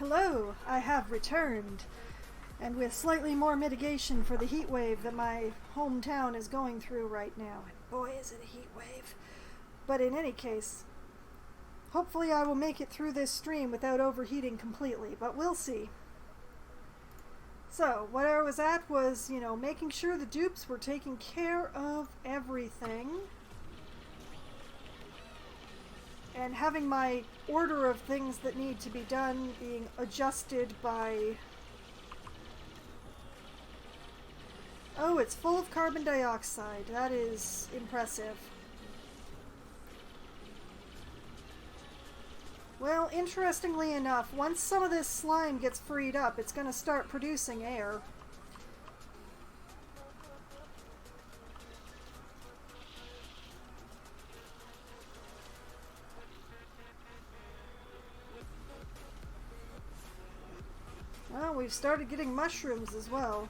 Hello, I have returned, and with slightly more mitigation for the heat wave that my hometown is going through right now. And boy, is it a heat wave. But in any case, hopefully I will make it through this stream without overheating completely, but we'll see. So, what I was at was, making sure the dupes were taking care of everything. And having my order of things that need to be done being adjusted by... Oh, it's full of carbon dioxide. That is impressive. Well, interestingly enough, once some of this slime gets freed up, it's going to start producing air. Well, we've started getting mushrooms as well.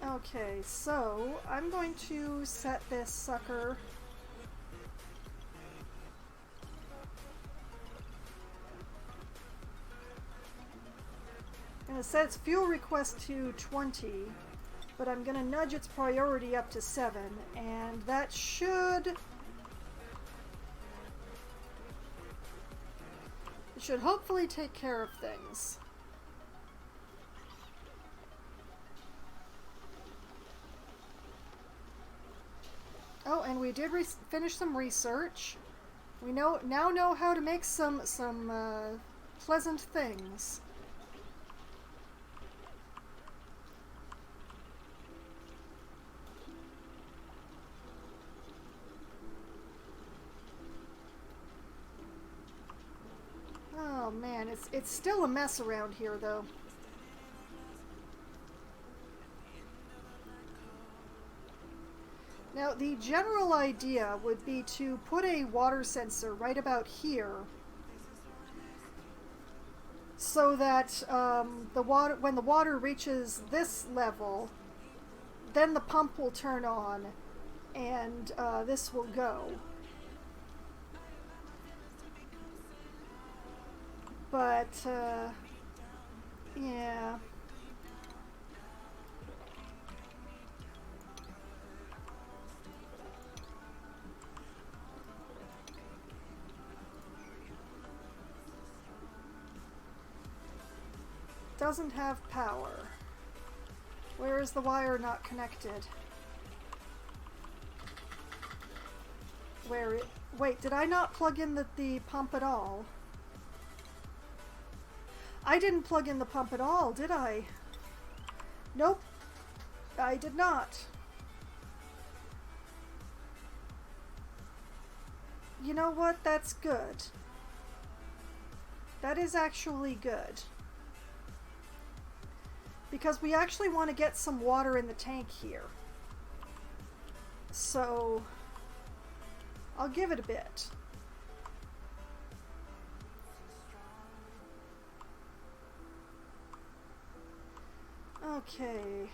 Okay, so I'm going to set this sucker. I'm going to set its fuel request to 20, but I'm going to nudge its priority up to 7, and that should... It should hopefully take care of things. Oh, and we did finish some research. We now know how to make some pleasant things. Oh man, it's still a mess around here though. Now, the general idea would be to put a water sensor right about here so that when the water reaches this level, then the pump will turn on and this will go. But, yeah. Doesn't have power. Where is the wire not connected? Wait, did I not plug in the pump at all? I didn't plug in the pump at all, did I? Nope, I did not. You know what? That's good. That is actually good. Because we actually want to get some water in the tank here. So, I'll give it a bit. Okay.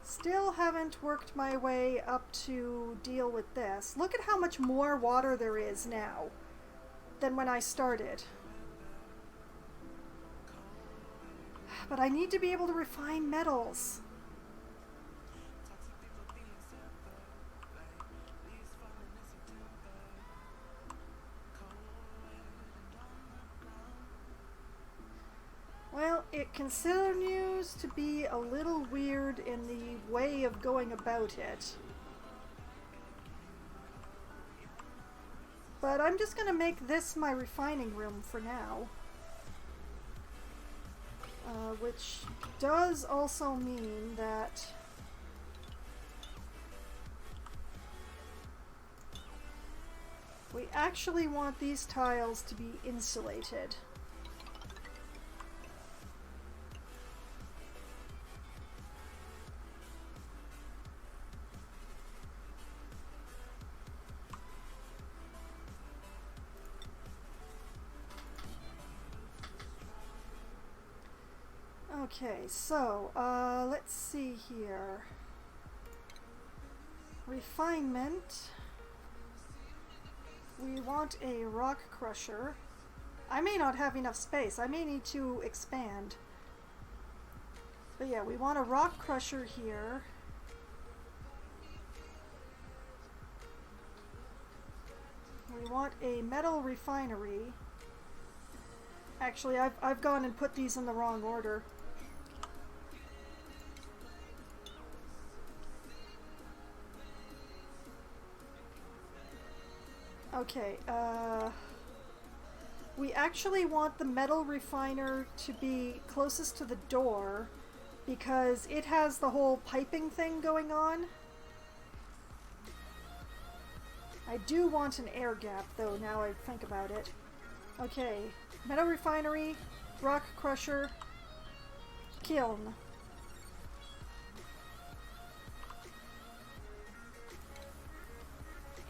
Still haven't worked my way up to deal with this. Look at how much more water there is now than when I started. But I need to be able to refine metals. Well, it continues to be a little weird in the way of going about it. But I'm just going to make this my refining room for now. Which does also mean that we actually want these tiles to be insulated. Okay, so, let's see here. Refinement. want a rock crusher. I may not have enough space. I may need to expand. But yeah, we want a rock crusher here. We want a metal refinery. Actually, I've gone and put these in the wrong order. Okay, we actually want the metal refiner to be closest to the door because it has the whole piping thing going on. I do want an air gap though, now I think about it. Okay, metal refinery, rock crusher, kiln.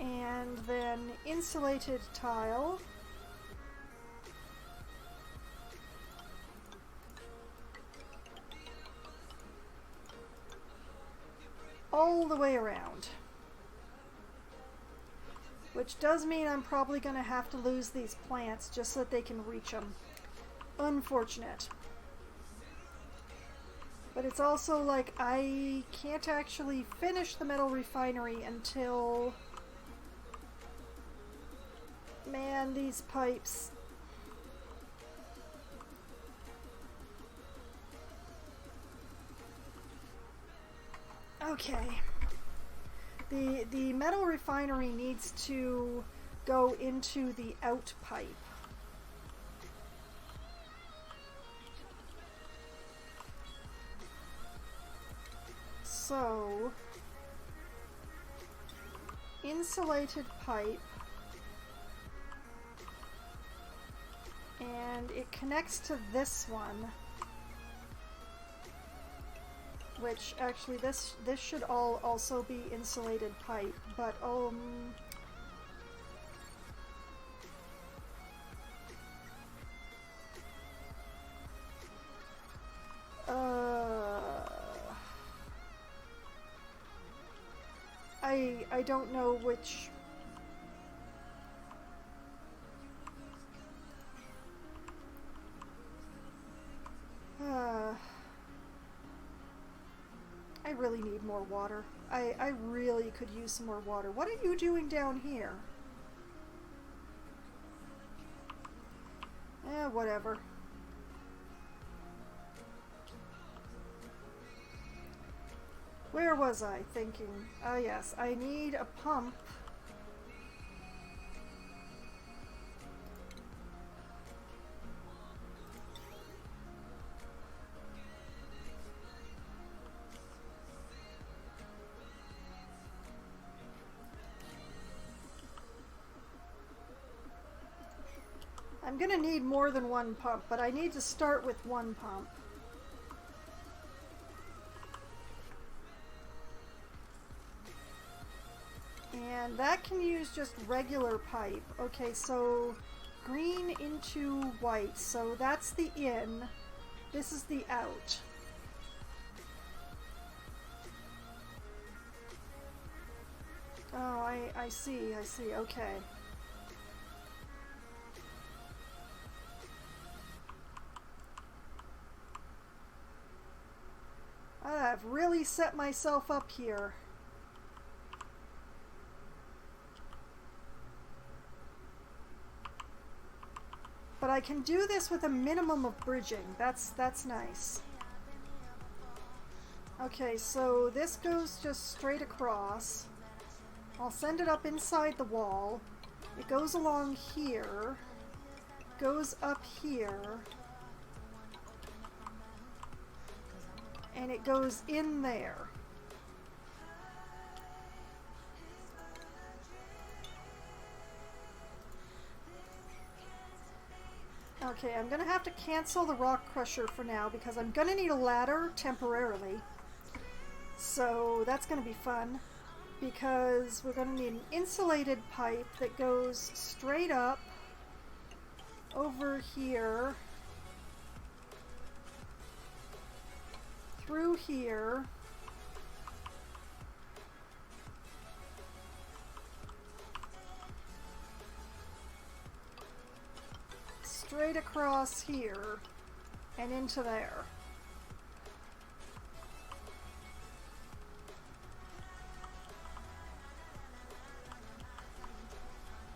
And then insulated tile. All the way around. Which does mean I'm probably going to have to lose these plants just so that they can reach them. Unfortunate. But it's also like I can't actually finish the metal refinery until... Man, these pipes. Okay. The metal refinery needs to go into the out pipe. So, insulated pipe. And it connects to this one, which actually this should all also be insulated pipe, but I don't know which. I really need more water. I really could use some more water. What are you doing down here? Whatever. Where was I thinking? Oh yes, I need a pump. I'm gonna need more than one pump, but I need to start with one pump. And that can use just regular pipe. Okay, so green into white. So that's the in. This is the out. Oh, I see, okay. I've really set myself up here. But I can do this with a minimum of bridging. That's nice. Okay, so this goes just straight across. I'll send it up inside the wall. It goes along here. Goes up here. And it goes in there. Okay, I'm gonna have to cancel the rock crusher for now because I'm gonna need a ladder temporarily. So that's gonna be fun because we're gonna need an insulated pipe that goes straight up over here, through here, straight across here and into there.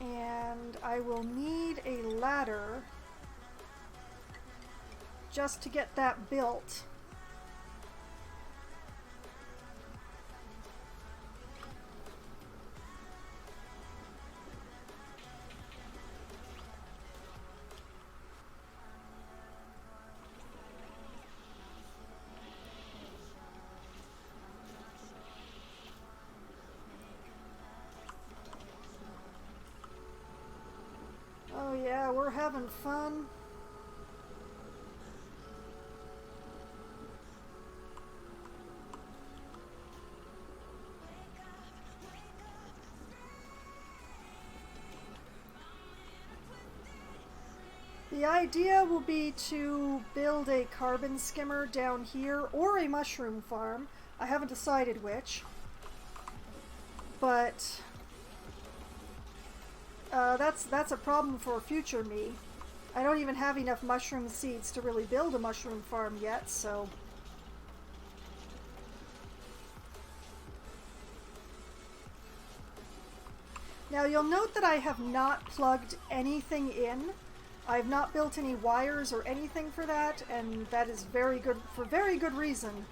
And I will need a ladder just to get that built. Oh yeah, we're having fun. The idea will be to build a carbon skimmer down here or a mushroom farm. I haven't decided which. But that's a problem for future me. I don't even have enough mushroom seeds to really build a mushroom farm yet, so... Now you'll note that I have not plugged anything in. I've not built any wires or anything for that, and that is very good, for very good reason.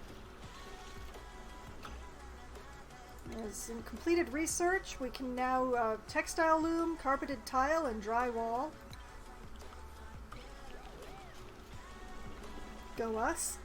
As in completed research, we can now textile loom, carpeted tile, and drywall. Go us.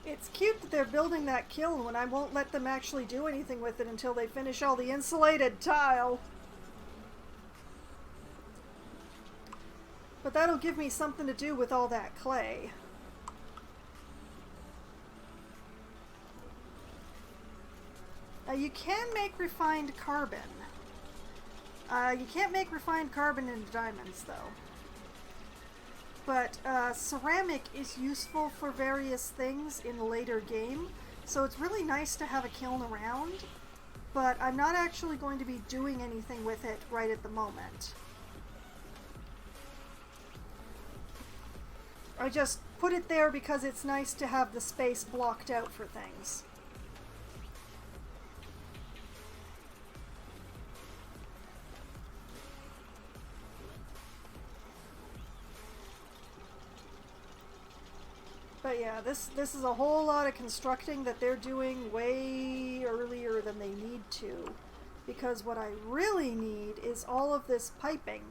It's cute that they're building that kiln when I won't let them actually do anything with it until they finish all the insulated tile. But that'll give me something to do with all that clay. You can make refined carbon. You can't make refined carbon into diamonds, though. But ceramic is useful for various things in the later game, so it's really nice to have a kiln around, but I'm not actually going to be doing anything with it right at the moment. I just put it there because it's nice to have the space blocked out for things. But yeah, this is a whole lot of constructing that they're doing way earlier than they need to. Because what I really need is all of this piping.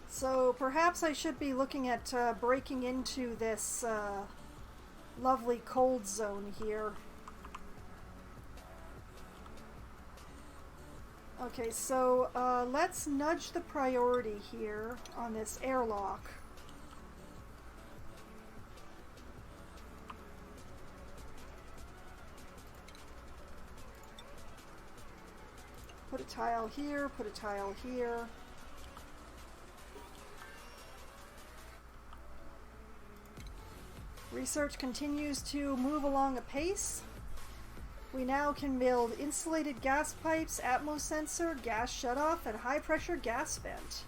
So perhaps I should be looking at breaking into this lovely cold zone here. Okay, so let's nudge the priority here on this airlock. Put a tile here, put a tile here. Research continues to move along apace. We now can build insulated gas pipes, atmo sensor, gas shutoff, and high pressure gas vent.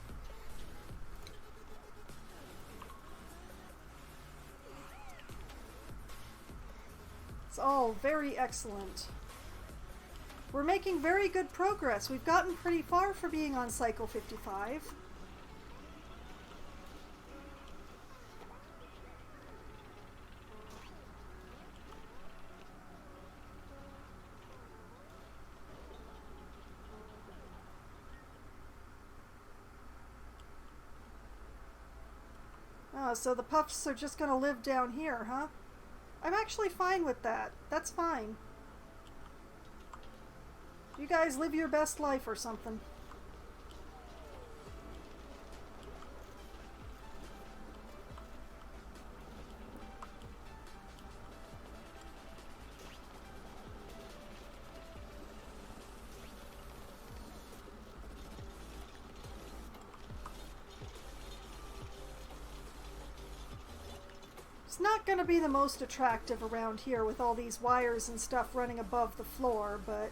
It's all very excellent. We're making very good progress. We've gotten pretty far for being on cycle 55. Oh, so the puffs are just going to live down here, huh? I'm actually fine with that. That's fine. You guys live your best life or something. It's not going to be the most attractive around here with all these wires and stuff running above the floor, but...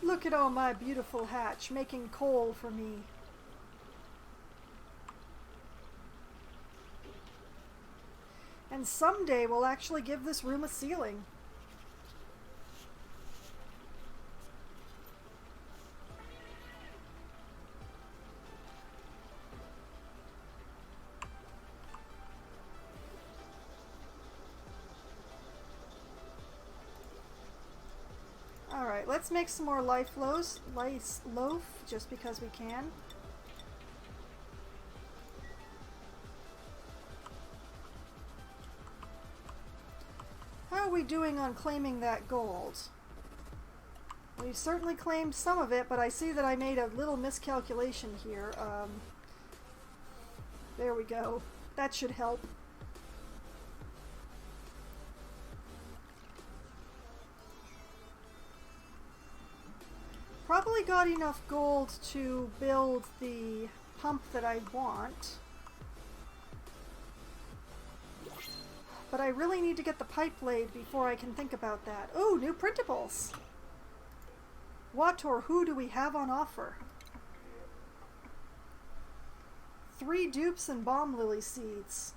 Look at all my beautiful hatch making coal for me. And someday we'll actually give this room a ceiling. Alright, let's make some more life loaf, just because we can. How are we doing on claiming that gold? We've certainly claimed some of it, but I see that I made a little miscalculation here. There we go. That should help. Probably got enough gold to build the pump that I want. But I really need to get the pipe laid before I can think about that. Oh, new printables! What or who do we have on offer? 3 dupes and bomb lily seeds.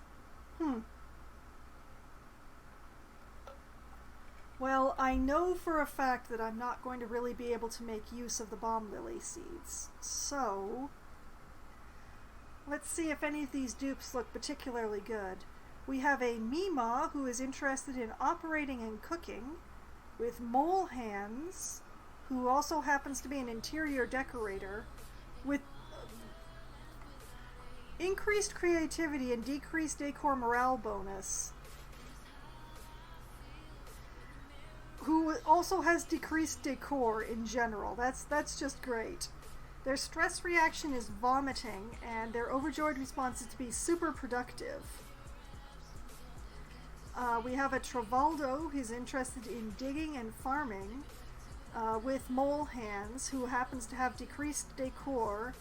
Well, I know for a fact that I'm not going to really be able to make use of the bomb lily seeds. So, let's see if any of these dupes look particularly good. We have a Mima who is interested in operating and cooking, with mole hands, who also happens to be an interior decorator, with increased creativity and decreased decor morale bonus, who also has decreased decor in general. That's just great. Their stress reaction is vomiting, and their overjoyed response is to be super productive. We have a Travaldo who's interested in digging and farming, with mole hands, who happens to have decreased decor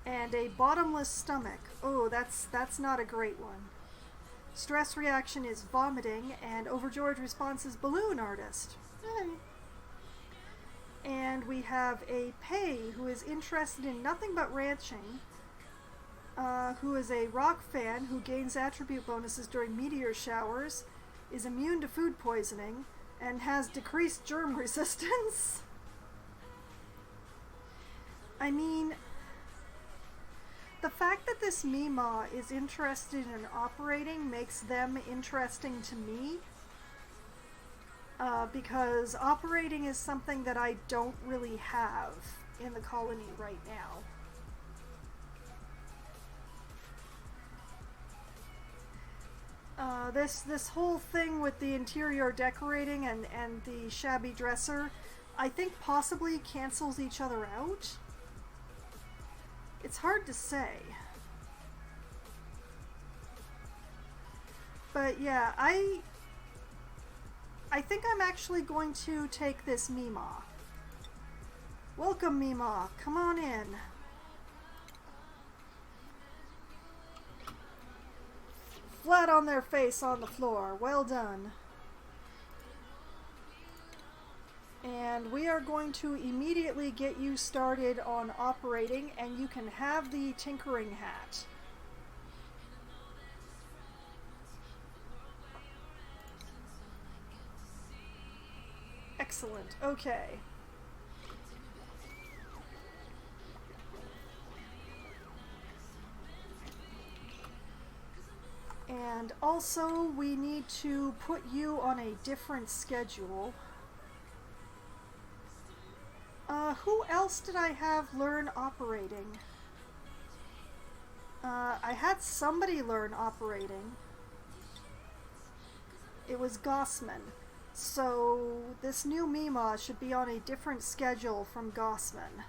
and a bottomless stomach. Oh, that's not a great one. Stress reaction is vomiting, and overjoyed response is balloon artist. And we have a Pei who is interested in nothing but ranching, who is a rock fan who gains attribute bonuses during meteor showers, is immune to food poisoning, and has decreased germ resistance. I mean, the fact that this Mima is interested in operating makes them interesting to me, because operating is something that I don't really have in the colony right now. This whole thing with the interior decorating and the shabby dresser, I think possibly cancels each other out. It's hard to say. But yeah, I think I'm actually going to take this Mima. Welcome, Mima. Come on in. Flat on their face on the floor. Well done. And we are going to immediately get you started on operating, and you can have the tinkering hat. Excellent. Okay. And also, we need to put you on a different schedule. Who else did I have learn operating? I had somebody learn operating. It was Gossman. So this new Mima should be on a different schedule from Gossman.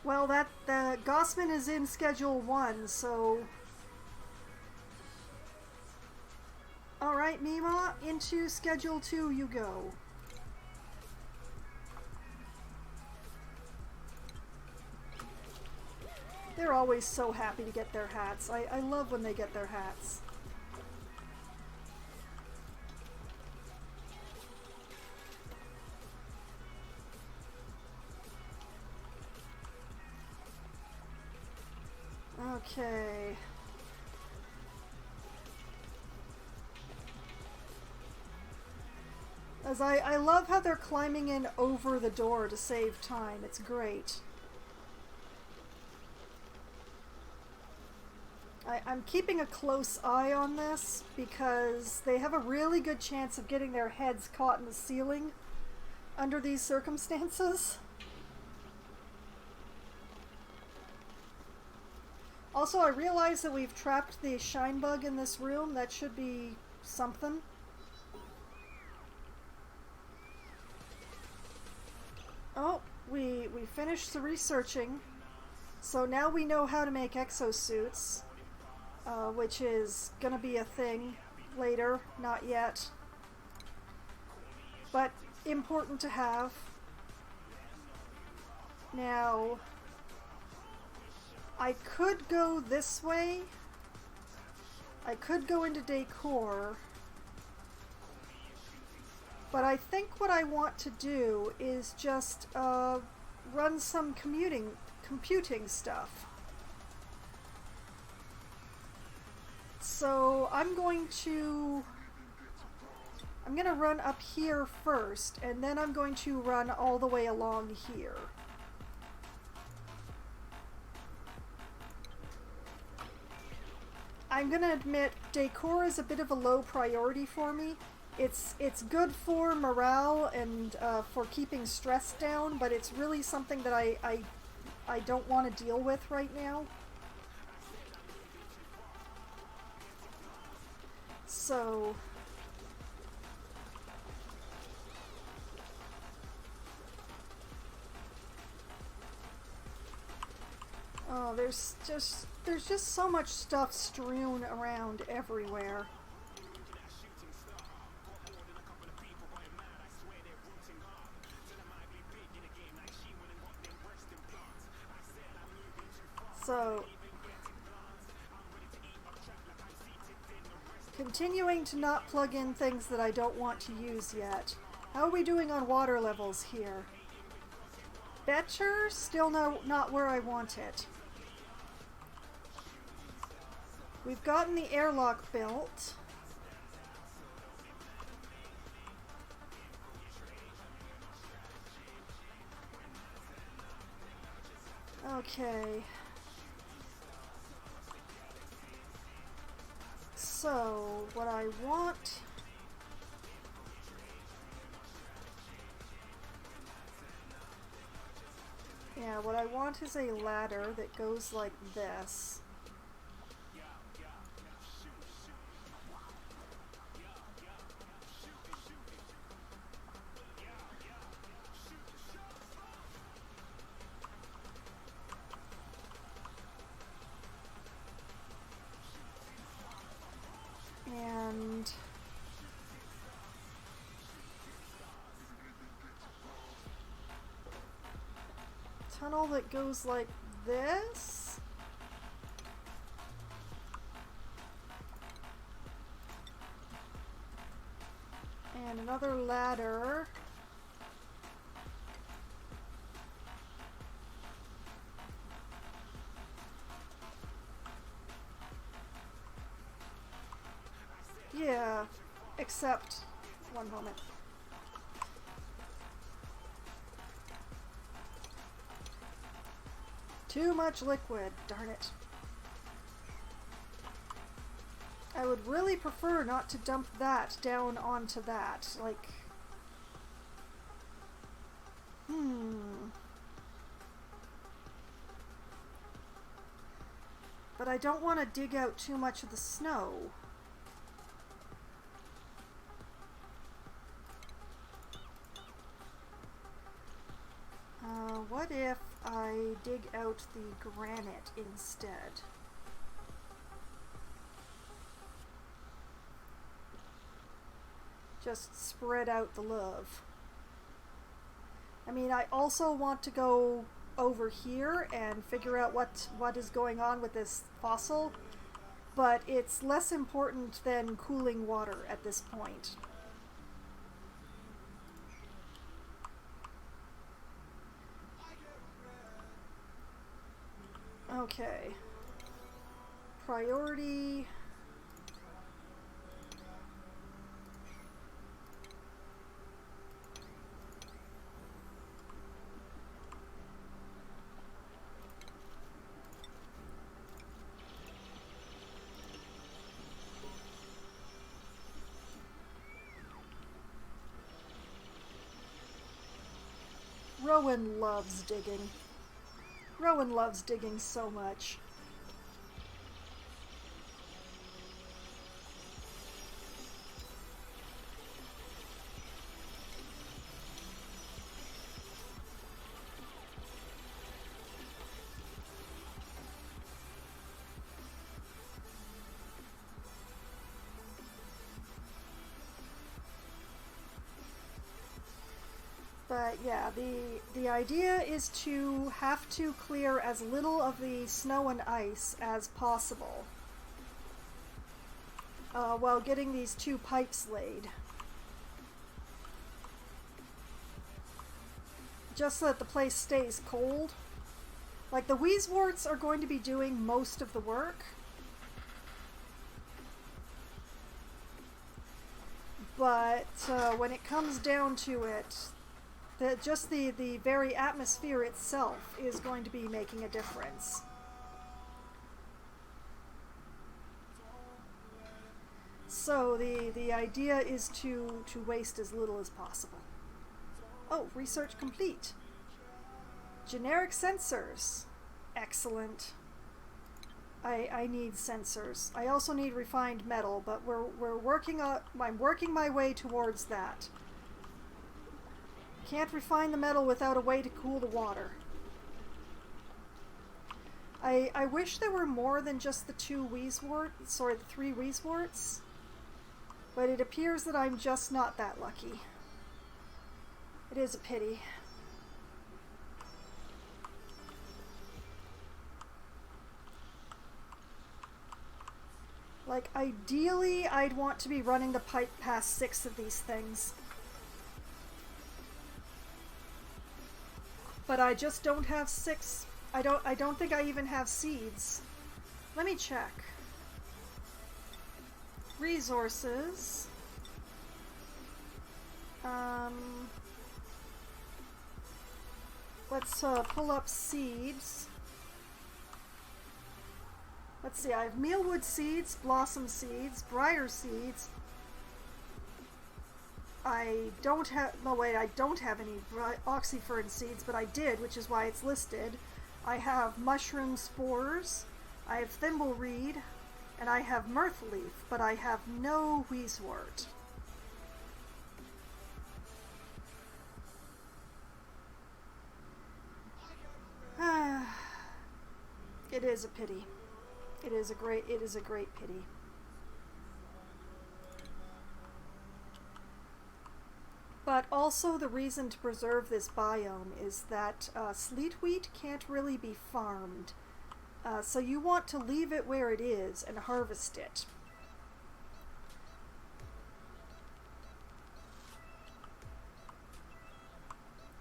Well, the Gossman is in schedule 1, so Alright, Mima, into Schedule 2 you go. They're always so happy to get their hats. I love when they get their hats. Okay. As I love how they're climbing in over the door to save time. It's great. I'm keeping a close eye on this because they have a really good chance of getting their heads caught in the ceiling under these circumstances. Also, I realize that we've trapped the shine bug in this room. That should be something. Oh, we finished the researching. So now we know how to make exosuits. Which is gonna be a thing later, not yet. But important to have. Now, I could go this way. I could go into decor. But I think what I want to do is just run some computing stuff. So I'm gonna run up here first, and then I'm going to run all the way along here. I'm gonna admit decor is a bit of a low priority for me. It's good for morale and for keeping stress down, but it's really something that I don't want to deal with right now. So oh, there's just so much stuff strewn around everywhere. So continuing to not plug in things that I don't want to use yet. How are we doing on water levels here? Better? Still not where I want it. We've gotten the airlock built. Okay. So, what I want... Yeah, what I want is a ladder that goes like this. And tunnel that goes like this. And another ladder. Yeah, except, one moment. Too much liquid, darn it. I would really prefer not to dump that down onto that, like... But I don't want to dig out too much of the snow. What if I dig out the granite instead? Just spread out the love. I mean, I also want to go over here and figure out what is going on with this fossil, but it's less important than cooling water at this point. Okay. Priority. Rowan loves digging. Rowan loves digging so much. But yeah, the idea is to have to clear as little of the snow and ice as possible while getting these 2 pipes laid. Just so that the place stays cold. Like, the Wheezeworts are going to be doing most of the work. But when it comes down to it, just the very atmosphere itself is going to be making a difference. So the idea is to waste as little as possible. Oh, research complete. Generic sensors. Excellent. I need sensors. I also need refined metal, but we're working on. I'm working my way towards that. Can't refine the metal without a way to cool the water. I wish there were more than just the 2 Wheezeworts, or the 3 Wheezeworts, but it appears that I'm just not that lucky. It is a pity. Like, ideally, I'd want to be running the pipe past 6 of these things. But I just don't have 6. I don't think I even have seeds. Let me check. Resources. Let's pull up seeds. Let's see, I have mealwood seeds, blossom seeds, briar seeds. I don't have, no wait, I don't have any oxyfern seeds, but I did, which is why it's listed. I have mushroom spores, I have thimbleweed, and I have mirthleaf, but I have no Wheezewort. It is a pity. It is a great pity. But also the reason to preserve this biome is that sleet wheat can't really be farmed. So you want to leave it where it is and harvest it.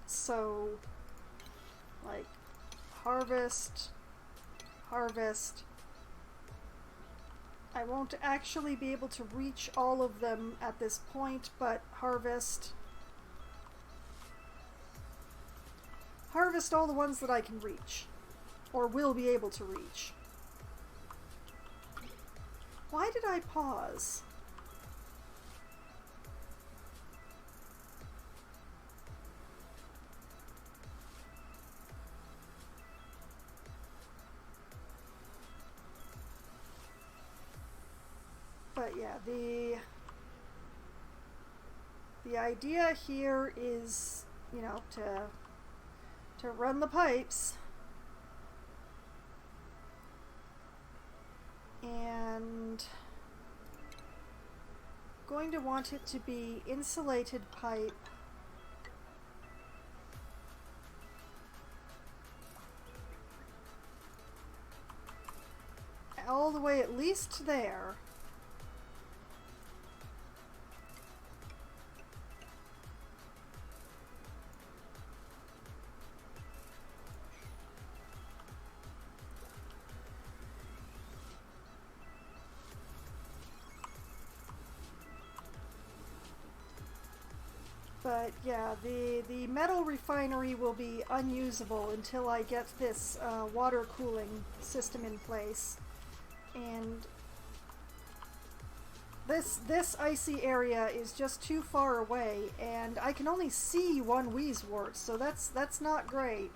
So, like, harvest. I won't actually be able to reach all of them at this point, but harvest. Harvest all the ones that I can reach, or will be able to reach. Why did I pause? But yeah, the idea here is, you know, to run the pipes and going to want it to be insulated pipe. All the way at least there. But yeah, the metal refinery will be unusable until I get this water cooling system in place. And this icy area is just too far away, and I can only see one Wheezewort, so that's not great.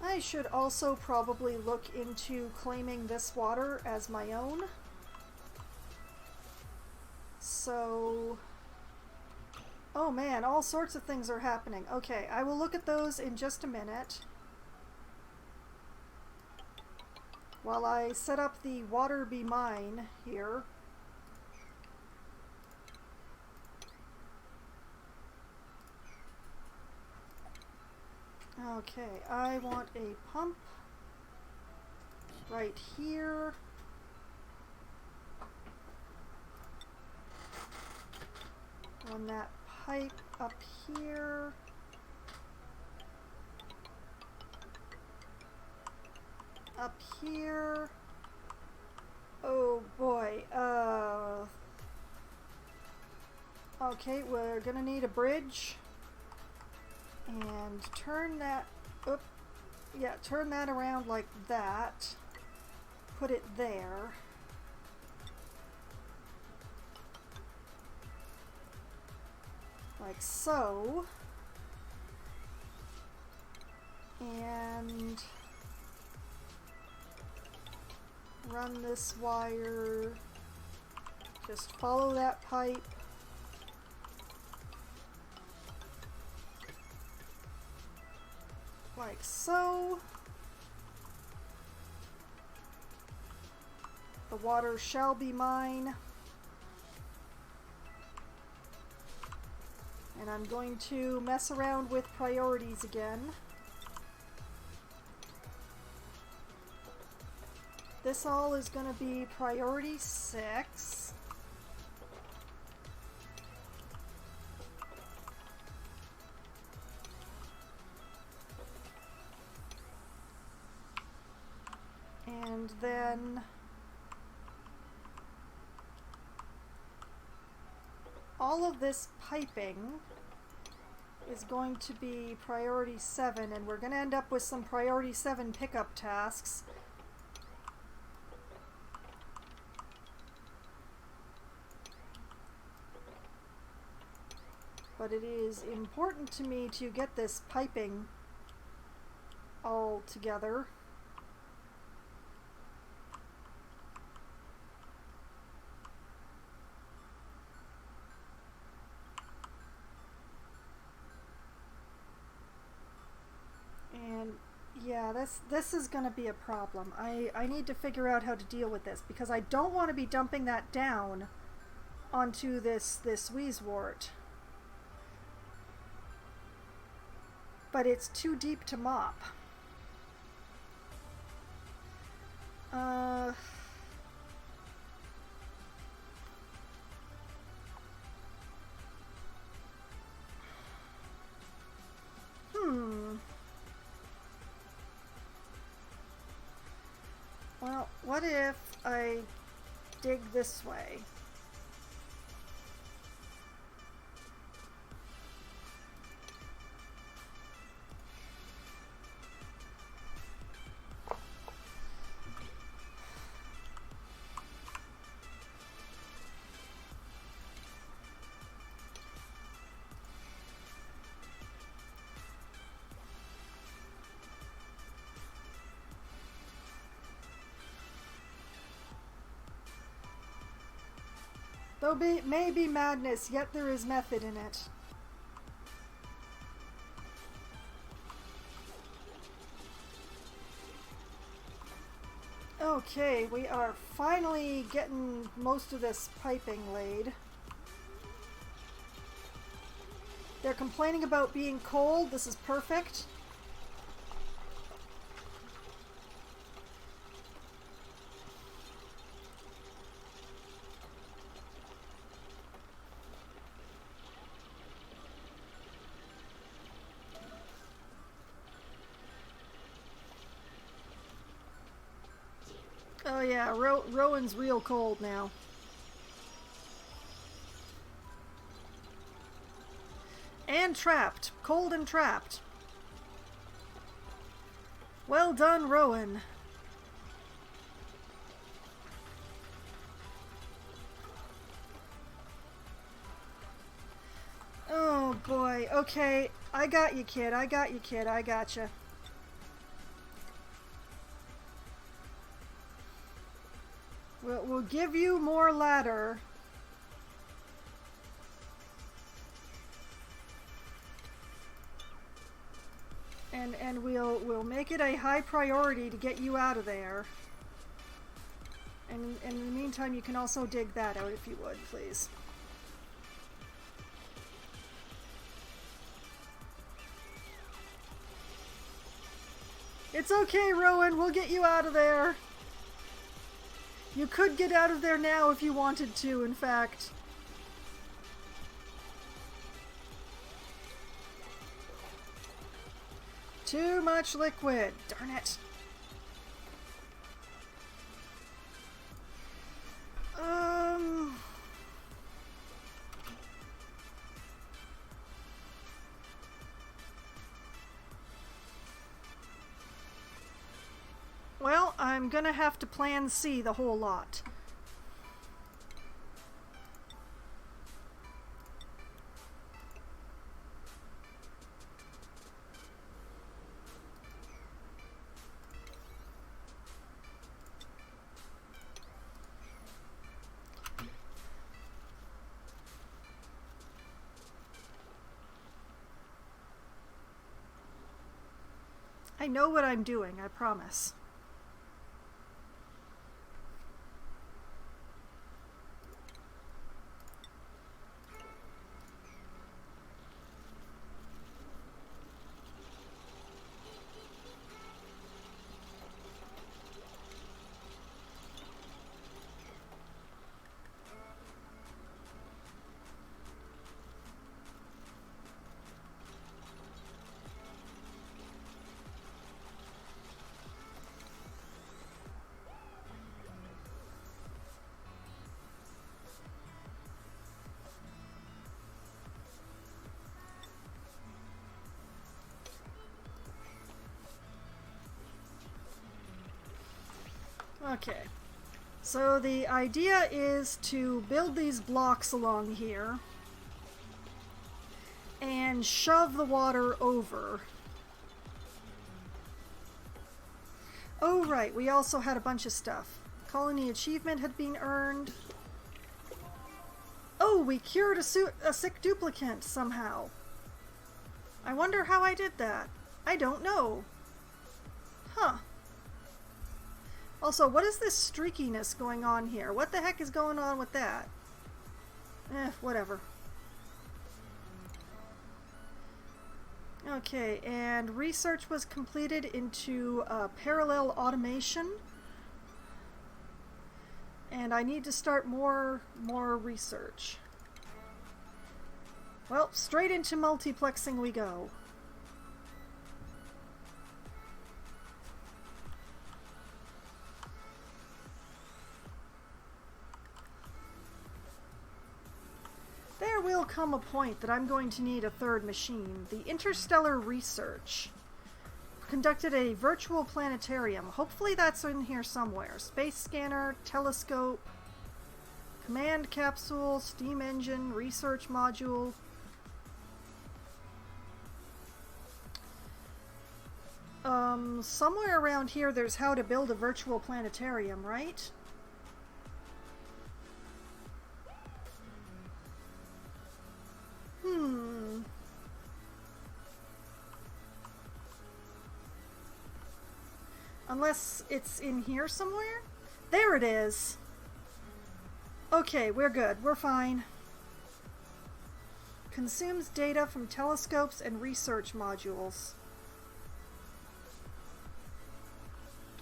I should also probably look into claiming this water as my own. So, oh man, all sorts of things are happening. Okay, I will look at those in just a minute. While I set up the water be mine here. Okay, I want a pump right here. Run that pipe up here. Up here. Oh boy. Okay, we're gonna need a bridge. And turn that, turn that around like that. Put it there. Like so. And run this wire. Just follow that pipe. Like so. The water shall be mine. And I'm going to mess around with priorities again. This all is going to be priority 6. And then all of this piping is going to be priority 7, and we're going to end up with some priority 7 pickup tasks. But it is important to me to get this piping all together. And yeah, this is going to be a problem. I need to figure out how to deal with this, because I don't want to be dumping that down onto this Wheezewort. But it's too deep to mop. Well, what if I dig this way? Though may be madness, yet there is method in it. Okay, we are finally getting most of this piping laid. They're complaining about being cold. This is perfect. Oh yeah, Rowan's real cold now. And trapped. Cold and trapped. Well done, Rowan. Oh boy. Okay, I got you, kid. I got you, kid. I got you. We'll give you more ladder. And we'll make it a high priority to get you out of there. And in the meantime, you can also dig that out if you would, please. It's okay, Rowan. We'll get you out of there. You could get out of there now if you wanted to, in fact. Too much liquid. Darn it. Well, I'm gonna have to plan C the whole lot. I know what I'm doing, I promise. Okay, so the idea is to build these blocks along here and shove the water over. Oh right, we also had a bunch of stuff. Colony achievement had been earned. Oh, we cured a sick duplicant somehow. I wonder how I did that. I don't know. Huh. Also, what is this streakiness going on here? What the heck is going on with that? Whatever. Okay, and research was completed into parallel automation. And I need to start more research. Well, straight into multiplexing we go. There will come a point that I'm going to need a third machine. The Interstellar Research conducted a virtual planetarium. Hopefully that's in here somewhere. Space scanner, telescope, command capsule, steam engine, research module. Somewhere around here there's how to build a virtual planetarium, right? Unless it's in here somewhere? There it is! Okay, we're good. We're fine. Consumes data from telescopes and research modules.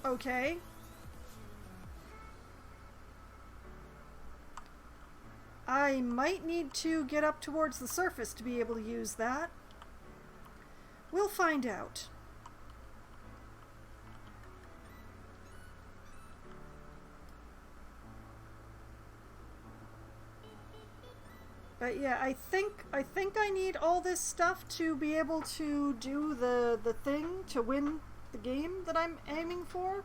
Okay. I might need to get up towards the surface to be able to use that. We'll find out. But yeah, I think I need all this stuff to be able to do the thing to win the game that I'm aiming for.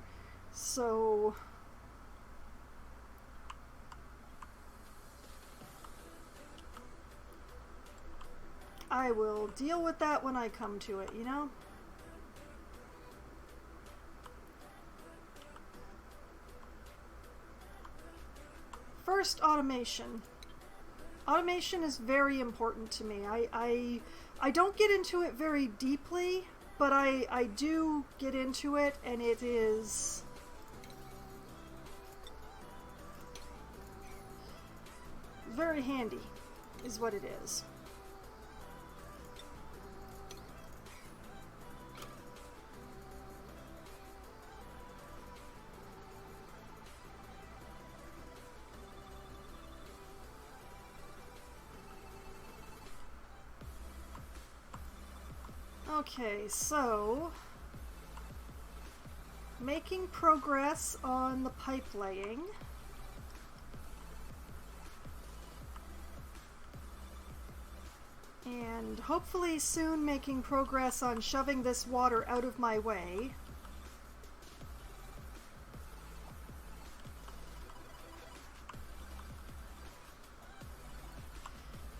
So I will deal with that when I come to it, you know? First, automation. Automation is very important to me. I don't get into it very deeply, but I do get into it, and it is very handy, is what it is. Okay, so making progress on the pipe laying. And hopefully soon making progress on shoving this water out of my way.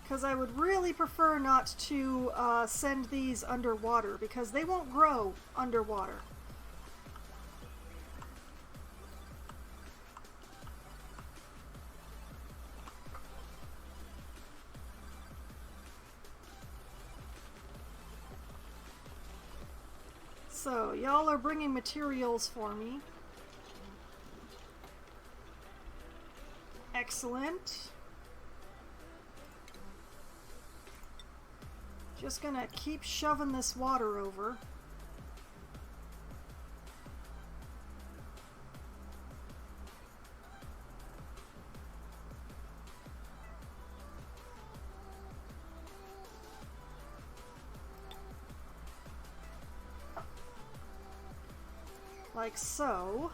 Because I would really prefer not to send these underwater, because they won't grow underwater. So, y'all are bringing materials for me. Excellent. Just gonna keep shoving this water over. Like so.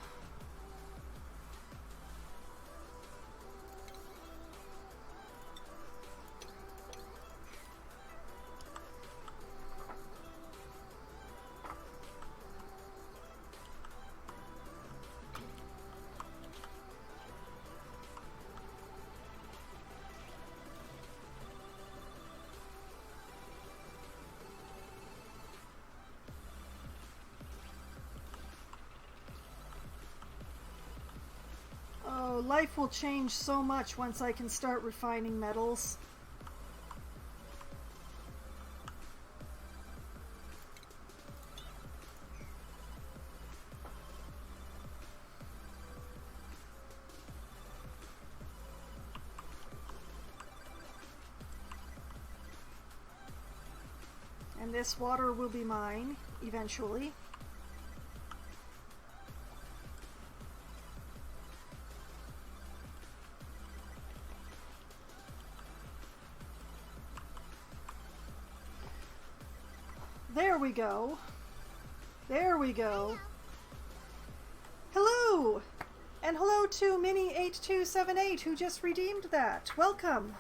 Life will change so much once I can start refining metals. And this water will be mine eventually. There we go. There we go. Hello! And hello to Mini8278 who just redeemed that. Welcome.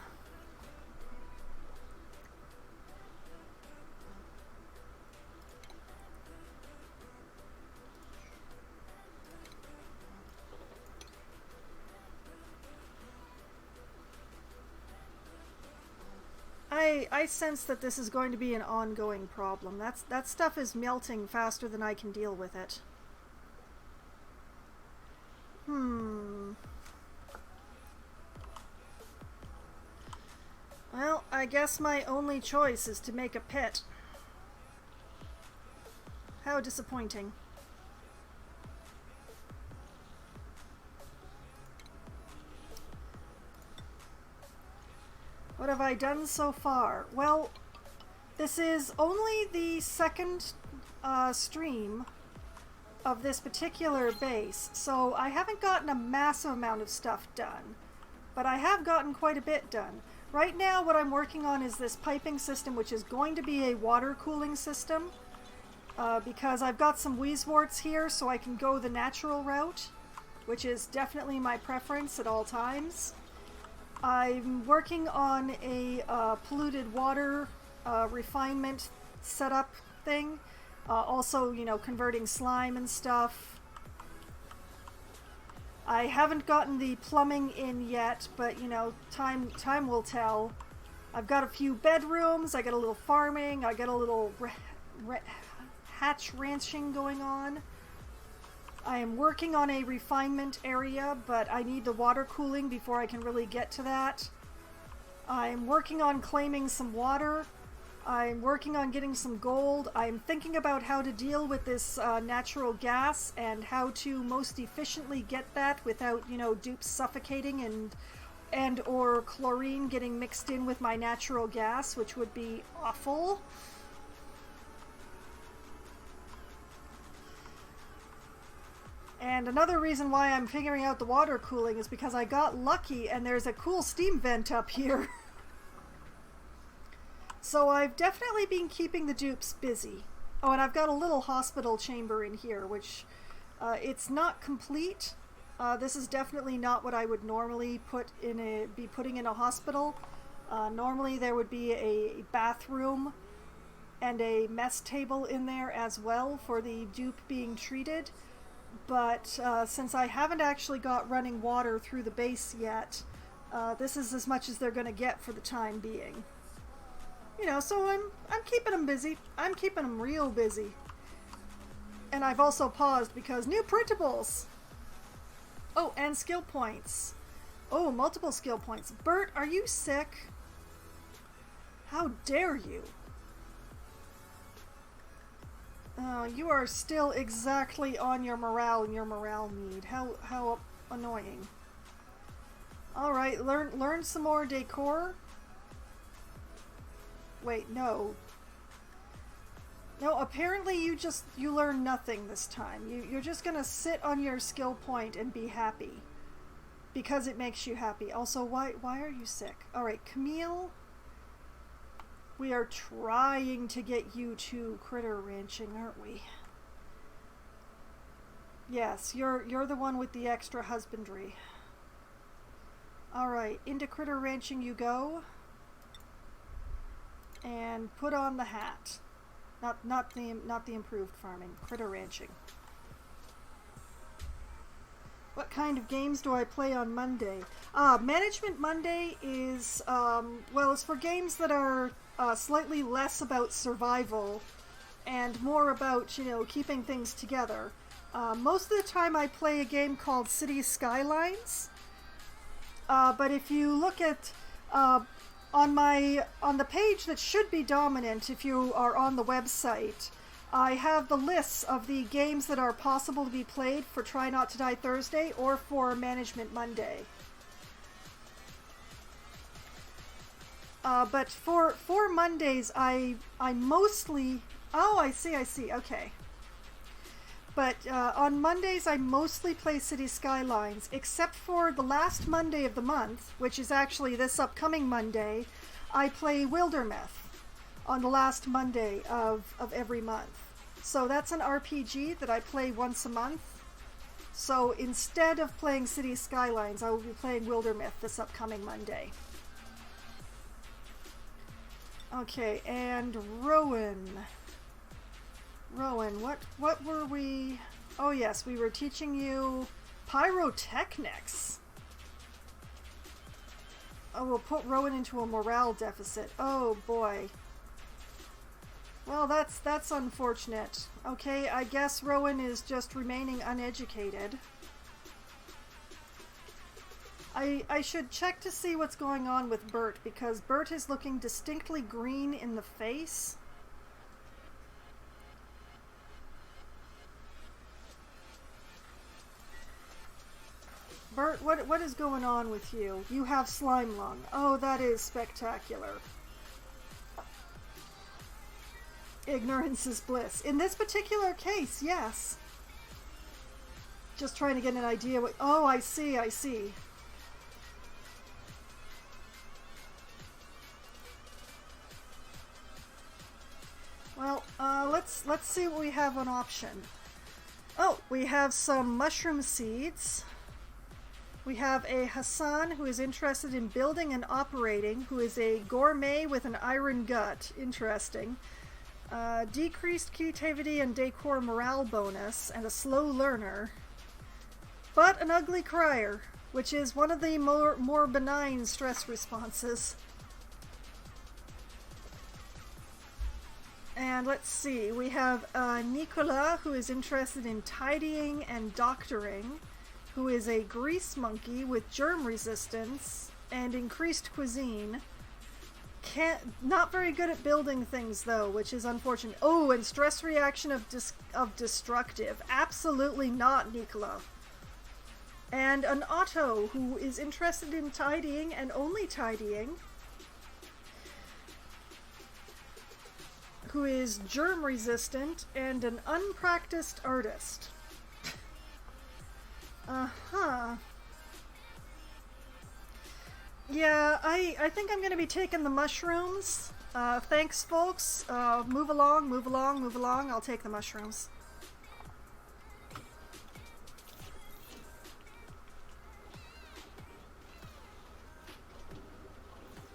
I sense that this is going to be an ongoing problem. That stuff is melting faster than I can deal with it. Well, I guess my only choice is to make a pit. How disappointing. What have I done so far? Well, this is only the second stream of this particular base, so I haven't gotten a massive amount of stuff done, but I have gotten quite a bit done. Right now what I'm working on is this piping system, which is going to be a water cooling system, because I've got some wheezeworts here, so I can go the natural route, which is definitely my preference at all times. I'm working on a polluted water refinement setup thing. Also, you know, converting slime and stuff. I haven't gotten the plumbing in yet, but you know, time will tell. I've got a few bedrooms, I got a little farming, I got a little hatch ranching going on. I am working on a refinement area, but I need the water cooling before I can really get to that. I'm working on claiming some water. I'm working on getting some gold. I'm thinking about how to deal with this natural gas and how to most efficiently get that without, you know, dupes suffocating and or chlorine getting mixed in with my natural gas, which would be awful. And another reason why I'm figuring out the water cooling is because I got lucky and there's a cool steam vent up here. So I've definitely been keeping the dupes busy. Oh, and I've got a little hospital chamber in here, which it's not complete. This is definitely not what I would normally be putting in a hospital. Normally there would be a bathroom and a mess table in there as well for the dupe being treated. But since I haven't actually got running water through the base yet, this is as much as they're going to get for the time being. You know, so I'm keeping them busy. I'm keeping them real busy. And I've also paused because new printables! Oh, and skill points. Oh, multiple skill points. Bert, are you sick? How dare you? Oh, you are still exactly on your morale and your morale mead. How annoying. Alright, learn some more decor. Wait, no. No, apparently you learn nothing this time. You're just gonna sit on your skill point and be happy. Because it makes you happy. Also, why are you sick? Alright, Camille. We are trying to get you to critter ranching, aren't we? Yes, you're the one with the extra husbandry. Alright, into critter ranching you go. And put on the hat. Not the improved farming. Critter ranching. What kind of games do I play on Monday? Management Monday is well, it's for games that are slightly less about survival and more about, you know, keeping things together. Most of the time I play a game called City Skylines. But if you look at on the page that should be dominant, if you are on the website, I have the lists of the games that are possible to be played for Try Not to Die Thursday or for Management Monday. But for Mondays, I mostly... Oh, I see, okay. But on Mondays, I mostly play City Skylines, except for the last Monday of the month, which is actually this upcoming Monday. I play Wildermyth on the last Monday of every month. So that's an RPG that I play once a month. So instead of playing City Skylines, I will be playing Wildermyth this upcoming Monday. Okay, and Rowan. Rowan, what were we... Oh yes, we were teaching you pyrotechnics. Oh, we'll put Rowan into a morale deficit. Oh boy. Well, that's unfortunate. Okay, I guess Rowan is just remaining uneducated. I should check to see what's going on with Bert, because Bert is looking distinctly green in the face. Bert, what is going on with you? You have slime lung. Oh, that is spectacular. Ignorance is bliss. In this particular case, yes. Just trying to get an idea what... Oh, I see, I see. Well, let's see what we have on option. Oh, we have some mushroom seeds. We have a Hassan who is interested in building and operating, who is a gourmet with an iron gut. Interesting. Decreased creativity and decor morale bonus, and a slow learner. But an ugly crier, which is one of the more benign stress responses. And let's see, we have Nicola, who is interested in tidying and doctoring, who is a grease monkey with germ resistance and increased cuisine. Not very good at building things, though, which is unfortunate. Oh, and stress reaction of destructive. Absolutely not, Nicola. And an Otto, who is interested in tidying and only tidying, who is germ resistant and an unpracticed artist. Yeah, I think I'm going to be taking the mushrooms. Thanks, folks. Move along, move along, move along. I'll take the mushrooms.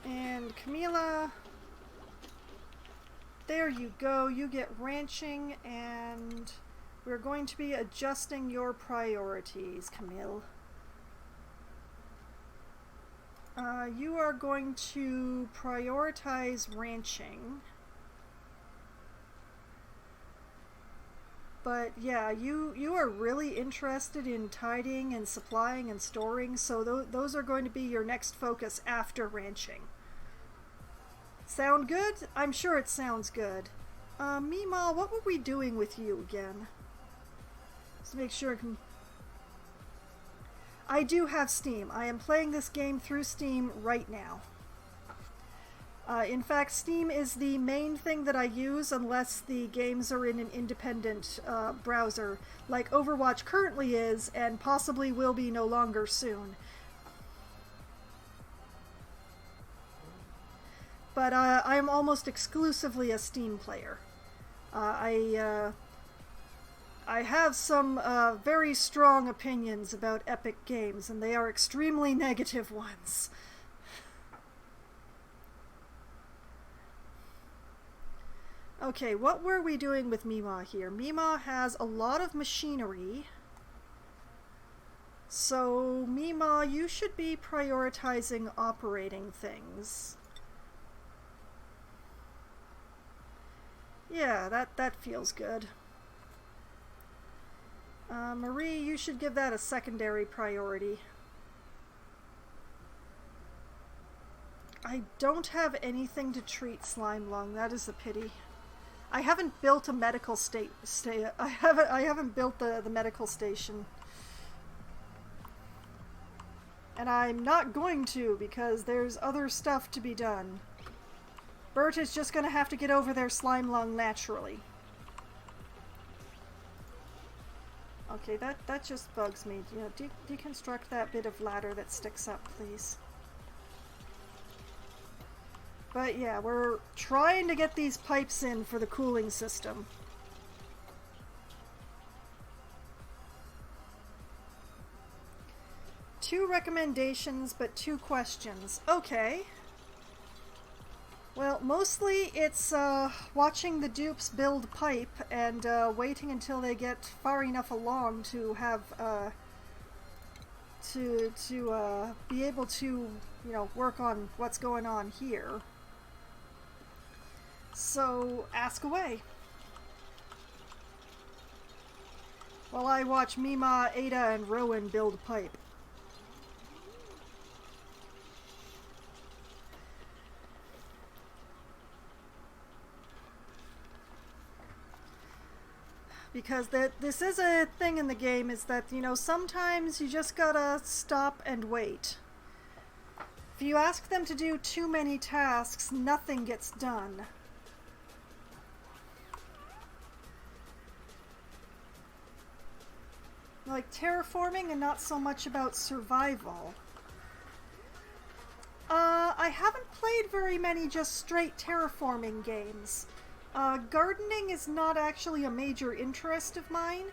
And Camila, there you go. You get ranching, and we're going to be adjusting your priorities, Camille. You are going to prioritize ranching. But yeah, you are really interested in tidying and supplying and storing, so those are going to be your next focus after ranching. Sound good? I'm sure it sounds good. Mima, what were we doing with you again? Let's make sure I can... I do have Steam. I am playing this game through Steam right now. In fact, Steam is the main thing that I use unless the games are in an independent browser, like Overwatch currently is, and possibly will be no longer soon. But I'm almost exclusively a Steam player. I have some very strong opinions about Epic Games, and they are extremely negative ones. Okay, what were we doing with Mima here? Mima has a lot of machinery. So, Mima, you should be prioritizing operating things. Yeah, that feels good. Marie, you should give that a secondary priority. I don't have anything to treat slime lung. That is a pity. I haven't built a medical I haven't built the medical station. And I'm not going to, because there's other stuff to be done. Bert is just going to have to get over their slime lung naturally. Okay, that just bugs me. You know, deconstruct that bit of ladder that sticks up, please. But yeah, we're trying to get these pipes in for the cooling system. Two recommendations, but 2 questions. Okay. Well, mostly it's watching the dupes build pipe and waiting until they get far enough along to have to be able to, you know, work on what's going on here. So ask away. While I watch Mima, Ada, and Rowan build pipe. Because this is a thing in the game, is that, you know, sometimes you just gotta stop and wait. If you ask them to do too many tasks, nothing gets done. Like terraforming and not so much about survival. I haven't played very many just straight terraforming games. Gardening is not actually a major interest of mine,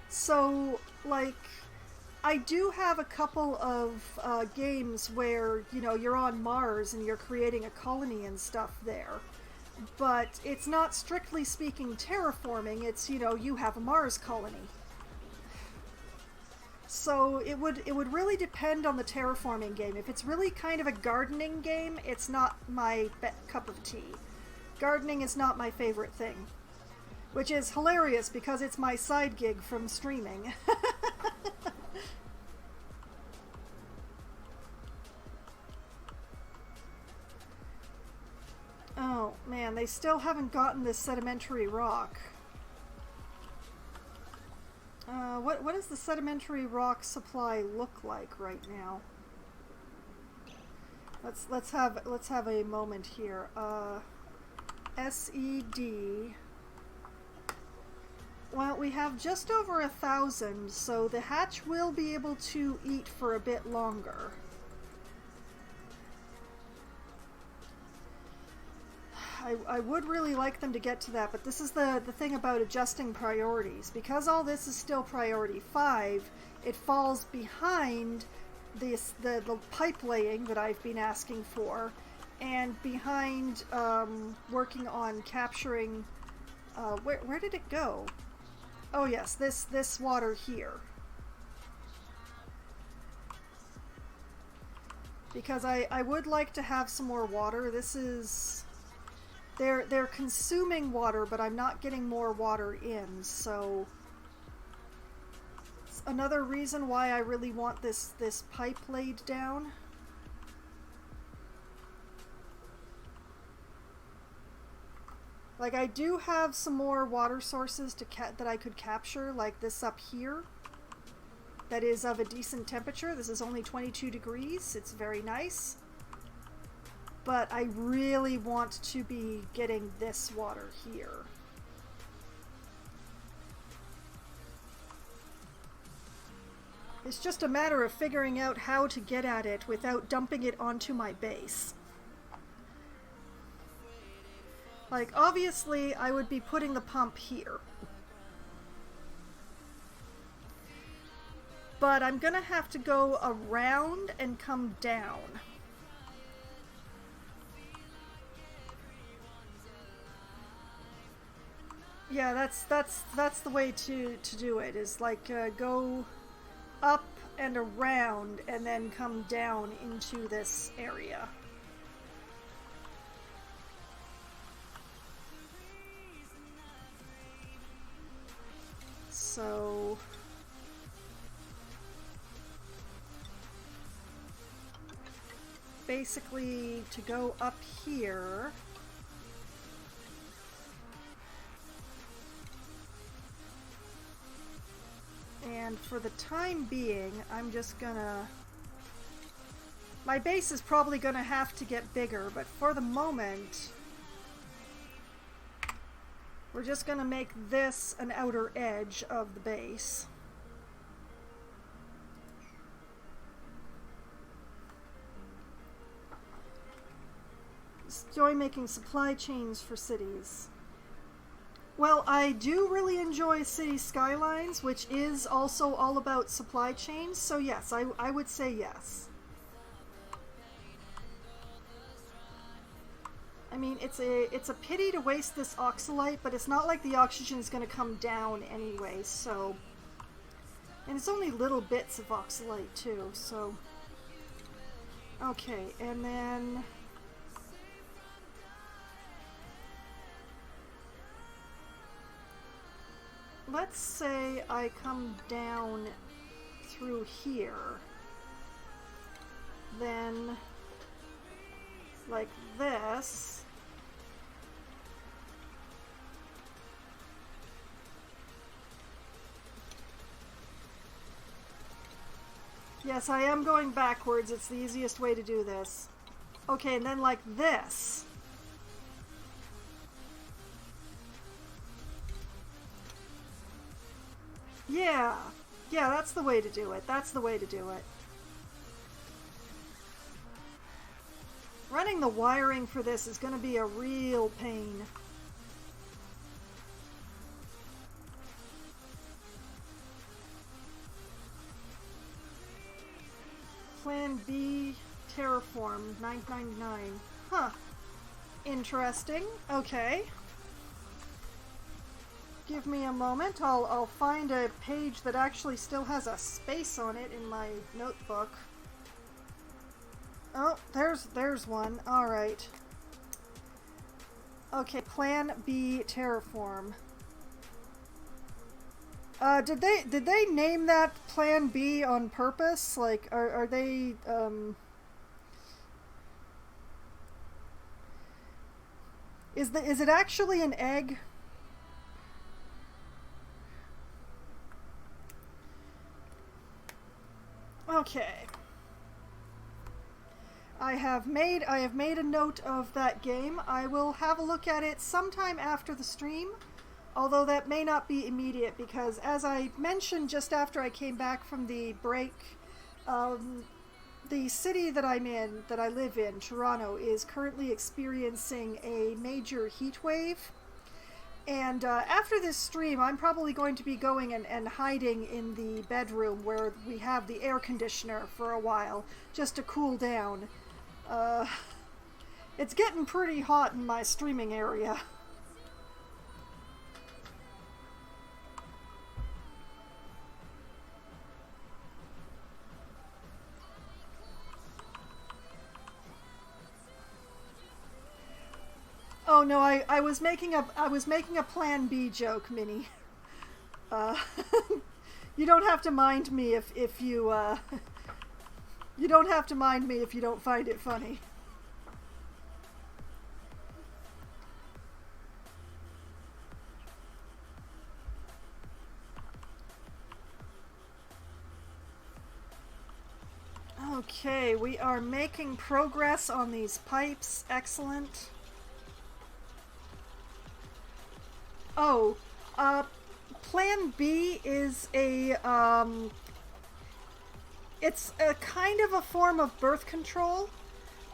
so, like, I do have a couple of games where, you know, you're on Mars and you're creating a colony and stuff there. But it's not strictly speaking terraforming, it's, you know, you have a Mars colony. So it would really depend on the terraforming game. If it's really kind of a gardening game, it's not my cup of tea. Gardening is not my favorite thing. Which is hilarious because it's my side gig from streaming. Oh man, they still haven't gotten this sedimentary rock. What does the sedimentary rock supply look like right now? Let's have a moment here. SED. Well, we have just over 1,000, so the hatch will be able to eat for a bit longer. I would really like them to get to that, but this is the thing about adjusting priorities. Because all this is still priority 5, it falls behind the pipe laying that I've been asking for, and behind working on capturing... where did it go? Oh yes, this water here. Because I would like to have some more water. This is... They're consuming water, but I'm not getting more water in, so... It's another reason why I really want this pipe laid down. Like, I do have some more water sources that I could capture, like this up here. That is of a decent temperature. This is only 22 degrees. It's very nice. But I really want to be getting this water here. It's just a matter of figuring out how to get at it without dumping it onto my base. Like, obviously, I would be putting the pump here. But I'm gonna have to go around and come down. Yeah, that's the way to do it, is like go up and around and then come down into this area. So basically to go up here, and for the time being, I'm just gonna... My base is probably gonna have to get bigger, but for the moment, we're just gonna make this an outer edge of the base. Enjoy making supply chains for cities. Well, I do really enjoy City Skylines, which is also all about supply chains, so yes, I would say yes. I mean, it's a pity to waste this oxalite, but it's not like the oxygen is going to come down anyway, so... And it's only little bits of oxalite, too, so... Okay, and then... Let's say I come down through here, then like this, Yes, I am going backwards. It's the easiest way to do this. Okay, and then like this. Yeah. Yeah, that's the way to do it. That's the way to do it. Running the wiring for this is going to be a real pain. Plan B Terraform 999. Huh. Interesting. Okay. Give me a moment. I'll find a page that actually still has a space on it in my notebook. Oh, there's one. All right. Okay, Plan B Terraform. Did they name that Plan B on purpose? Like, are they is it actually an egg? Okay. I have made a note of that game. I will have a look at it sometime after the stream. Although that may not be immediate because, as I mentioned just after I came back from the break, the city that I'm in, that I live in, Toronto, is currently experiencing a major heat wave. And after this stream, I'm probably going to be going and hiding in the bedroom where we have the air conditioner for a while, just to cool down. It's getting pretty hot in my streaming area. Oh no, I was making a Plan B joke, Minnie. Uh, you don't have to mind me if you you don't have to mind me if you don't find it funny. Okay, we are making progress on these pipes. Excellent. Oh, Plan B is it's a kind of a form of birth control.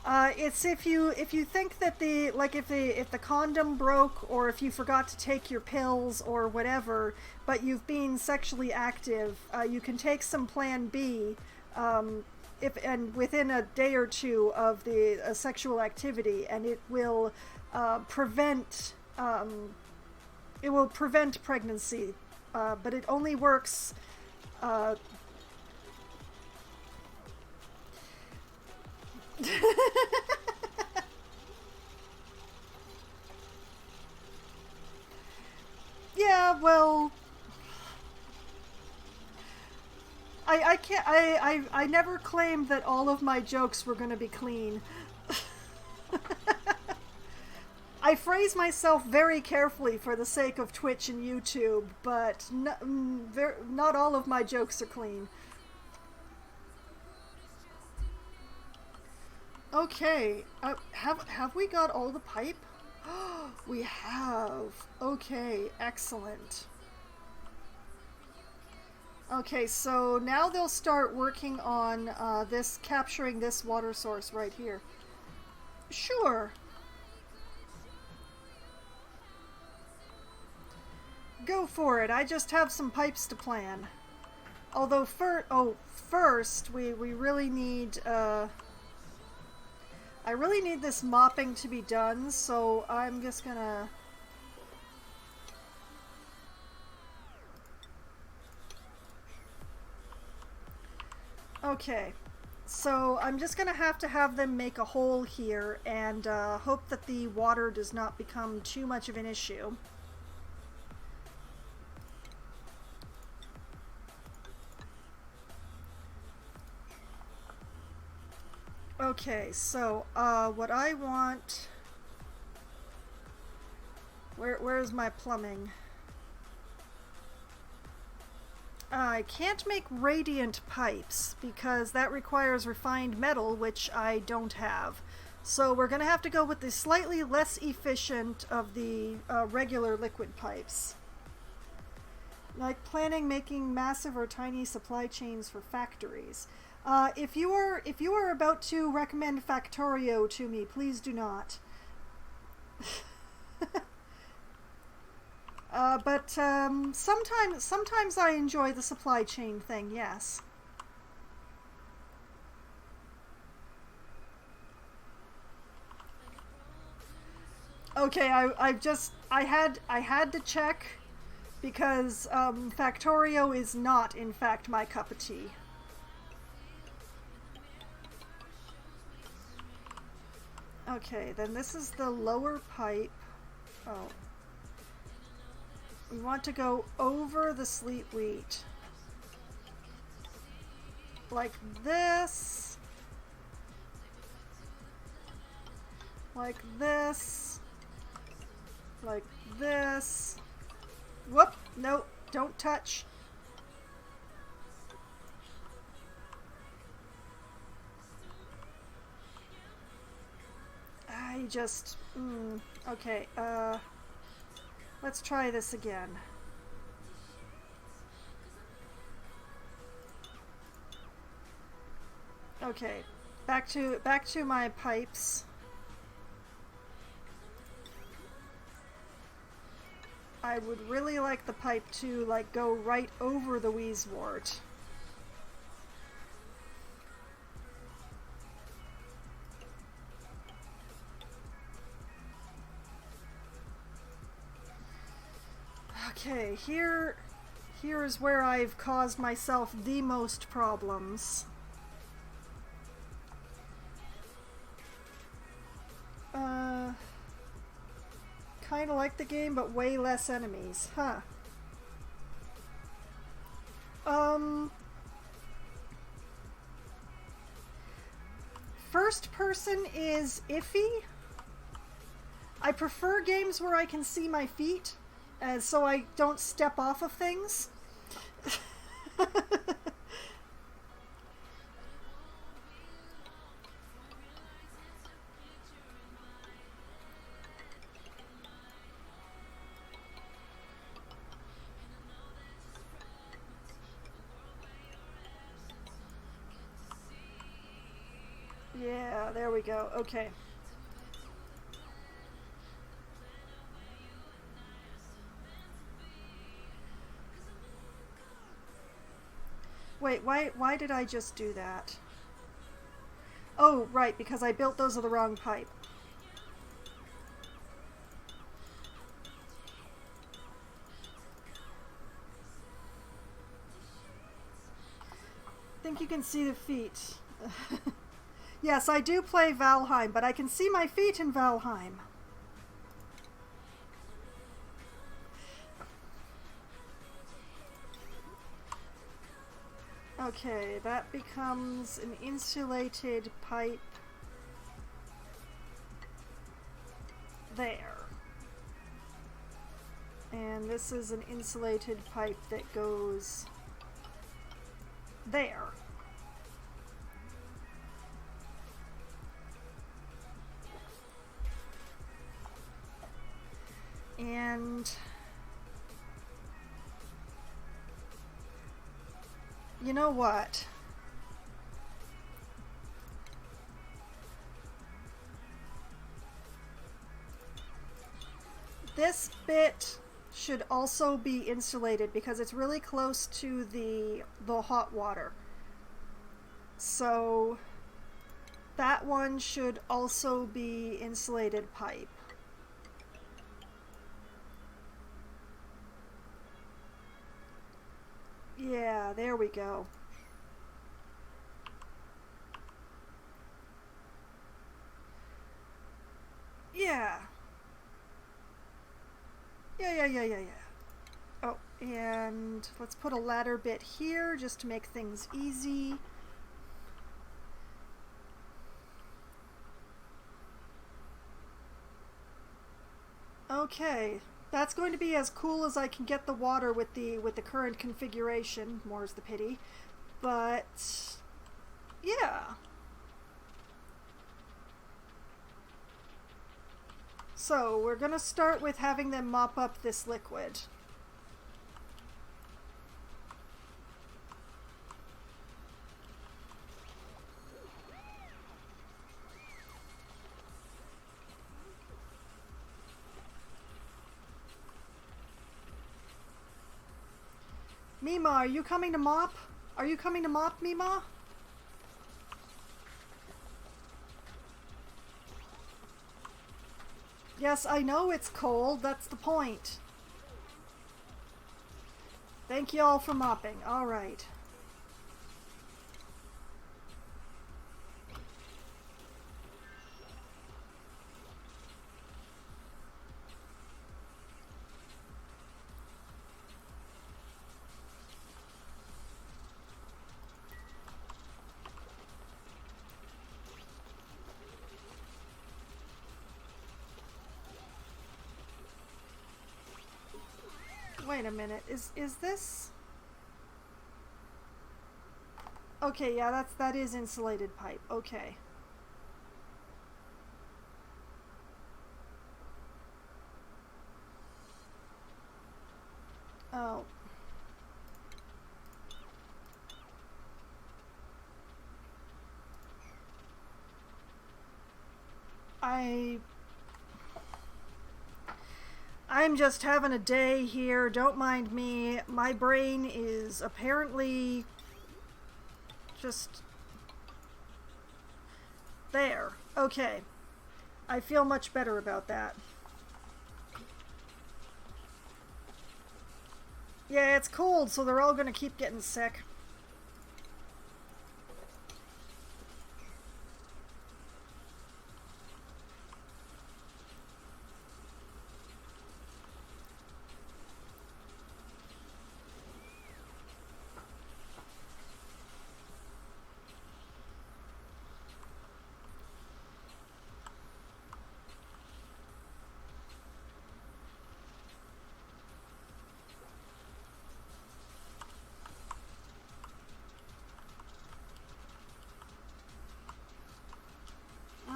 It's if you think that if the condom broke or if you forgot to take your pills or whatever, but you've been sexually active, you can take some Plan B. And within a day or two of the sexual activity, and it will prevent. It will prevent pregnancy, but it only works. Yeah, well, I can't. I never claimed that all of my jokes were going to be clean. I phrase myself very carefully for the sake of Twitch and YouTube, but not all of my jokes are clean. Okay, have we got all the pipe? We have. Okay, excellent. Okay, so now they'll start working on capturing this water source right here. Sure. Go for it. I just have some pipes to plan. Although first we really need I really need this mopping to be done, so I'm just gonna Okay. So I'm just gonna have to have them make a hole here and hope that the water does not become too much of an issue. Okay, so what I want, where's my plumbing? I can't make radiant pipes because that requires refined metal, which I don't have. So we're going to have to go with the slightly less efficient of the regular liquid pipes. Like planning making massive or tiny supply chains for factories. If you are about to recommend Factorio to me, please do not. But sometimes I enjoy the supply chain thing. Yes. Okay, I had to check because Factorio is not, in fact, my cup of tea. Okay, then this is the lower pipe. Oh. We want to go over the sleet wheat. Like this. Like this. Like this. Whoop! Nope, don't touch. I just... okay, let's try this again. Okay, back to my pipes. I would really like the pipe to like go right over the Wheezewort. Okay, here is where I've caused myself the most problems. Kinda like the game, but way less enemies, huh? First person is iffy. I prefer games where I can see my feet, so I don't step off of things. Yeah, there we go. Okay. Wait, why did I just do that? Oh, right, because I built those of the wrong pipe. I think you can see the feet. Yes, I do play Valheim, but I can see my feet in Valheim. Okay, that becomes an insulated pipe there. And this is an insulated pipe that goes there. And you know what? This bit should also be insulated because it's really close to the hot water. So that one should also be insulated pipe. Yeah, there we go. Yeah. Yeah. Oh, and let's put a ladder bit here just to make things easy. Okay. That's going to be as cool as I can get the water with the current configuration. More's the pity. But yeah. So we're gonna start with having them mop up this liquid. Mima, are you coming to mop? Are you coming to mop, Mima? Yes, I know it's cold. That's the point. Thank you all for mopping. All right. Wait a minute. Is this? Okay, yeah, that is insulated pipe. Okay. Oh. I'm just having a day here. Don't mind me. My brain is apparently just there. Okay. I feel much better about that. Yeah, it's cold, so they're all gonna keep getting sick.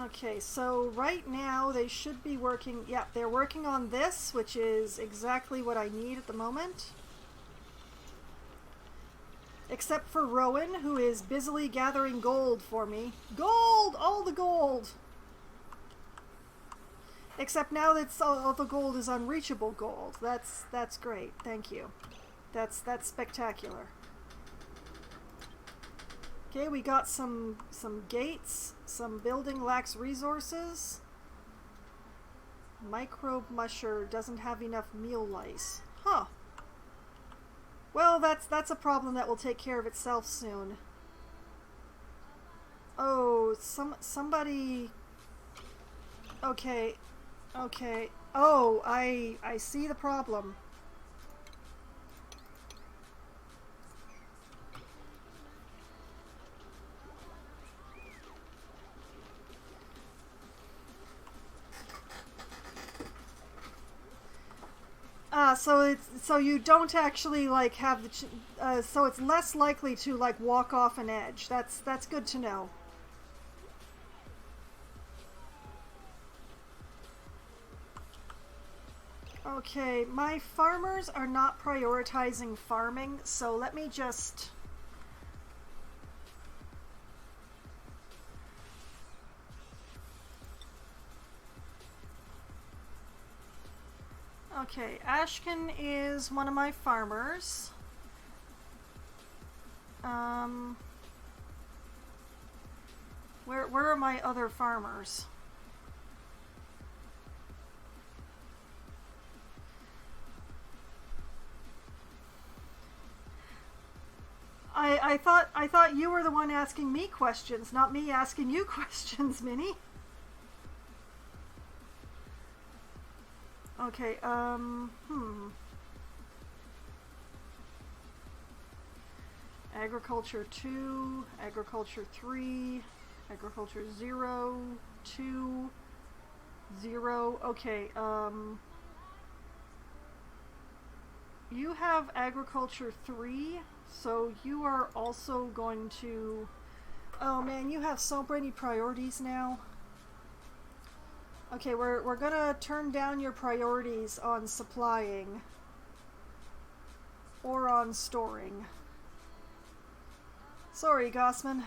Okay, so right now they should be working. Yeah, they're working on this, which is exactly what I need at the moment. Except for Rowan, who is busily gathering gold for me. Gold! All the gold! Except now that all the gold is unreachable gold. That's great. Thank you. That's spectacular. Okay, we got some gates. Some building lacks resources. Microbe musher doesn't have enough meal lice. Huh. Well, that's a problem that will take care of itself soon. Oh, somebody. Okay. Okay. Oh, I see the problem. So you don't actually like have the so it's less likely to like walk off an edge. That's good to know. Okay, my farmers are not prioritizing farming, so let me just. Okay, Ashkin is one of my farmers. Where are my other farmers? I thought you were the one asking me questions, not me asking you questions, Minnie. Okay, Agriculture 2, Agriculture 3, Agriculture 0, 2, 0. Okay, you have agriculture 3, so you are also going to... Oh man, you have so many priorities now. Okay, we're gonna turn down your priorities on supplying or on storing. Sorry, Gossman.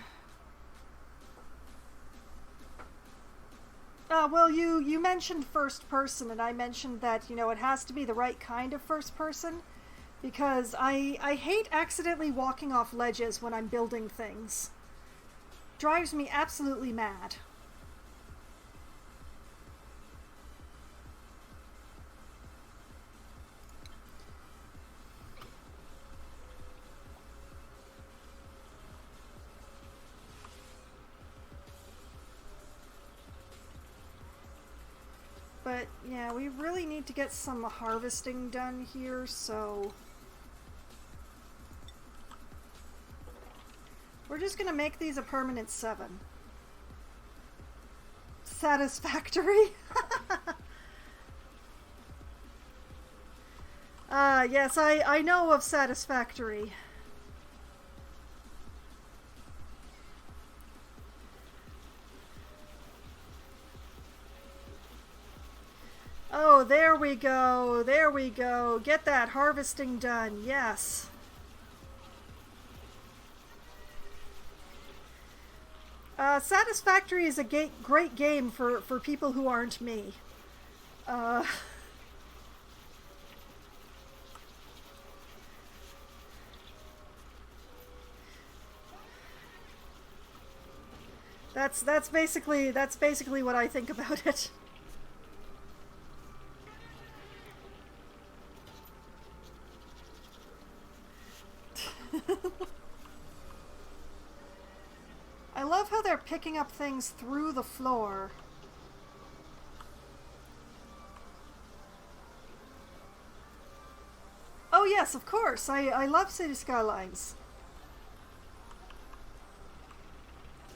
Well, you mentioned first person, and I mentioned that, you know, it has to be the right kind of first person, because I hate accidentally walking off ledges when I'm building things. Drives me absolutely mad. But yeah, we really need to get some harvesting done here, so we're just gonna make these a permanent 7. Satisfactory? Yes, I know of Satisfactory. Oh, there we go. There we go. Get that harvesting done. Yes. Satisfactory is a great game for people who aren't me. Uh, that's basically what I think about it. I love how they're picking up things through the floor. Oh yes, of course. I love City Skylines.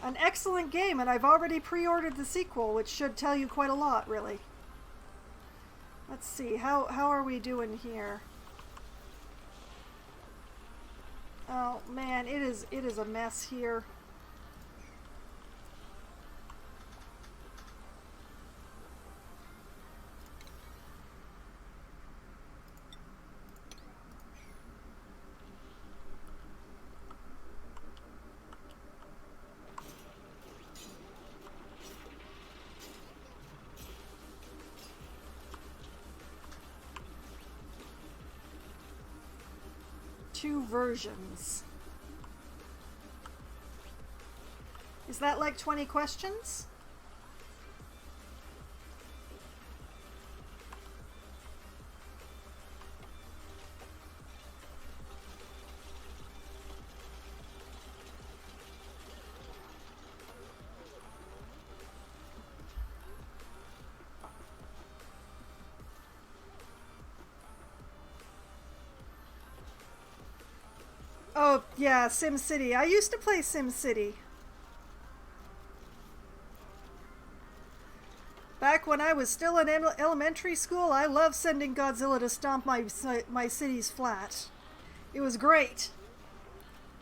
An excellent game, and I've already pre-ordered the sequel, which should tell you quite a lot, really. Let's see, how are we doing here? Oh man, it is a mess here. Two versions. Is that like 20 questions? Oh, yeah, SimCity. I used to play SimCity. Back when I was still in elementary school, I loved sending Godzilla to stomp my cities flat. It was great.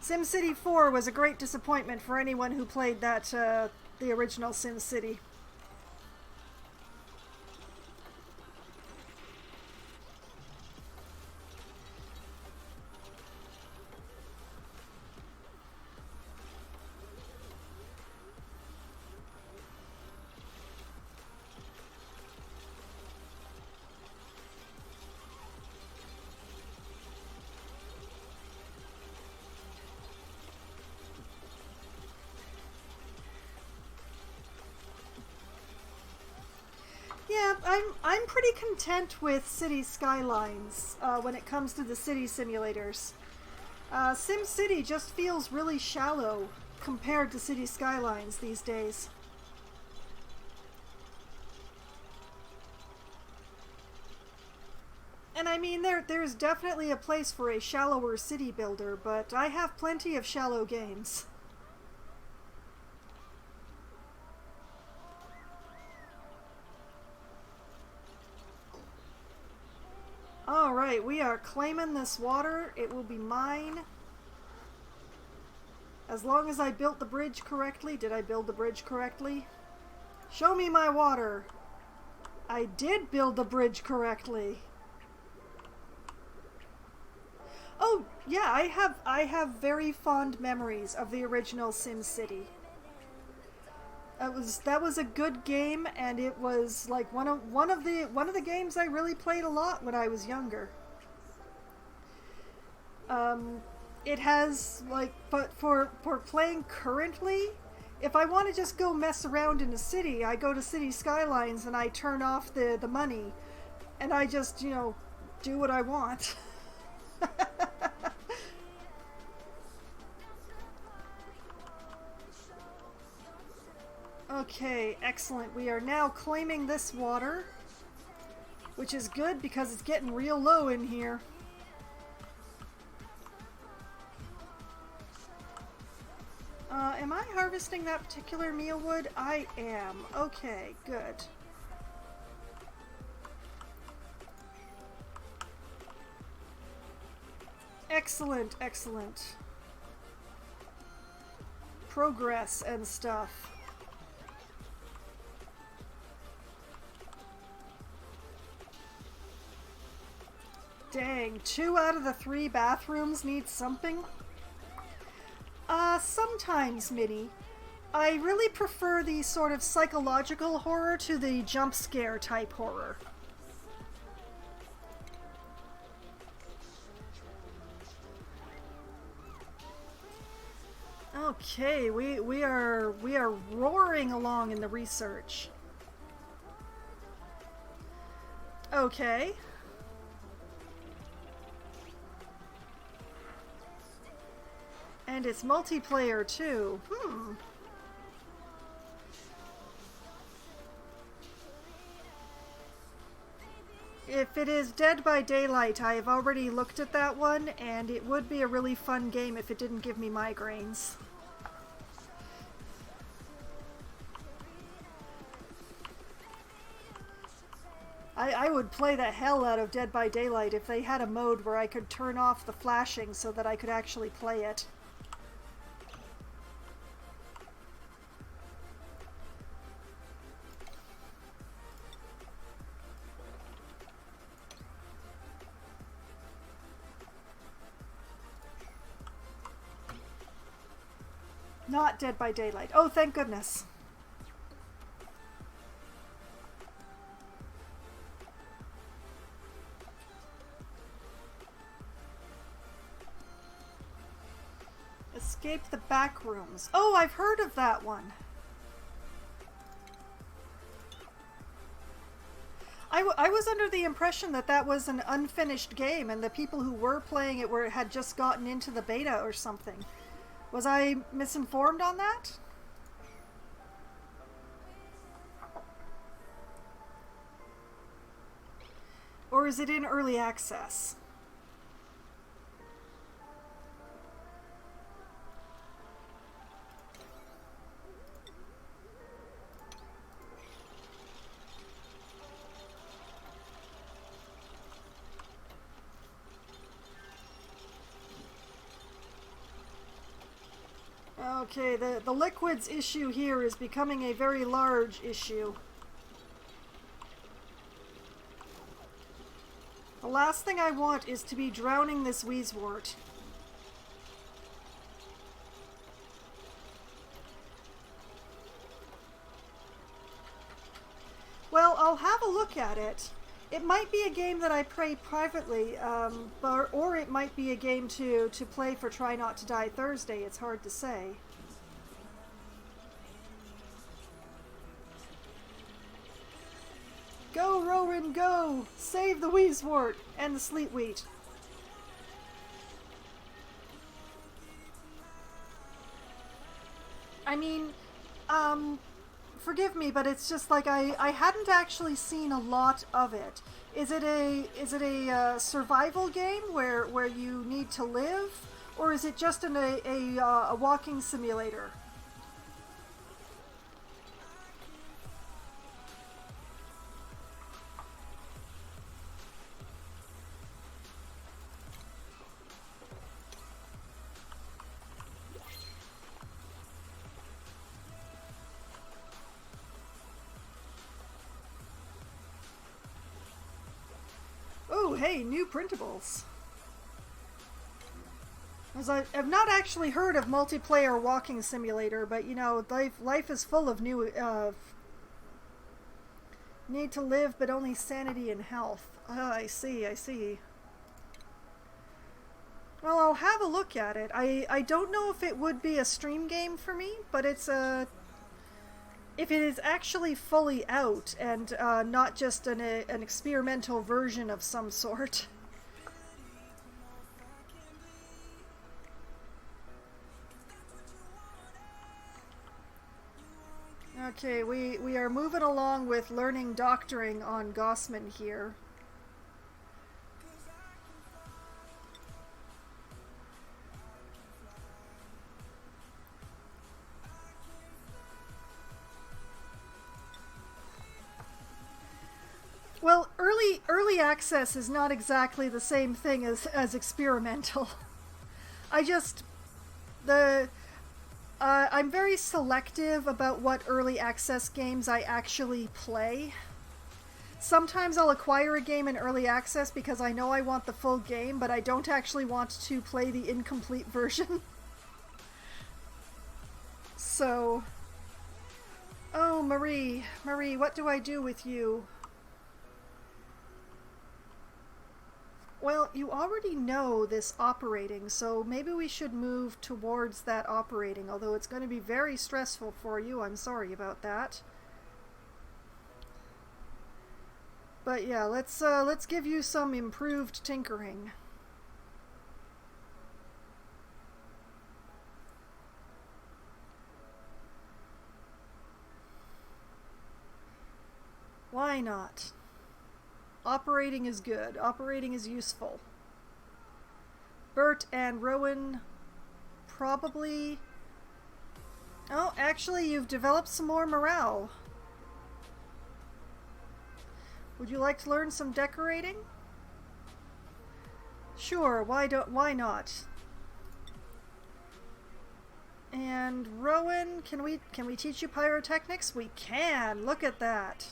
SimCity 4 was a great disappointment for anyone who played that, the original SimCity. Yeah, I'm pretty content with City Skylines when it comes to the city simulators. SimCity just feels really shallow compared to City Skylines these days. And I mean, there's definitely a place for a shallower city builder, but I have plenty of shallow games. Alright, we are claiming this water. It will be mine. As long as I built the bridge correctly. Did I build the bridge correctly? Show me my water. I did build the bridge correctly. Oh, yeah, I have very fond memories of the original SimCity. That was a good game, and it was like one of the games I really played a lot when I was younger. It has but for playing currently, if I want to just go mess around in a city, I go to City Skylines and I turn off the money, and I just, do what I want. Okay, excellent. We are now claiming this water, which is good because it's getting real low in here. Am I harvesting that particular mealwood? I am. Okay, good. Excellent, excellent. Progress and stuff. Dang, 2 out of the 3 bathrooms need something? Sometimes, Minnie. I really prefer the sort of psychological horror to the jump scare type horror. Okay, we are roaring along in the research. Okay. And it's multiplayer too. If it is Dead by Daylight, I have already looked at that one, and it would be a really fun game if it didn't give me migraines. I would play the hell out of Dead by Daylight if they had a mode where I could turn off the flashing so that I could actually play it. Not Dead by Daylight. Oh, thank goodness. Escape the back rooms. Oh, I've heard of that one. I was under the impression that that was an unfinished game and the people who were playing it had just gotten into the beta or something. Was I misinformed on that? Or is it in early access? Okay, the liquids issue here is becoming a very large issue. The last thing I want is to be drowning this Wheezewort. Well, I'll have a look at it. It might be a game that I play privately, or it might be a game to play for Try Not to Die Thursday. It's hard to say. Go, Rowan, go! Save the Wheezewort and the Sleetwheat. I mean, forgive me, but it's just like I hadn't actually seen a lot of it. Is it a survival game where you need to live, or is it just a walking simulator? hey, new printables. As I've not actually heard of multiplayer walking simulator, but you know, life is full of new, need to live, but only sanity and health. I see, I see. Well, I'll have a look at it. I don't know if it would be a stream game for me, but it's a... If it is actually fully out and not just an experimental version of some sort. Okay, we are moving along with learning doctoring on Gossman here. Well, early access is not exactly the same thing as experimental. I'm very selective about what early access games I actually play. Sometimes I'll acquire a game in early access because I know I want the full game, but I don't actually want to play the incomplete version. So... Oh, Marie, what do I do with you? Well, you already know this operating, so maybe we should move towards that operating, although it's going to be very stressful for you. I'm sorry about that. But yeah, let's give you some improved tinkering. Why not? Operating is good. Operating is useful. Bert and Rowan probably... Oh, actually, you've developed some more morale. Would you like to learn some decorating? Sure, why not? And Rowan, can we teach you pyrotechnics? We can. Look at that.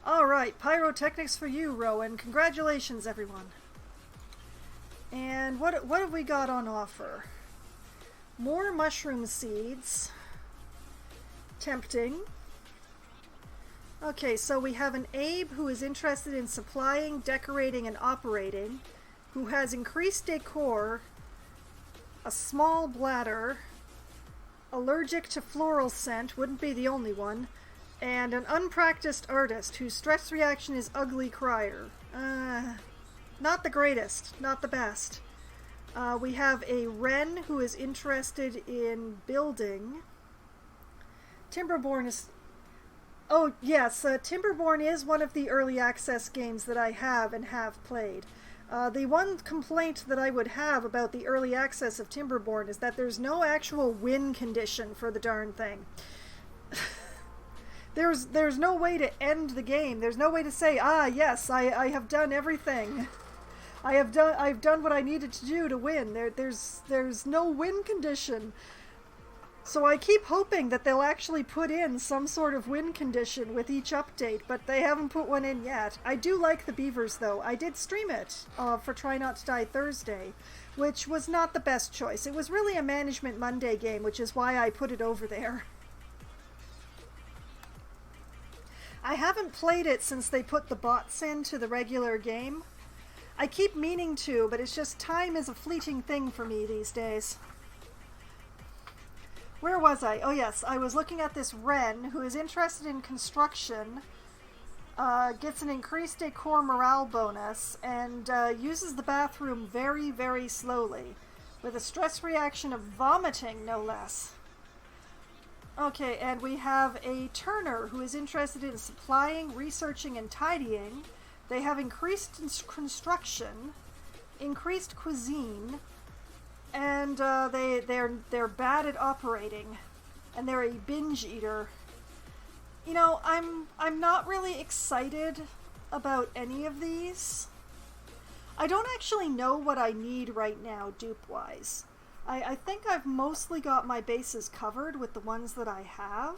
Alright, pyrotechnics for you, Rowan. Congratulations, everyone. And what have we got on offer? More mushroom seeds. Tempting. Okay, so we have an Abe who is interested in supplying, decorating, and operating, who has increased decor, a small bladder, allergic to floral scent, wouldn't be the only one, and an unpracticed artist whose stress reaction is ugly crier. Not the greatest, not the best. We have a Wren who is interested in building. Timberborn is... Oh, yes, Timberborn is one of the early access games that I have and have played. The one complaint that I would have about the early access of Timberborn is that there's no actual win condition for the darn thing. There's no way to end the game. There's no way to say, yes, I have done everything. I've done what I needed to do to win. There's no win condition. So I keep hoping that they'll actually put in some sort of win condition with each update, but they haven't put one in yet. I do like the beavers, though. I did stream it for Try Not to Die Thursday, which was not the best choice. It was really a Management Monday game, which is why I put it over there. I haven't played it since they put the bots into the regular game. I keep meaning to, but it's just time is a fleeting thing for me these days. Where was I? Oh yes, I was looking at this Wren who is interested in construction, gets an increased decor morale bonus, and uses the bathroom very, very slowly, with a stress reaction of vomiting, no less. Okay, and we have a Turner who is interested in supplying, researching, and tidying. They have increased construction, increased cuisine, and they're bad at operating, and they're a binge eater. You know, I'm not really excited about any of these. I don't actually know what I need right now, dupe-wise. I think I've mostly got my bases covered with the ones that I have.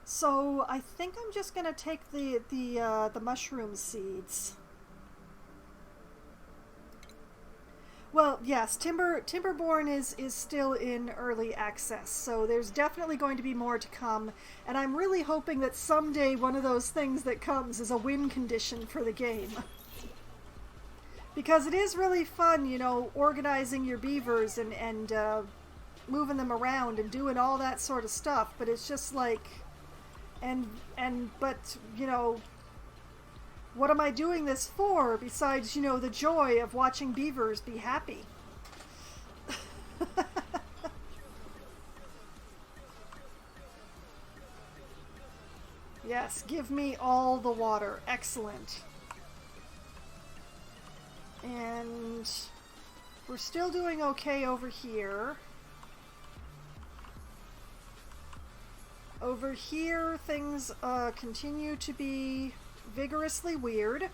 So I think I'm just gonna take the mushroom seeds. Well, yes, Timberborn is still in early access, so there's definitely going to be more to come, and I'm really hoping that someday one of those things that comes is a win condition for the game. Because it is really fun, you know, organizing your beavers and moving them around and doing all that sort of stuff, but it's just like, but, you know, what am I doing this for besides, you know, the joy of watching beavers be happy? Yes, give me all the water. Excellent. And we're still doing okay over here. Over here, things continue to be vigorously weird.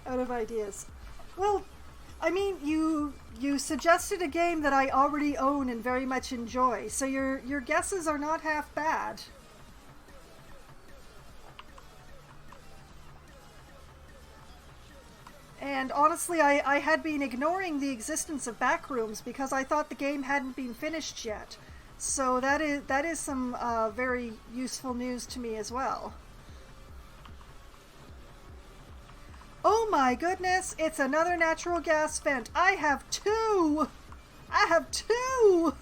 Out of ideas. Well, I mean, you suggested a game that I already own and very much enjoy, so your guesses are not half bad. And honestly, I had been ignoring the existence of backrooms because I thought the game hadn't been finished yet. So that is some very useful news to me as well. Oh my goodness, it's another natural gas vent. I have two! I have two!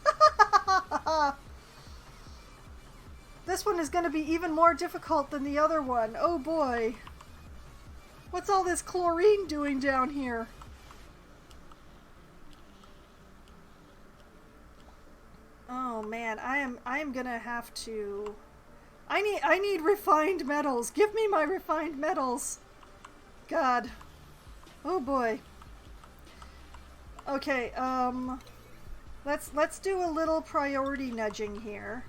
This one is going to be even more difficult than the other one. Oh boy. What's all this chlorine doing down here? Oh man, I am gonna have to. I need refined metals. Give me my refined metals. God. Oh boy. Okay, let's do a little priority nudging here.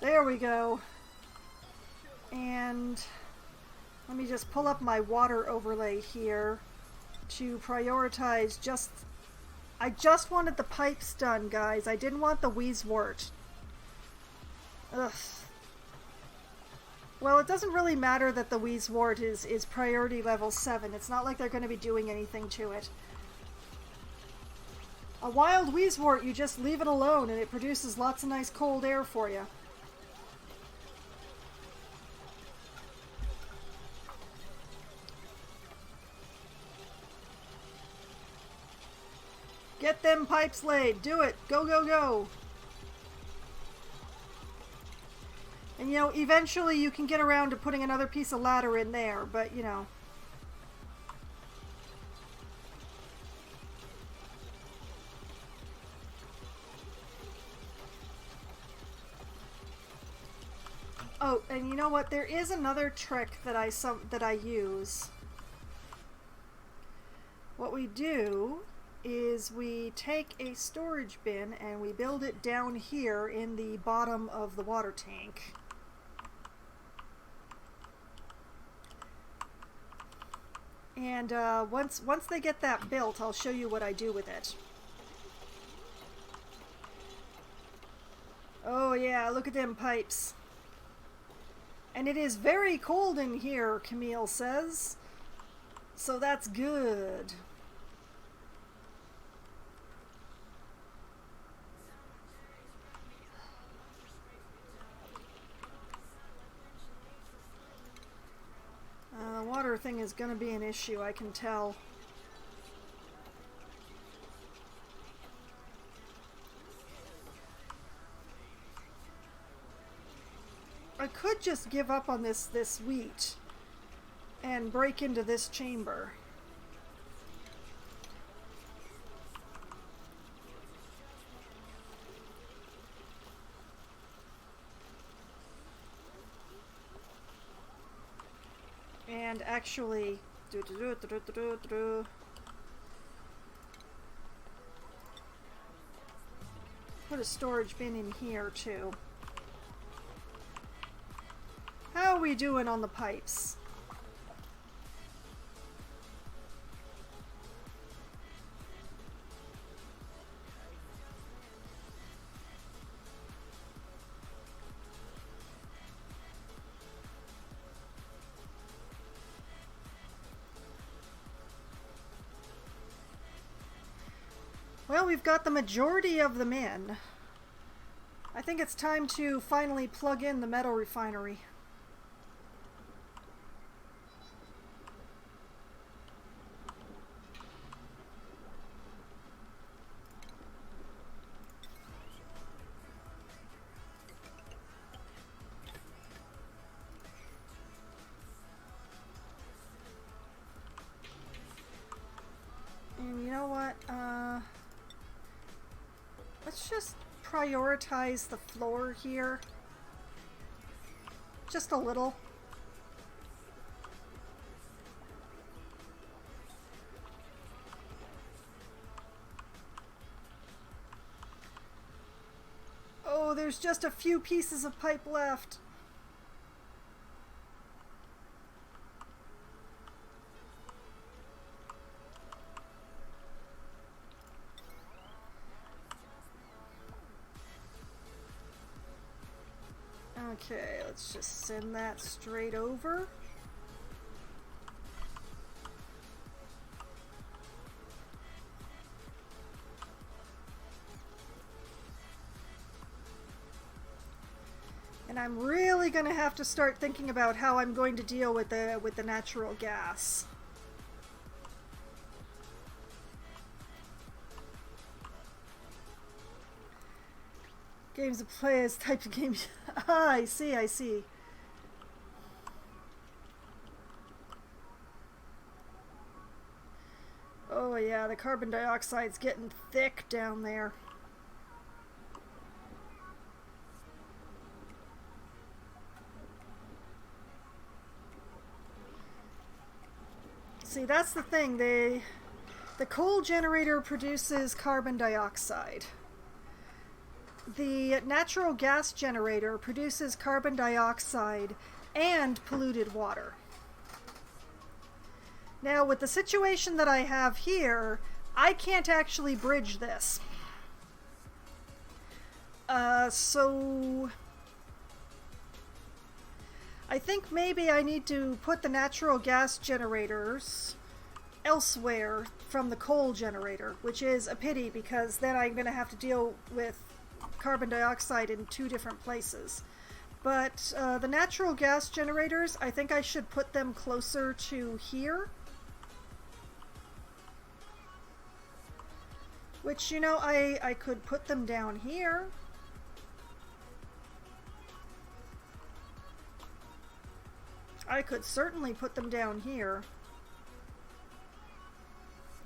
There we go. And let me just pull up my water overlay here to prioritize just... I just wanted the pipes done, guys. I didn't want the Wheezewort. Ugh. Well, it doesn't really matter that the Wheezewort is priority level 7. It's not like they're going to be doing anything to it. A wild Wheezewort, you just leave it alone and it produces lots of nice cold air for you. Get them pipes laid. Do it. Go, go, go. And, you know, eventually you can get around to putting another piece of ladder in there, but, you know. Oh, and you know what? There is another trick that I use. What we do is we take a storage bin and we build it down here in the bottom of the water tank. And once they get that built, I'll show you what I do with it. Oh yeah, look at them pipes. And it is very cold in here, Camille says. So that's good. The water thing is going to be an issue, I can tell. I could just give up on this wheat and break into this chamber. And actually, put a storage bin in here too. How are we doing on the pipes? Well, we've got the majority of them in. I think it's time to finally plug in the metal refinery. And you know what? Let's just prioritize the floor here. Just a little. Oh, there's just a few pieces of pipe left. Okay, let's just send that straight over. And I'm really gonna have to start thinking about how I'm going to deal with the natural gas. Games of play as types of games. Ah, I see, I see. Oh yeah, the carbon dioxide's getting thick down there. See, that's the thing. The coal generator produces carbon dioxide. The natural gas generator produces carbon dioxide and polluted water. Now, with the situation that I have here, I can't actually bridge this. So I think maybe I need to put the natural gas generators elsewhere from the coal generator, which is a pity because then I'm going to have to deal with carbon dioxide in two different places. But the natural gas generators, I think I should put them closer to here. Which, you know, I could put them down here. I could certainly put them down here.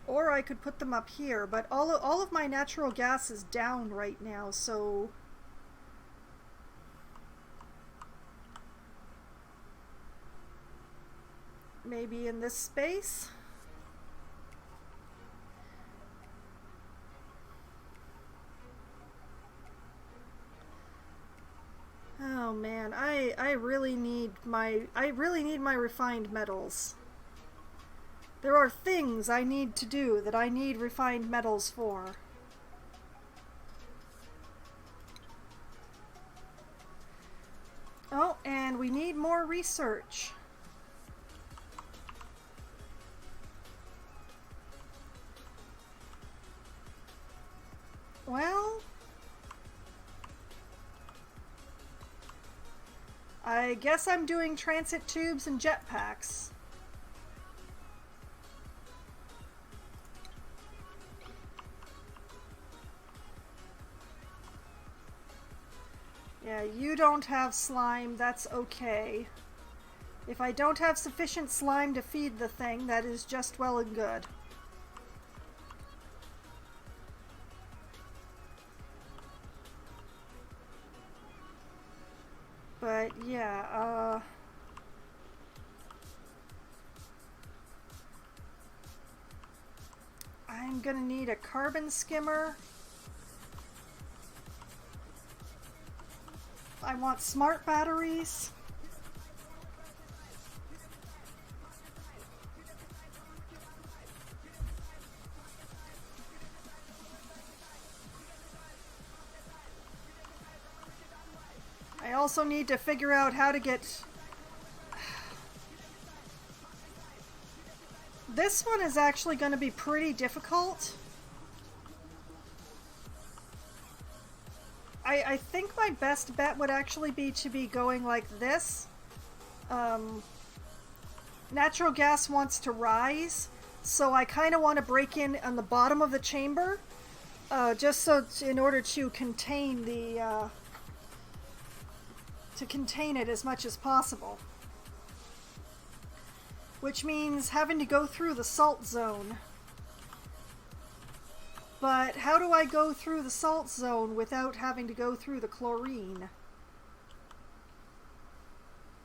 Or I could put them up here, but all of my natural gas is down right now, so maybe in this space? Oh man, I really need my refined metals. There are things I need to do that I need refined metals for. Oh, and we need more research. Well, I guess I'm doing transit tubes and jetpacks. Yeah, you don't have slime, that's okay. If I don't have sufficient slime to feed the thing, that is just well and good. But yeah, gonna need a carbon skimmer. I want smart batteries. I also need to figure out how to get... This one is actually going to be pretty difficult. I think my best bet would actually be to be going like this. Natural gas wants to rise, so I kind of want to break in on the bottom of the chamber, just so in order to contain the to contain it as much as possible. Which means having to go through the salt zone. But how do I go through the salt zone without having to go through the chlorine?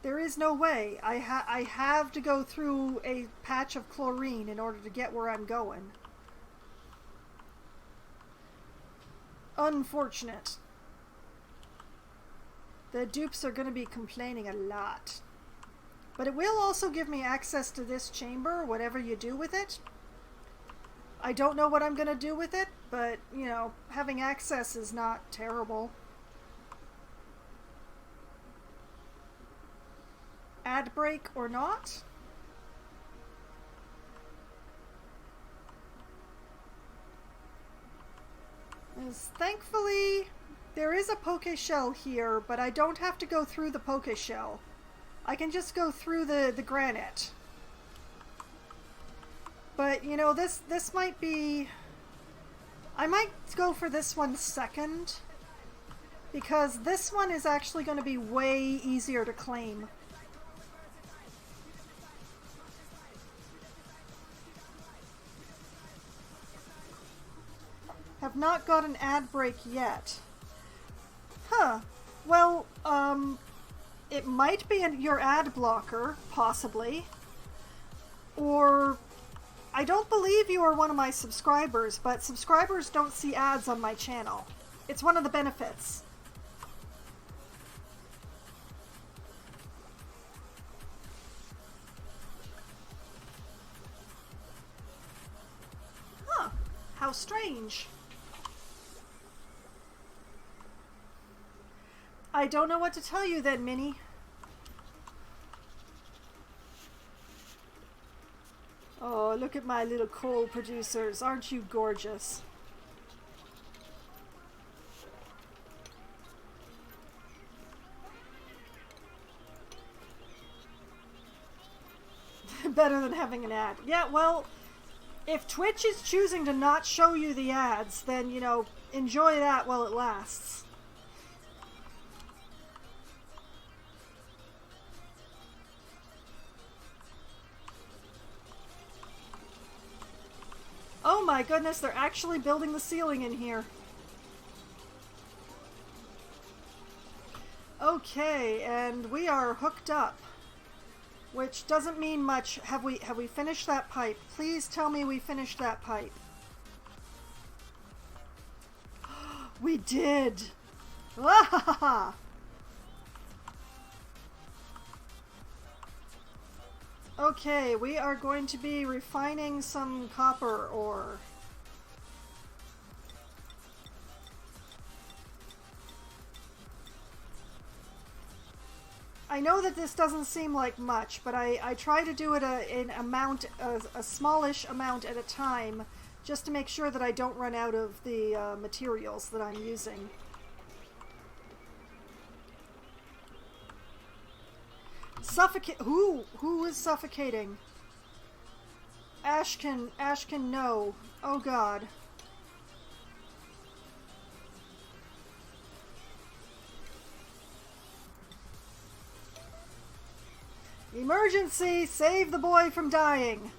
There is no way. I have to go through a patch of chlorine in order to get where I'm going. Unfortunate. The dupes are going to be complaining a lot. But it will also give me access to this chamber, whatever you do with it. I don't know what I'm going to do with it, but, you know, having access is not terrible. Ad break or not? Thankfully, there is a poke shell here, but I don't have to go through the poke shell. I can just go through the granite. But, you know, this might be... I might go for this one second, because this one is actually going to be way easier to claim. Have not got an ad break yet. Huh. Well, it might be your ad blocker, possibly. Or... I don't believe you are one of my subscribers, but subscribers don't see ads on my channel. It's one of the benefits. Huh. How strange. I don't know what to tell you then, Minnie. Oh, look at my little coal producers. Aren't you gorgeous? Better than having an ad. Yeah, well, if Twitch is choosing to not show you the ads, then, you know, enjoy that while it lasts. Oh my goodness, they're actually building the ceiling in here. Okay, and we are hooked up. Which doesn't mean much. Have we finished that pipe? Please tell me we finished that pipe. We did! Ah! Okay, we are going to be refining some copper ore. I know that this doesn't seem like much, but I try to do it a smallish amount at a time, just to make sure that I don't run out of the materials that I'm using. Suffocate. Who is suffocating? Ashken, no. Oh God. Emergency! Save the boy from dying!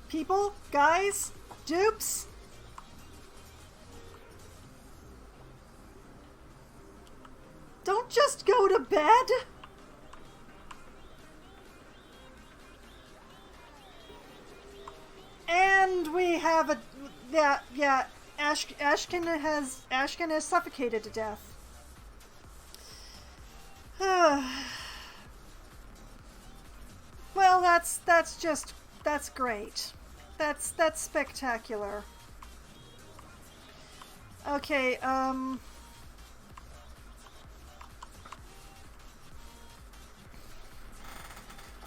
People? Guys? Dupes? Don't just go to bed! we have a... Yeah. Ashken is suffocated to death. Well, that's great. That's spectacular. Okay,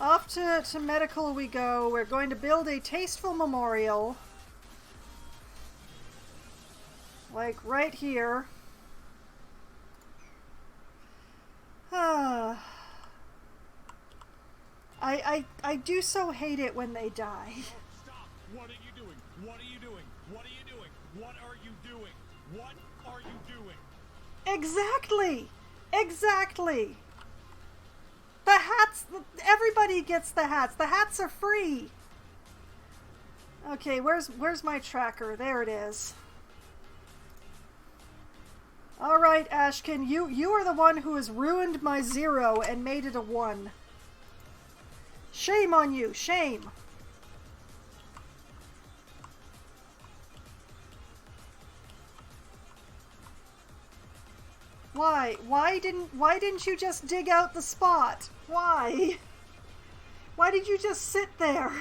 off to medical we go. We're going to build a tasteful memorial. Like right here. I do so hate it when they die. Stop! What are you doing? What are you doing? What are you doing? What are you doing? What are you doing? Exactly! Exactly! The hats, everybody gets the hats. The hats are free. Okay, where's my tracker? There it is. All right, Ashken, you are the one who has ruined my 0 and made it a 1. Shame on you, shame. Why? Why didn't you just dig out the spot? Why? Why did you just sit there?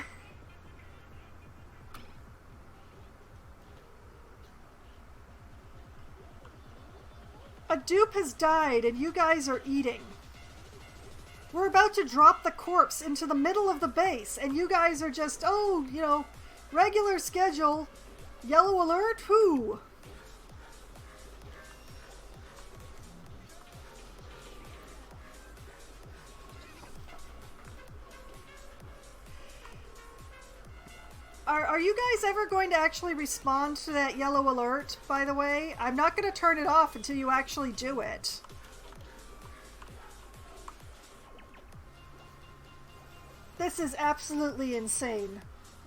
A dupe has died and you guys are eating. We're about to drop the corpse into the middle of the base and you guys are just, oh, you know, regular schedule, yellow alert, whoo. Are you guys ever going to actually respond to that yellow alert, by the way? I'm not going to turn it off until you actually do it. This is absolutely insane.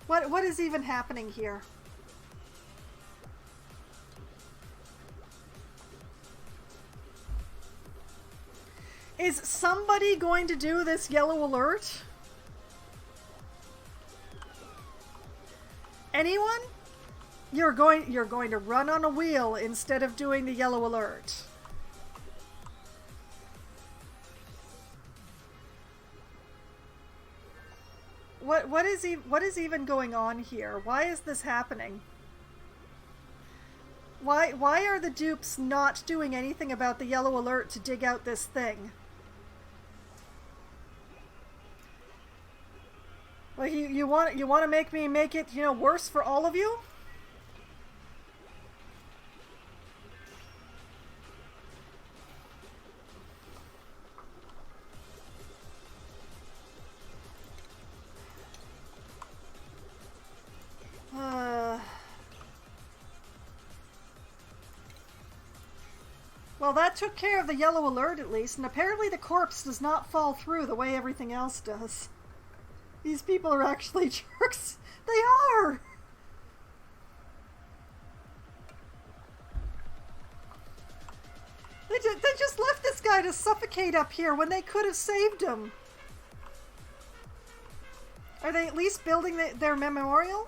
What is even happening here? Is somebody going to do this yellow alert? Anyone? You're going to run on a wheel instead of doing the yellow alert. What is even going on here? Why is this happening? Why are the dupes not doing anything about the yellow alert to dig out this thing? Well, you want to make me make it, you know, worse for all of you? Well, that took care of the yellow alert at least, and apparently the corpse does not fall through the way everything else does. These people are actually jerks. They are! They just left this guy to suffocate up here when they could have saved him. Are they at least building their memorial?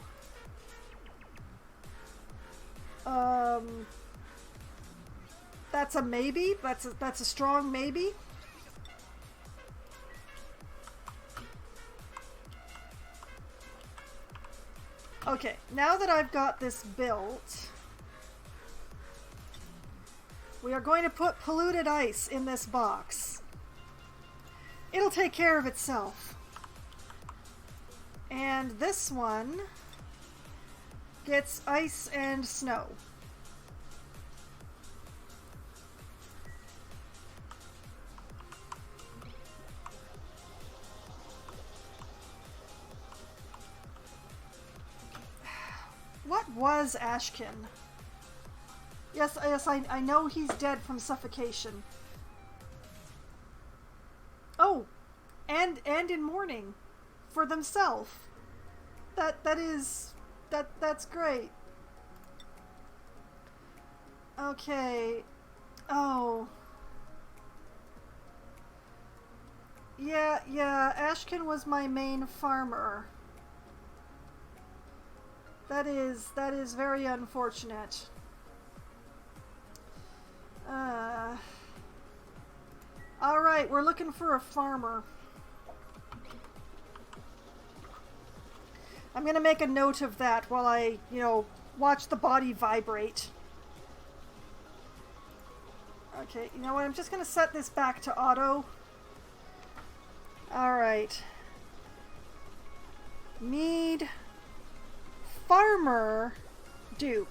That's a maybe. That's a strong maybe. Okay, now that I've got this built, we are going to put polluted ice in this box. It'll take care of itself. And this one gets ice and snow. What was Ashken? Yes, I know he's dead from suffocation. Oh, and in mourning for themselves. That's great. Okay. Oh. Yeah, Ashken was my main farmer. That is very unfortunate. Alright, we're looking for a farmer. I'm gonna make a note of that while I, watch the body vibrate. Okay, you know what? I'm just gonna set this back to auto. Alright. Need farmer dupe.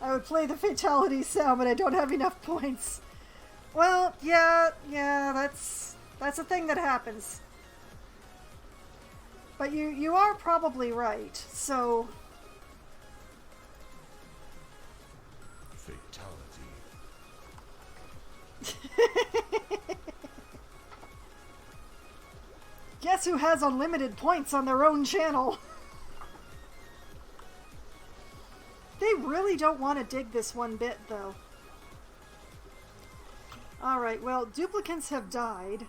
I would play the fatality sound, but I don't have enough points. Well, yeah, that's a thing that happens. But you are probably right, so... Fatality. Guess who has unlimited points on their own channel? They really don't want to dig this one bit, though. Alright, well, duplicants have died.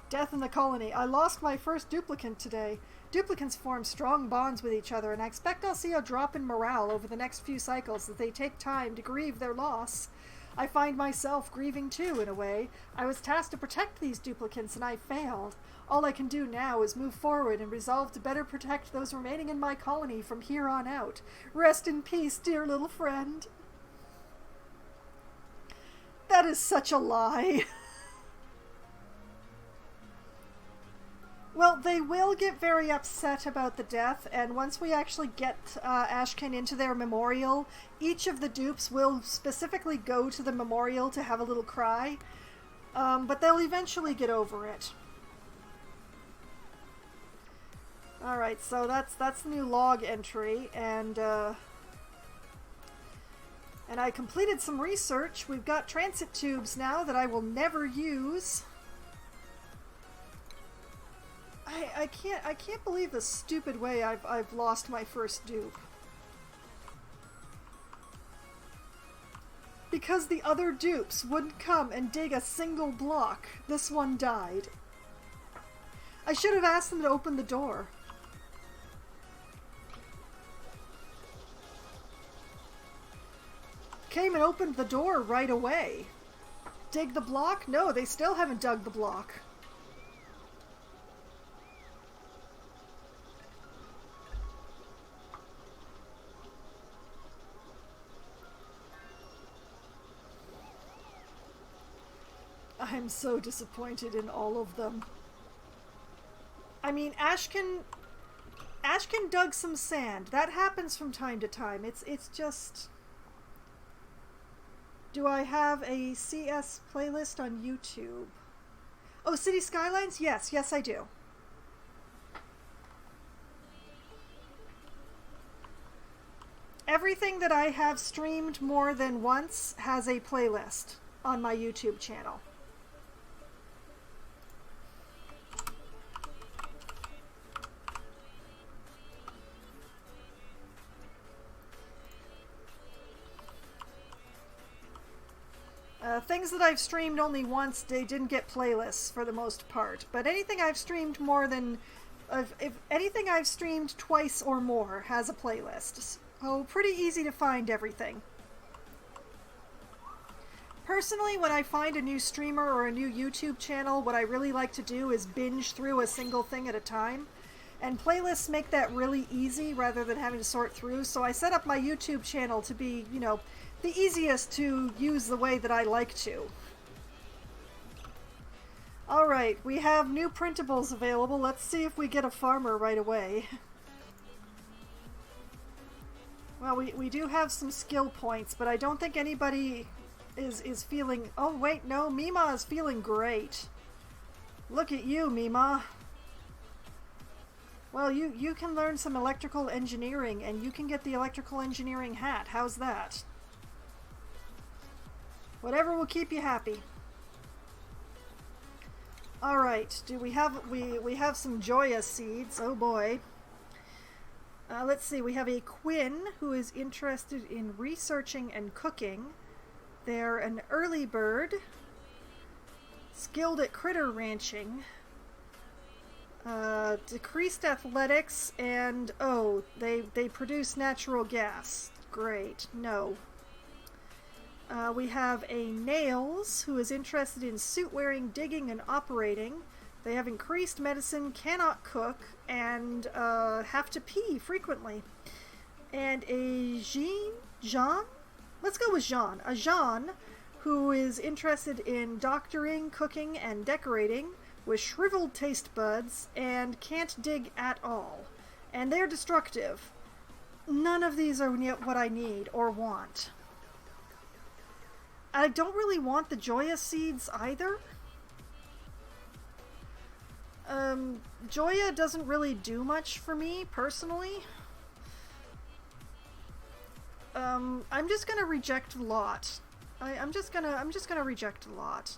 Death in the colony. I lost my first duplicant today. Duplicants form strong bonds with each other, and I expect I'll see a drop in morale over the next few cycles as they take time to grieve their loss. I find myself grieving too, in a way. I was tasked to protect these duplicants, and I failed. All I can do now is move forward and resolve to better protect those remaining in my colony from here on out. Rest in peace, dear little friend. That is such a lie. Well, they will get very upset about the death, and once we actually get Ashken into their memorial, each of the dupes will specifically go to the memorial to have a little cry, but they'll eventually get over it. Alright, so that's the new log entry, and I completed some research. We've got transit tubes now that I will never use. I can't believe the stupid way I've lost my first dupe. Because the other dupes wouldn't come and dig a single block, this one died. I should have asked them to open the door. Came and opened the door right away. Dig the block? No, they still haven't dug the block. I'm so disappointed in all of them. I mean, Ashken dug some sand. That happens from time to time. It's just... Do I have a CS playlist on YouTube? Oh, City Skylines? Yes, I do. Everything that I have streamed more than once has a playlist on my YouTube channel. Things that I've streamed only once, they didn't get playlists for the most part. But anything I've streamed more than... if anything I've streamed twice or more has a playlist. So pretty easy to find everything. Personally, when I find a new streamer or a new YouTube channel, what I really like to do is binge through a single thing at a time. And playlists make that really easy rather than having to sort through. So I set up my YouTube channel to be, the easiest to use the way that I like to. Alright, we have new printables available. Let's see if we get a farmer right away. Well, we do have some skill points, but I don't think anybody is feeling... Oh, wait, no, Mima is feeling great. Look at you, Mima. Well, you can learn some electrical engineering, and you can get the electrical engineering hat. How's that? Whatever will keep you happy. Alright, do we have some Joya seeds? Oh boy. Let's see, we have a Quinn who is interested in researching and cooking. They're an early bird, skilled at critter ranching. Decreased athletics, and oh, they produce natural gas. Great. No. We have a Nails, who is interested in suit wearing, digging, and operating. They have increased medicine, cannot cook, and have to pee frequently. And a Jean? Let's go with Jean. A Jean, who is interested in doctoring, cooking, and decorating, with shriveled taste buds, and can't dig at all. And they're destructive. None of these are what I need or want. I don't really want the Joya seeds either. Joya doesn't really do much for me personally. I'm just gonna reject a lot. I'm just gonna reject a lot.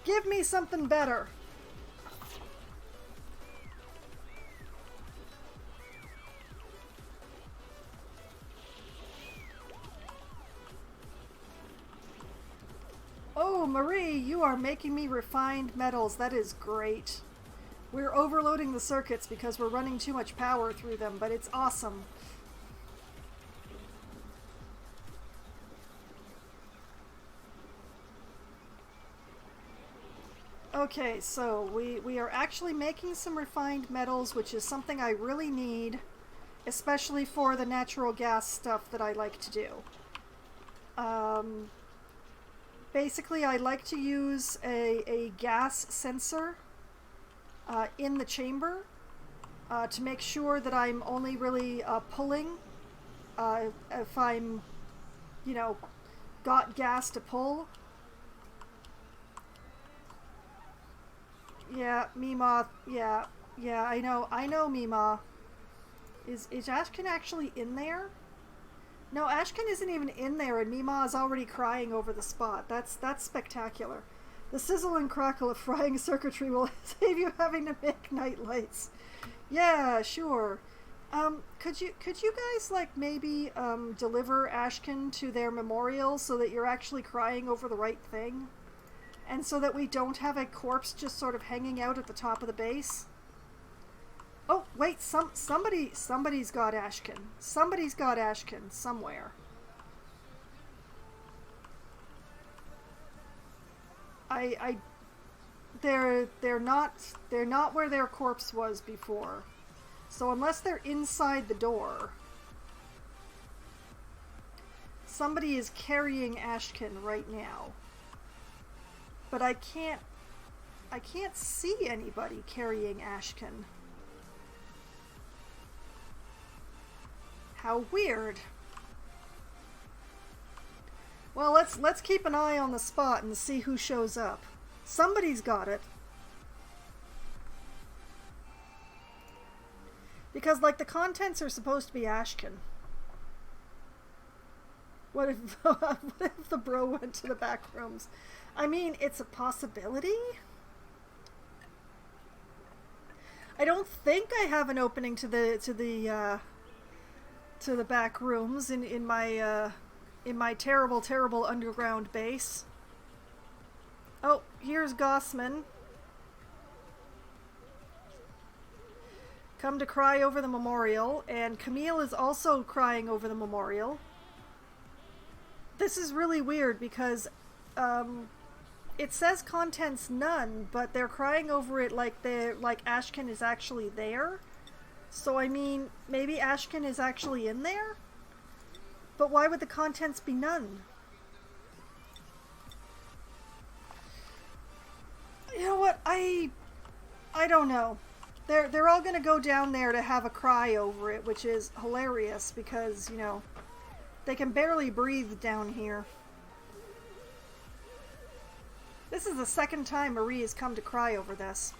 Give me something better. Oh, Marie, you are making me refined metals. That is great. We're overloading the circuits because we're running too much power through them, but it's awesome. Okay, so we are actually making some refined metals, which is something I really need, especially for the natural gas stuff that I like to do. Basically, I like to use a gas sensor in the chamber to make sure that I'm only really pulling if I'm, you know, got gas to pull. Yeah, Mima. Yeah, I know, Mima. Is Ashken actually in there? No, Ashken isn't even in there, and Mima is already crying over the spot. That's spectacular. The sizzle and crackle of frying circuitry will save you having to make night lights. Yeah, sure. Could you guys like maybe deliver Ashken to their memorial so that you're actually crying over the right thing? And so that we don't have a corpse just sort of hanging out at the top of the base? Oh, wait, somebody's got Ashken. Somebody's got Ashken somewhere. They're not where their corpse was before. So unless they're inside the door, somebody is carrying Ashken right now. But I can't see anybody carrying Ashken. How weird. Well, let's keep an eye on the spot and see who shows up. Somebody's got it. Because, like, the contents are supposed to be Ashken. What if the bro went to the back rooms? I mean, it's a possibility. I don't think I have an opening to the back rooms in my terrible underground base. Oh, here's Gossman. Come to cry over the memorial, and Camille is also crying over the memorial. This is really weird because it says contents none, but they're crying over it like Ashken is actually there. So I mean, maybe Ashken is actually in there? But why would the contents be none? You know what? I don't know. They're all gonna go down there to have a cry over it, which is hilarious because, you know, they can barely breathe down here. This is the second time Marie has come to cry over this.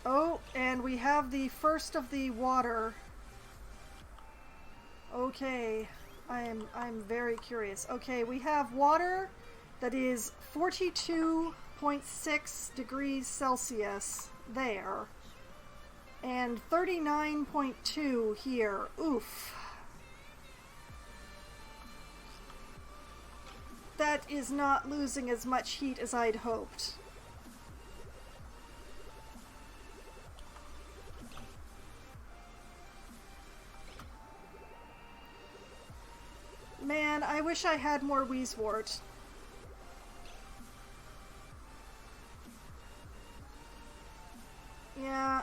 Oh, and we have the first of the water. Okay, I'm very curious. Okay, we have water that is 42.6 degrees Celsius there. And 39.2 here. Oof. that is not losing as much heat as I'd hoped. Man, I wish I had more Wheezewort. Yeah.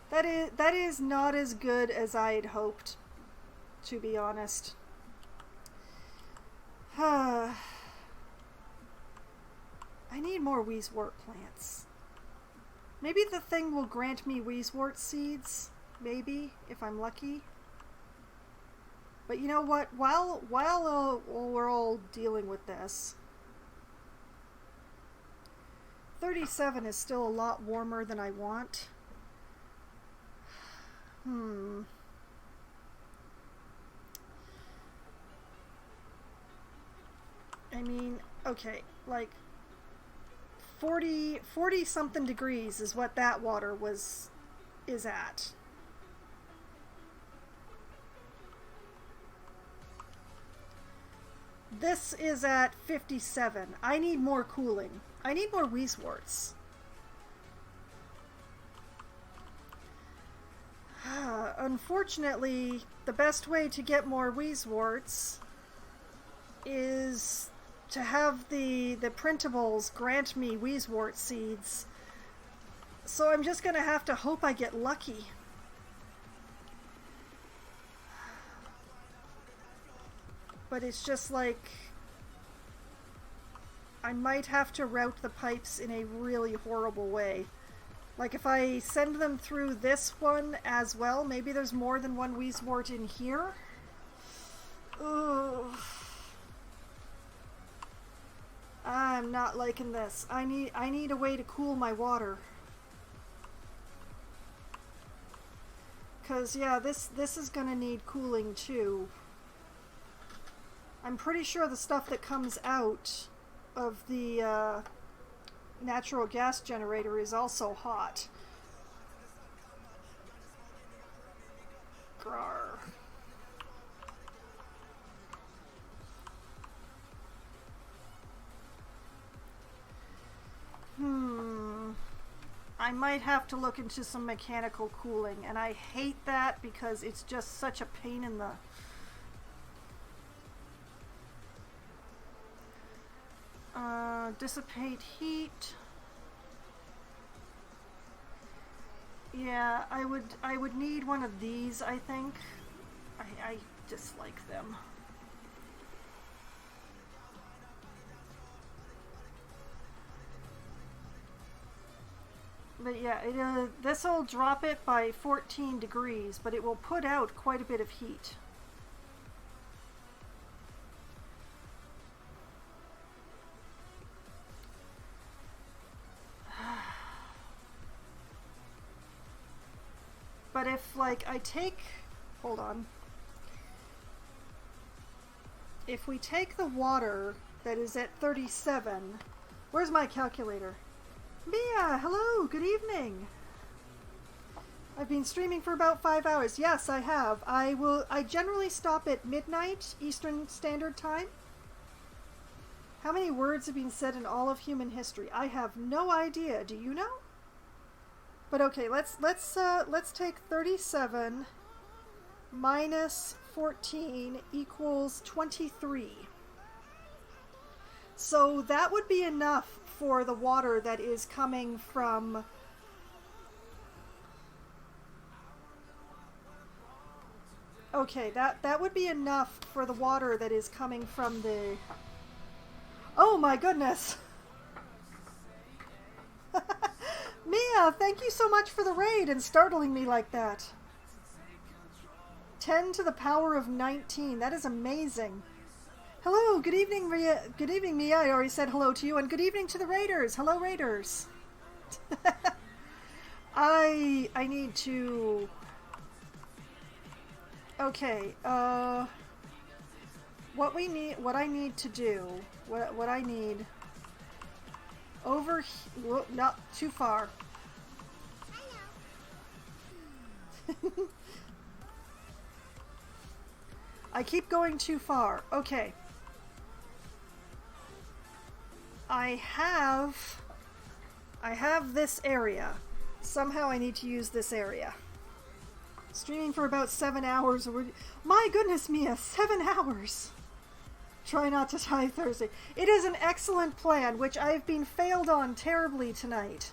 That is not as good as I had hoped, to be honest. I need more Wheezewort plants. Maybe the thing will grant me Wheezewort seeds, maybe, if I'm lucky. But you know what? While we're all dealing with this, 37 is still a lot warmer than I want. I mean, okay, like 40 something degrees is what that water is at. This is at 57. I need more cooling. I need more Wheezeworts. Unfortunately, the best way to get more Wheezeworts is to have the printables grant me Wheezewort seeds. So I'm just gonna have to hope I get lucky. But it's just like I might have to route the pipes in a really horrible way. Like if I send them through this one as well, maybe there's more than one Wheezewort in here. Ugh. I'm not liking this. I need a way to cool my water. 'Cause yeah, this is gonna need cooling too. I'm pretty sure the stuff that comes out of the natural gas generator is also hot. Grar. I might have to look into some mechanical cooling, and I hate that because it's just such a pain in the... dissipate heat. Yeah, I would need one of these, I think. I dislike them. But yeah, this will drop it by 14 degrees, but it will put out quite a bit of heat. But if, like, I take... Hold on. If we take the water that is at 37... Where's my calculator? Mia, hello, good evening. I've been streaming for about 5 hours. Yes, I have. I generally stop at midnight Eastern Standard Time. How many words have been said in all of human history? I have no idea. Do you know? But okay, let's take 37 minus 14 equals 23. So that would be enough for the water that is coming from... Okay, that would be enough for the water that is coming from the... Oh my goodness! Mia, thank you so much for the raid and startling me like that. 10 to the power of 19. That is amazing. Hello, good evening, Mia. Good evening, Mia. I already said hello to you, and good evening to the raiders. Hello, raiders. I need to... Okay, what I need to do, what I need... Over here, not too far. I keep going too far. Okay. I have this area. Somehow I need to use this area. Streaming for about 7 hours. My goodness, Mia, 7 hours. Try not to die Thursday. It is an excellent plan, which I've been failed on terribly tonight.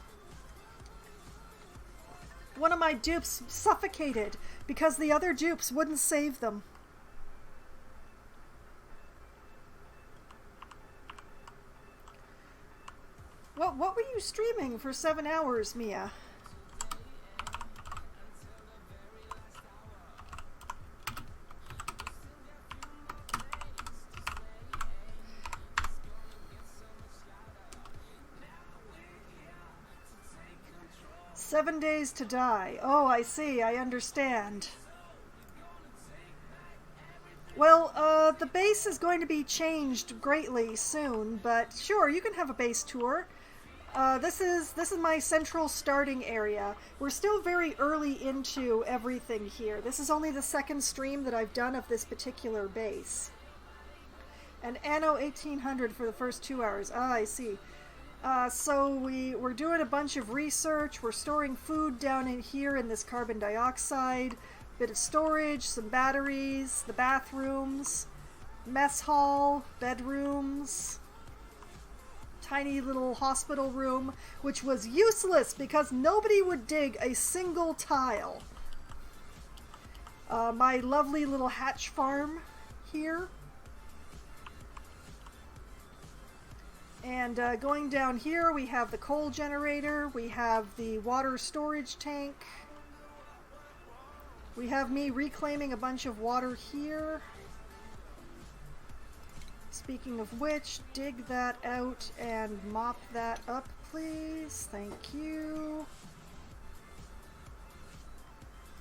One of my dupes suffocated because the other dupes wouldn't save them. What were you streaming for 7 hours, Mia? "7 days to die." Oh, I see. I understand. Well, the base is going to be changed greatly soon, but sure, you can have a base tour. This is my central starting area. We're still very early into everything here. This is only the second stream that I've done of this particular base. And Anno 1800 for the first 2 hours. Ah, I see. So we're doing a bunch of research. We're storing food down in here in this carbon dioxide. Bit of storage, some batteries, the bathrooms, mess hall, bedrooms, tiny little hospital room, which was useless because nobody would dig a single tile. My lovely little hatch farm here. And going down here, we have the coal generator, we have the water storage tank, we have me reclaiming a bunch of water here. Speaking of which, dig that out and mop that up, please. Thank you.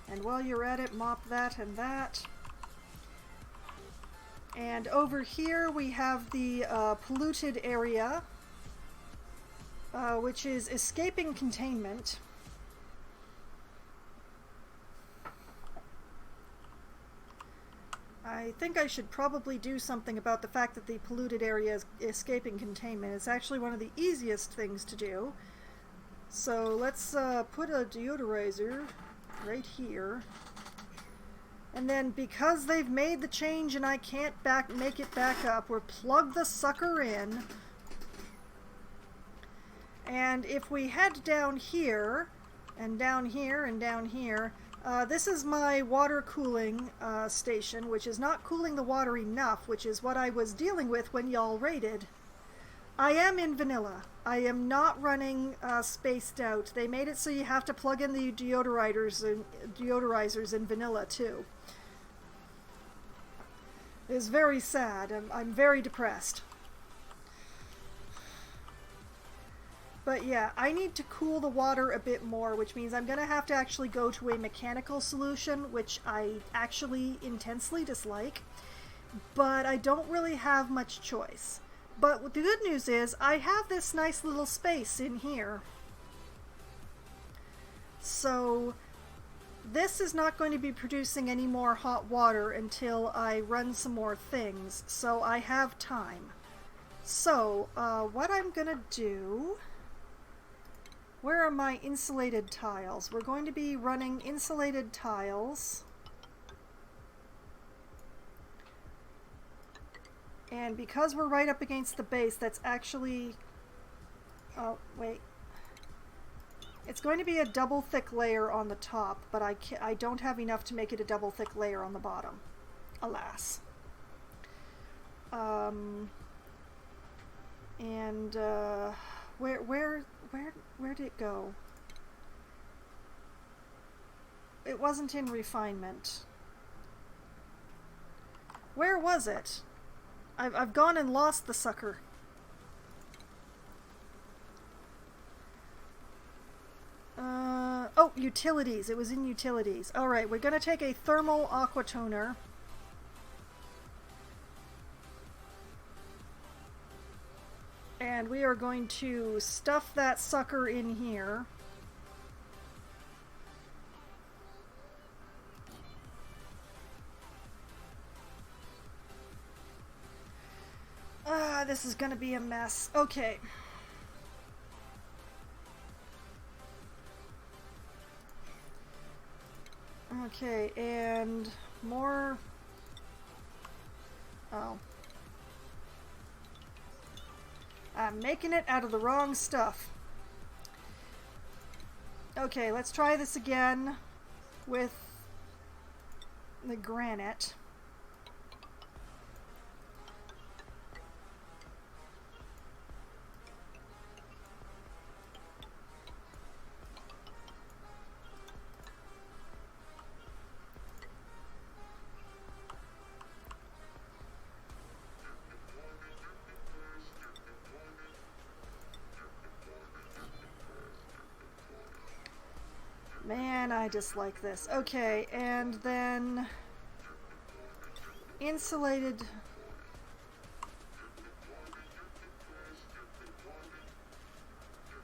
And while you're at it, mop that and that. And over here we have the polluted area, which is escaping containment. I think I should probably do something about the fact that the polluted area is escaping containment. It's actually one of the easiest things to do. So let's put a deodorizer right here. And then because they've made the change and I can't make it back up, we'll plug the sucker in. And if we head down here, and down here, and down here, this is my water cooling station, which is not cooling the water enough, which is what I was dealing with when y'all raided. I am in vanilla. I am not running spaced out. They made it so you have to plug in the deodorizers in vanilla too. It's very sad. I'm very depressed. But yeah, I need to cool the water a bit more, which means I'm going to have to actually go to a mechanical solution, which I actually intensely dislike. But I don't really have much choice. But the good news is, I have this nice little space in here. So this is not going to be producing any more hot water until I run some more things. So I have time. So what I'm going to do... Where are my insulated tiles? We're going to be running insulated tiles. And because we're right up against the base, that's actually... Oh, wait. It's going to be a double thick layer on the top, but I don't have enough to make it a double thick layer on the bottom. Alas. Where did it go? It wasn't in refinement. Where was it? I've gone and lost the sucker. Oh, utilities. It was in utilities. Alright, we're going to take a thermal aqua toner. And we are going to stuff that sucker in here. this is gonna be a mess. Okay. Okay, and more... Oh. I'm making it out of the wrong stuff. Okay, let's try this again with the granite. Man, I dislike this. Okay, and then insulated.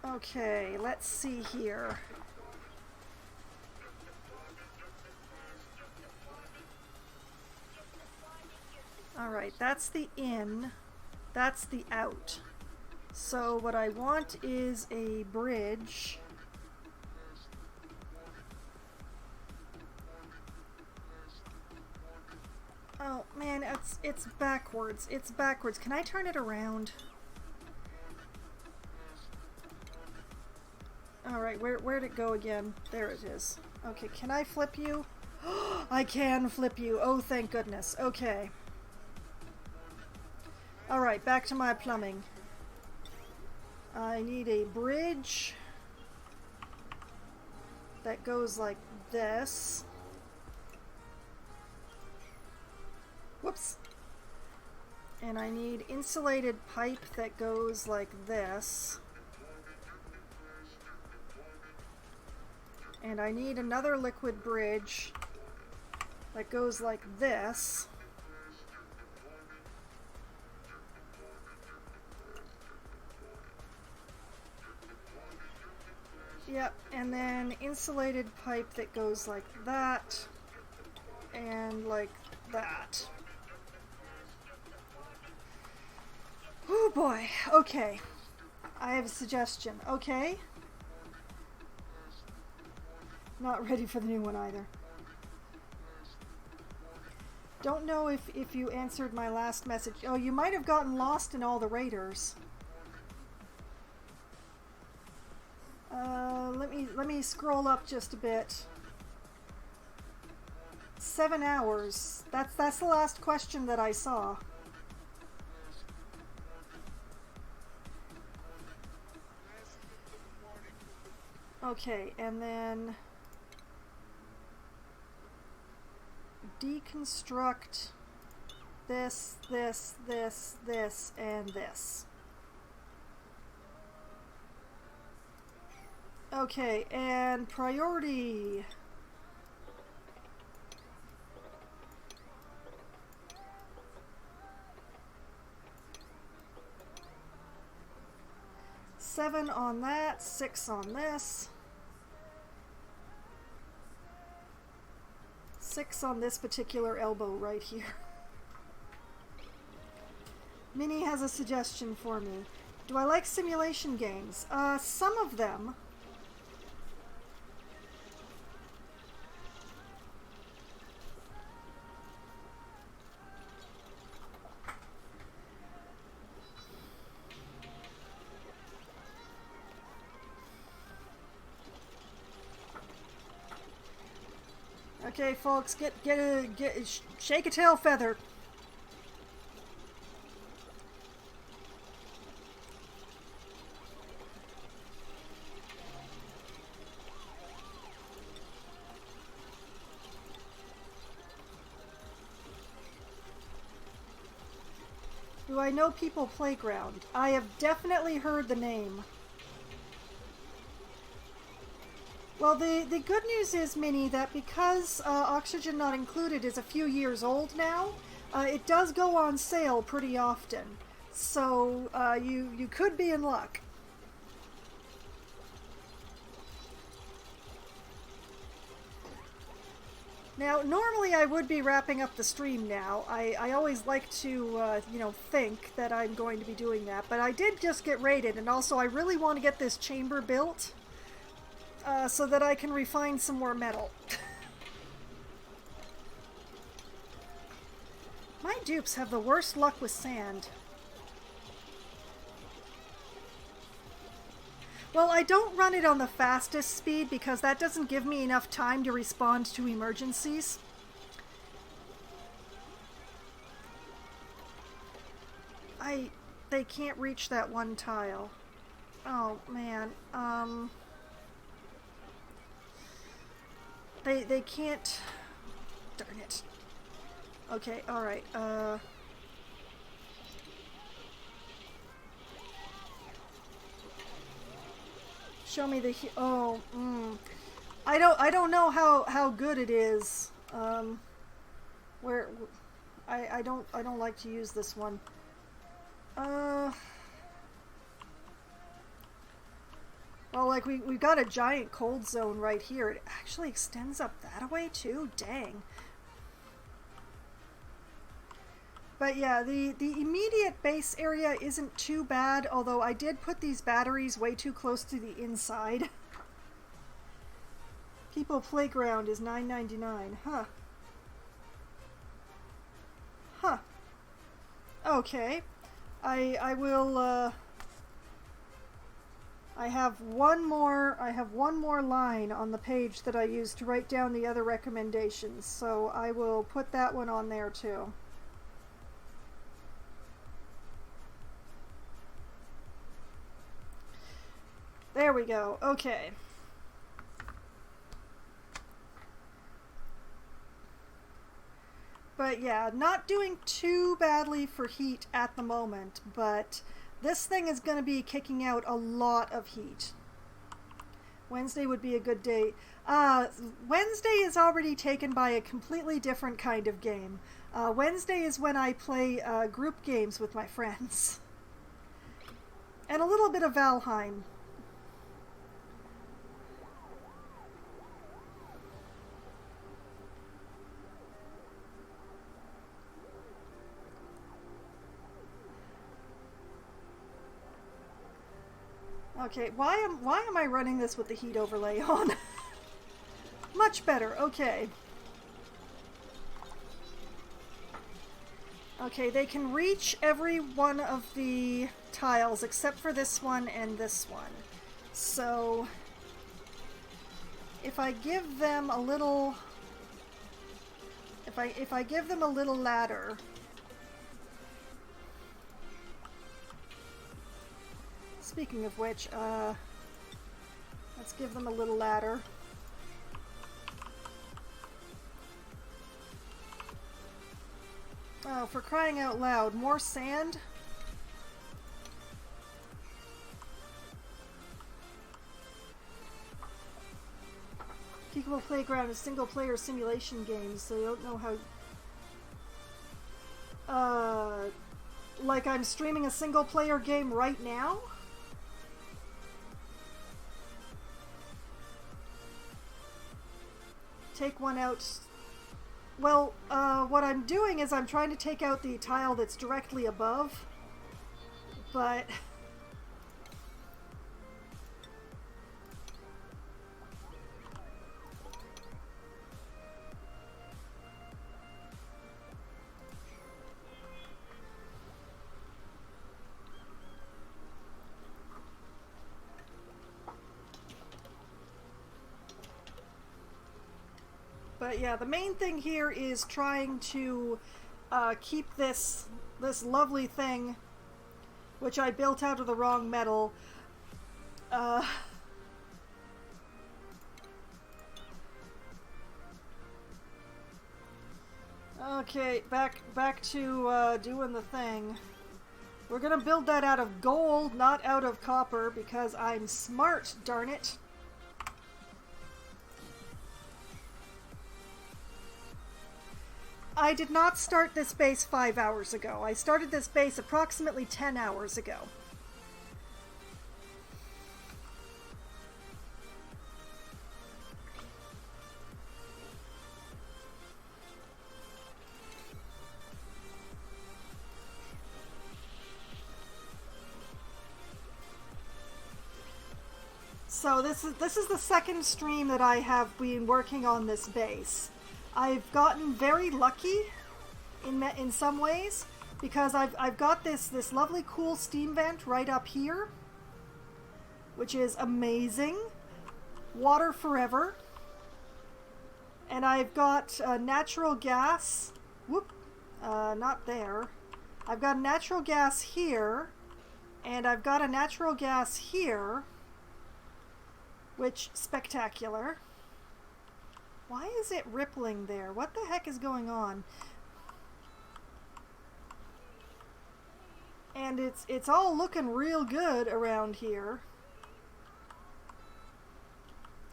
Okay, let's see here. Alright, that's the in, that's the out. So what I want is a bridge. Oh man, it's backwards. It's backwards. Can I turn it around? Alright, where'd it go again? There it is. Okay, can I flip you? I can flip you. Oh, thank goodness. Okay. Alright, back to my plumbing. I need a bridge that goes like this. Whoops. And I need insulated pipe that goes like this. And I need another liquid bridge that goes like this. Yep, and then insulated pipe that goes like that and like that. Oh boy, okay. I have a suggestion, okay? Not ready for the new one either. Don't know if you answered my last message. Oh, you might have gotten lost in all the raiders. Let me scroll up just a bit. 7 hours. That's the last question that I saw. Okay, and then deconstruct this, this, this, this, and this. Okay, and priority. Seven on that, 6 on this. 6 on this particular elbow right here. Minnie has a suggestion for me. Do I like simulation games? Some of them. Okay, folks, shake a tail feather. Do I know People Playground? I have definitely heard the name. Well, the good news is, Minnie, that because Oxygen Not Included is a few years old now, it does go on sale pretty often. So you could be in luck. Now, normally I would be wrapping up the stream now. I always like to, think that I'm going to be doing that. But I did just get raided, and also I really want to get this chamber built so that I can refine some more metal. My dupes have the worst luck with sand. Well, I don't run it on the fastest speed because that doesn't give me enough time to respond to emergencies. They can't reach that one tile. Oh, man. They can't... Darn it. Okay, alright, show me the I don't know how good it is. Where I don't like to use this one. Well, like we've got a giant cold zone right here. It actually extends up that way too. Dang. But yeah, the immediate base area isn't too bad, although I did put these batteries way too close to the inside. People Playground is $9.99. Huh. Huh. Okay. I will, I have one more line on the page that I use to write down the other recommendations, so I will put that one on there too. There we go. Okay. But yeah, not doing too badly for heat at the moment, but this thing is going to be kicking out a lot of heat. Wednesday would be a good day. Wednesday is already taken by a completely different kind of game. Wednesday is when I play group games with my friends. And a little bit of Valheim. Okay, why am I running this with the heat overlay on? Much better, okay. Okay, they can reach every one of the tiles except for this one and this one. So if I give them a little if I give them a little ladder, speaking of which, let's give them a little ladder. Oh, for crying out loud, more sand? Peekaboo Playground is single-player simulation games, so you don't know how... like I'm streaming a single-player game right now? Take one out. Well, what I'm doing is I'm trying to take out the tile that's directly above, but... But yeah, the main thing here is trying to keep this lovely thing, which I built out of the wrong metal. Okay, back to doing the thing. We're gonna build that out of gold, not out of copper, because I'm smart, darn it. I did not start this base 5 hours ago. I started this base approximately 10 hours ago. So this is the second stream that I have been working on this base. I've gotten very lucky in some ways because I've got this lovely cool steam vent right up here, which is amazing. Water forever. And I've got natural gas. Whoop. Not there. I've got natural gas here. And I've got a natural gas here. Which, spectacular. Why is it rippling there? What the heck is going on? And it's all looking real good around here.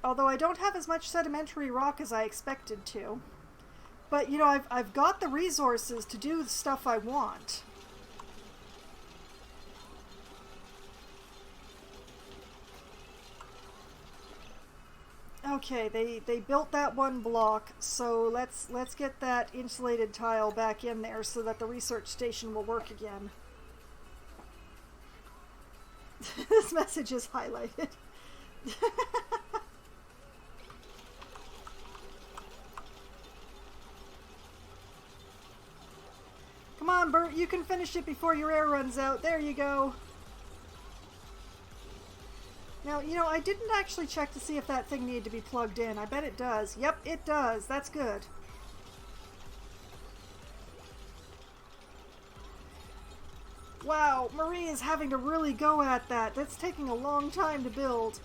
Although I don't have as much sedimentary rock as I expected to. But, you know, I've got the resources to do the stuff I want. Okay, they built that one block, so let's get that insulated tile back in there so that the research station will work again. This message is highlighted. Come on, Bert, you can finish it before your air runs out. There you go. Now, you know, I didn't actually check to see if that thing needed to be plugged in. I bet it does. Yep, it does. That's good. Wow, Marie is having to really go at that. That's taking a long time to build.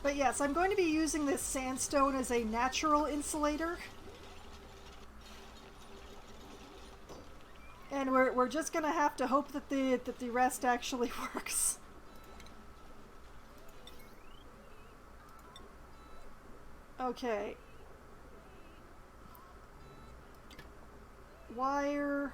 But yes, I'm going to be using this sandstone as a natural insulator. And we're just gonna have to hope that the rest actually works. Okay. Wire.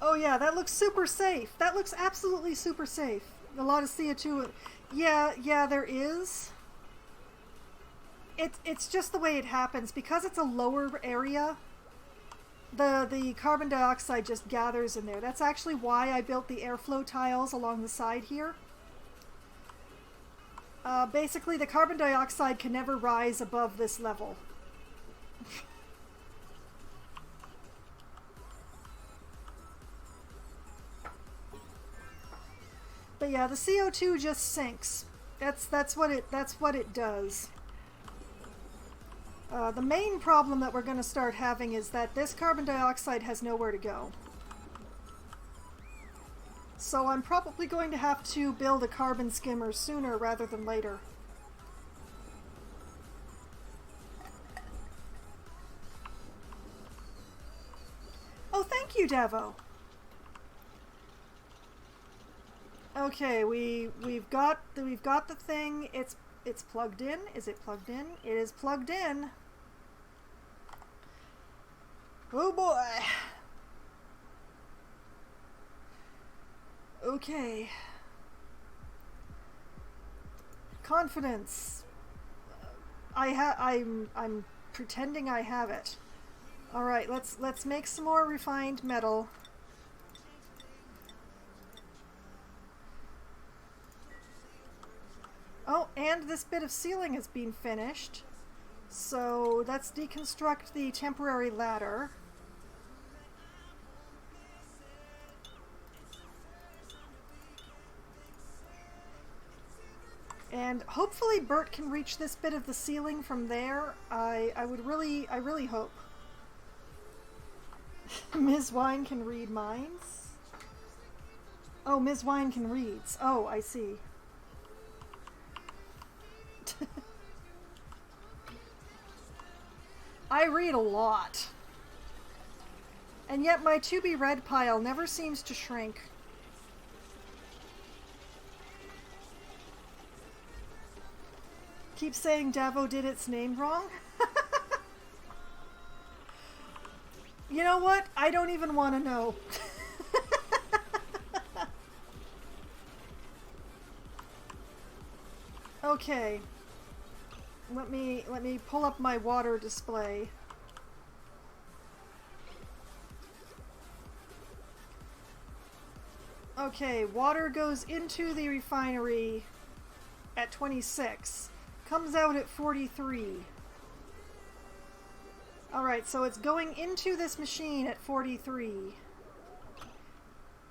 Oh yeah, that looks super safe. That looks absolutely super safe. A lot of CO2. Yeah, there is. It's just the way it happens. Because it's a lower area, the carbon dioxide just gathers in there. That's actually why I built the airflow tiles along the side here. Basically, the carbon dioxide can never rise above this level. But yeah, the CO2 just sinks. That's what it does. The main problem that we're going to start having is that this carbon dioxide has nowhere to go. So I'm probably going to have to build a carbon skimmer sooner rather than later. Oh, thank you, Devo. Okay, we've got the thing. It's plugged in. Is it plugged in? It is plugged in. Oh boy. Okay. Confidence. I'm pretending I have it. All right, let's make some more refined metal. Oh, and this bit of ceiling has been finished. So let's deconstruct the temporary ladder. And hopefully Bert can reach this bit of the ceiling from there. I really hope. Ms. Wine can read minds? Oh, Ms. Wine can read. Oh, I see. I read a lot. And yet my to be read pile never seems to shrink. Keep saying Davo did its name wrong? You know what? I don't even want to know. Okay. Let me pull up my water display. Okay, water goes into the refinery at 26, comes out at 43. Alright, so it's going into this machine at 43.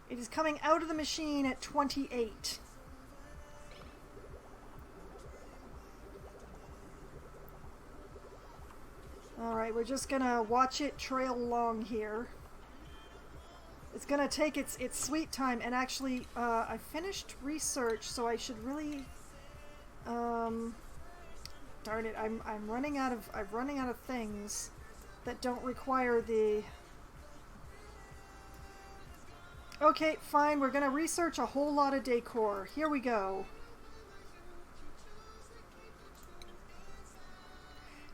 It is coming out of the machine at 28. Alright, we're just gonna watch it trail along here. It's gonna take its sweet time, and actually, I finished research, so I should really, darn it, I'm running out of things that don't require the... Okay, fine, we're gonna research a whole lot of decor. Here we go.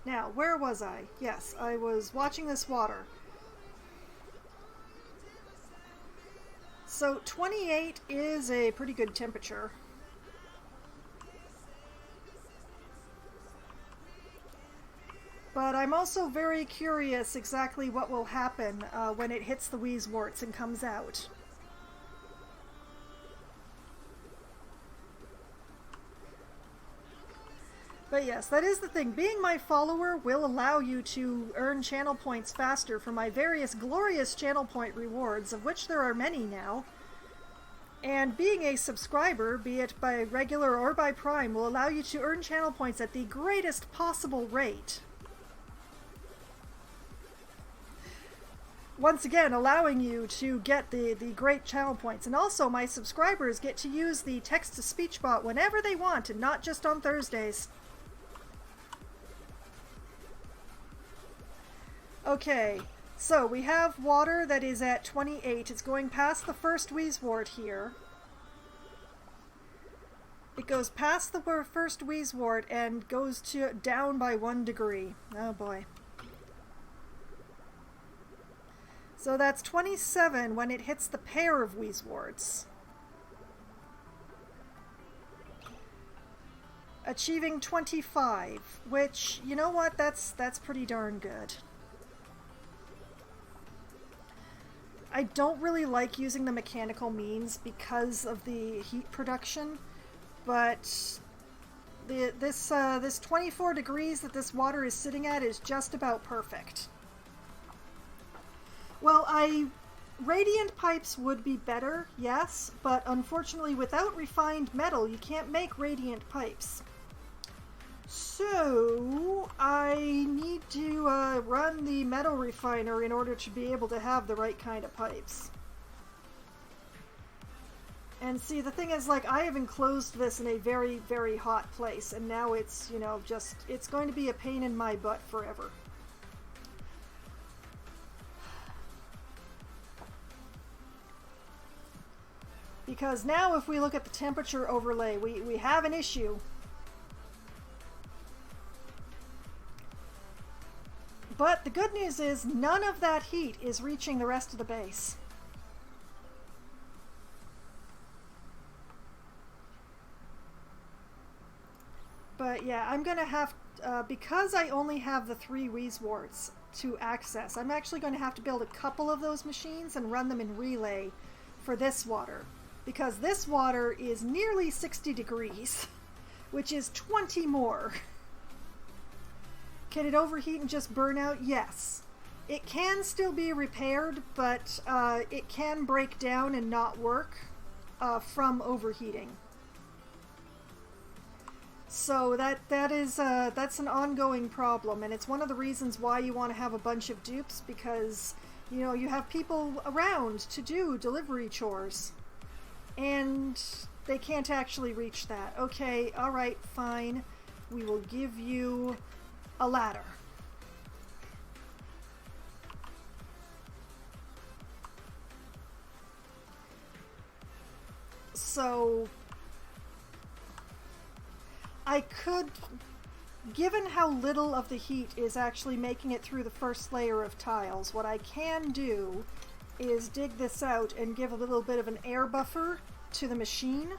Now, where was I? Yes, I was watching this water. So 28 is a pretty good temperature. But I'm also very curious exactly what will happen when it hits the Wheezeworts and comes out. But yes, that is the thing. Being my follower will allow you to earn channel points faster for my various glorious channel point rewards, of which there are many now. And being a subscriber, be it by regular or by Prime, will allow you to earn channel points at the greatest possible rate. Once again, allowing you to get the great channel points. And also, my subscribers get to use the text-to-speech bot whenever they want, and not just on Thursdays. Okay, so we have water that is at 28. It's going past the first Wheezewort here. It goes past the first Wheezewort and goes down by 1 degree. Oh boy. So that's 27 when it hits the pair of Wheezeworts. Achieving 25, which, you know what, that's pretty darn good. I don't really like using the mechanical means because of the heat production, but this 24 degrees that this water is sitting at is just about perfect. Well, radiant pipes would be better, yes, but unfortunately without refined metal you can't make radiant pipes. So, I need to run the metal refiner in order to be able to have the right kind of pipes. And see, the thing is, like, I have enclosed this in a very, very hot place, and now it's, you know, just, it's going to be a pain in my butt forever. Because now if we look at the temperature overlay, we have an issue. But the good news is none of that heat is reaching the rest of the base. But yeah, I'm gonna have, because I only have the 3 Wheezeworts to access, I'm actually going to have to build a couple of those machines and run them in relay for this water. Because this water is nearly 60 degrees, which is 20 more. Can it overheat and just burn out? Yes. It can still be repaired, but it can break down and not work from overheating. So that's an ongoing problem, and it's one of the reasons why you want to have a bunch of dupes, because you know you have people around to do delivery chores, and they can't actually reach that. Okay, all right, fine. We will give you a ladder. So I could, given how little of the heat is actually making it through the first layer of tiles, what I can do is dig this out and give a little bit of an air buffer to the machine,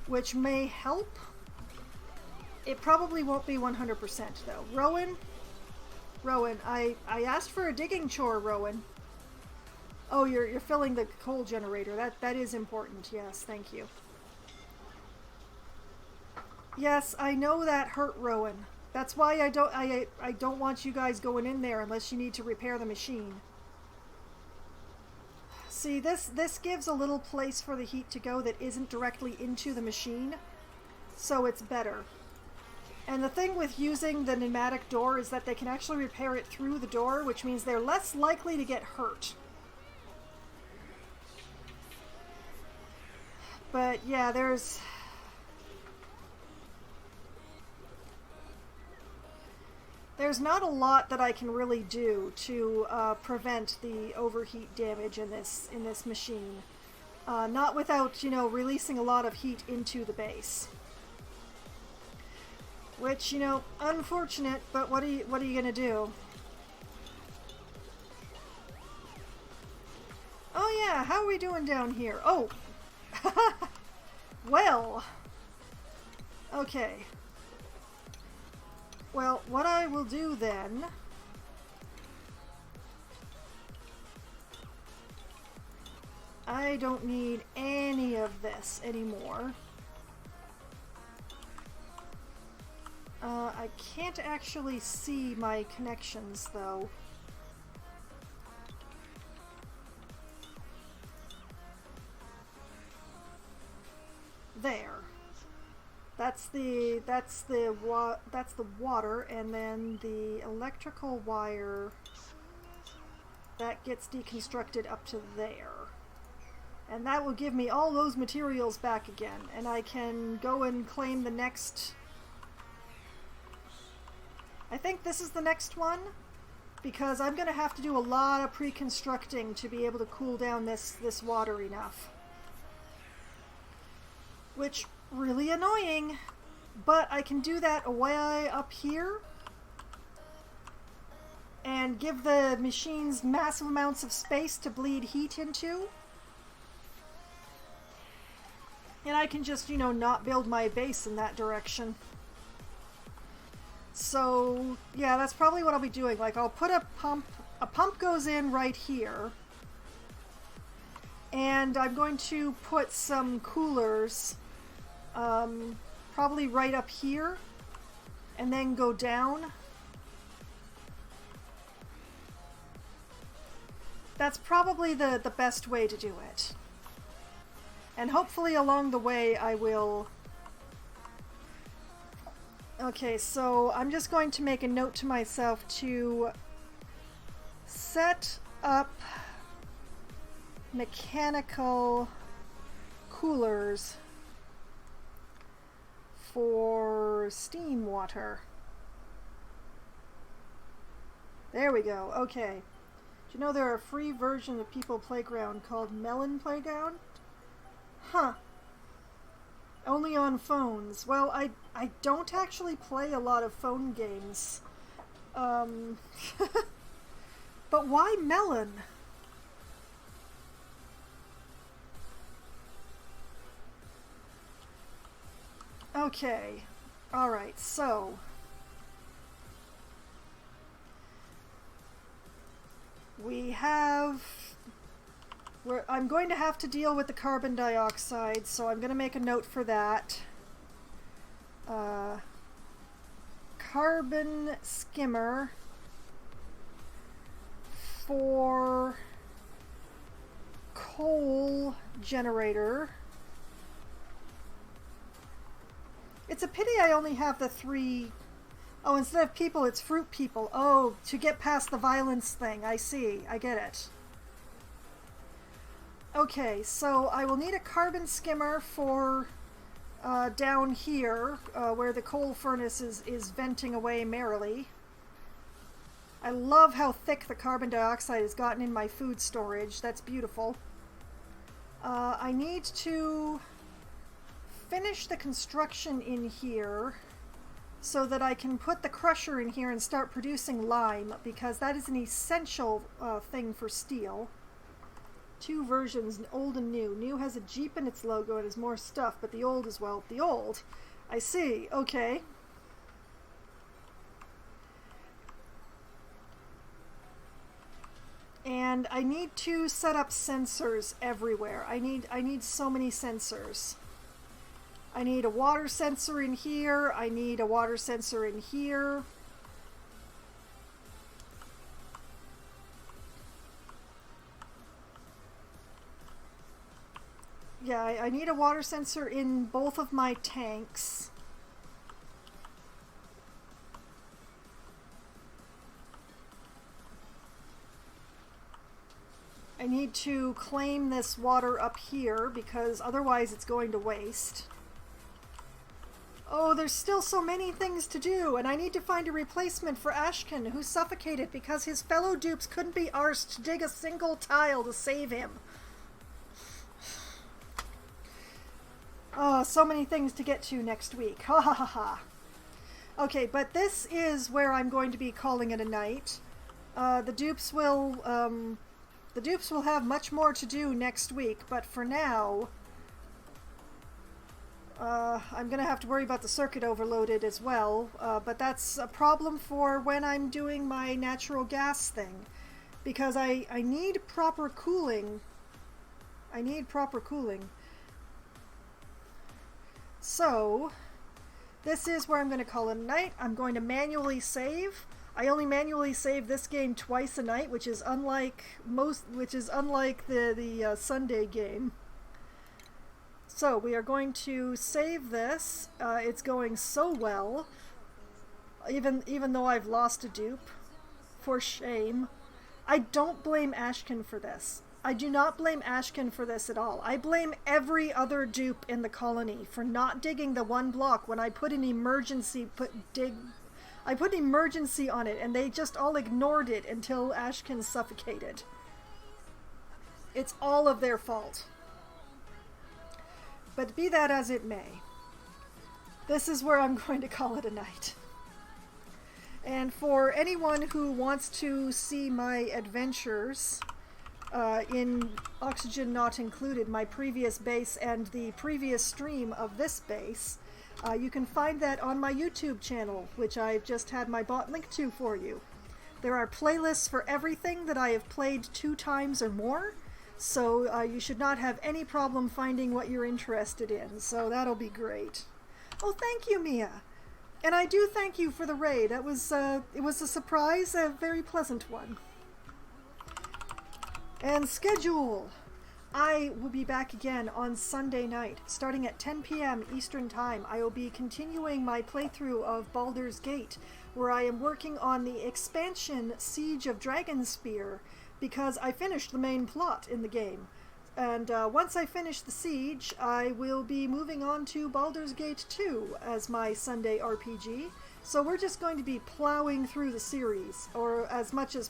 which may help. It probably won't be 100% though. Rowan, I asked for a digging chore, Rowan. Oh, you're filling the coal generator. That is important. Yes, thank you. Yes, I know that hurt Rowan. That's why I don't want you guys going in there unless you need to repair the machine. See, this gives a little place for the heat to go that isn't directly into the machine, so it's better. And the thing with using the pneumatic door is that they can actually repair it through the door, which means they're less likely to get hurt. But yeah, there's not a lot that I can really do to prevent the overheat damage in this machine. Not without, releasing a lot of heat into the base. Which, unfortunate, but what are you gonna do? Oh yeah, how are we doing down here? Oh! Well! Okay. Well, what I will do then... I don't need any of this anymore. I can't actually see my connections, though. There. That's the water, and then the electrical wire that gets deconstructed up to there. And that will give me all those materials back again, and I can go and claim the next... I think this is the next one, because I'm going to have to do a lot of pre-constructing to be able to cool down this water enough. Which, really annoying, but I can do that way up here and give the machines massive amounts of space to bleed heat into. And I can just, not build my base in that direction. So, yeah, that's probably what I'll be doing. Like, I'll put a pump goes in right here. And I'm going to put some coolers, probably right up here. And then go down. That's probably the best way to do it. And hopefully along the way I will... Okay, so I'm just going to make a note to myself to set up mechanical coolers for steam water. There we go, okay. Do you know there are a free version of People Playground called Melon Playground? Huh. Only on phones. Well, I don't actually play a lot of phone games. But why Melon? Okay. Alright, so... we have... I'm going to have to deal with the carbon dioxide, so I'm going to make a note for that. Carbon skimmer for coal generator. It's a pity I only have the 3... Oh, instead of people, it's fruit people. Oh, to get past the violence thing. I see. I get it. Okay, so I will need a carbon skimmer for down here, where the coal furnace is venting away merrily. I love how thick the carbon dioxide has gotten in my food storage. That's beautiful. I need to finish the construction in here so that I can put the crusher in here and start producing lime, because that is an essential thing for steel. 2 versions, old and new. New has a Jeep in its logo and has more stuff, but the old is, well, the old. I see. Okay. And I need to set up sensors everywhere. I need so many sensors. I need a water sensor in here. I need a water sensor in here. Yeah, I need a water sensor in both of my tanks. I need to claim this water up here because otherwise it's going to waste. Oh, there's still so many things to do, and I need to find a replacement for Ashken, who suffocated because his fellow dupes couldn't be arsed to dig a single tile to save him. Oh, so many things to get to next week. Ha ha ha ha. Okay, but this is where I'm going to be calling it a night. The dupes will have much more to do next week, but for now, I'm going to have to worry about the circuit overloaded as well, but that's a problem for when I'm doing my natural gas thing, because I need proper cooling. I need proper cooling. So, this is where I'm going to call it a night. I'm going to manually save. I only manually save this game twice a night, which is unlike the Sunday game. So we are going to save this. It's going so well, even though I've lost a dupe. For shame. I don't blame Ashken for this. I do not blame Ashken for this at all. I blame every other dupe in the colony for not digging the one block when I put an emergency I put emergency on it, and they just all ignored it until Ashken suffocated. It's all of their fault. But be that as it may, this is where I'm going to call it a night. And for anyone who wants to see my adventures in Oxygen Not Included, my previous base and the previous stream of this base, you can find that on my YouTube channel, which I've just had my bot linked to for you. There are playlists for everything that I have played 2 times or more, so you should not have any problem finding what you're interested in, so that'll be great. Oh, thank you, Mia! And I do thank you for the raid. It was a surprise, a very pleasant one. And schedule! I will be back again on Sunday night, starting at 10 p.m. Eastern Time. I will be continuing my playthrough of Baldur's Gate, where I am working on the expansion Siege of Dragonspear, because I finished the main plot in the game. And once I finish the siege, I will be moving on to Baldur's Gate 2 as my Sunday RPG. So we're just going to be plowing through the series, or as much as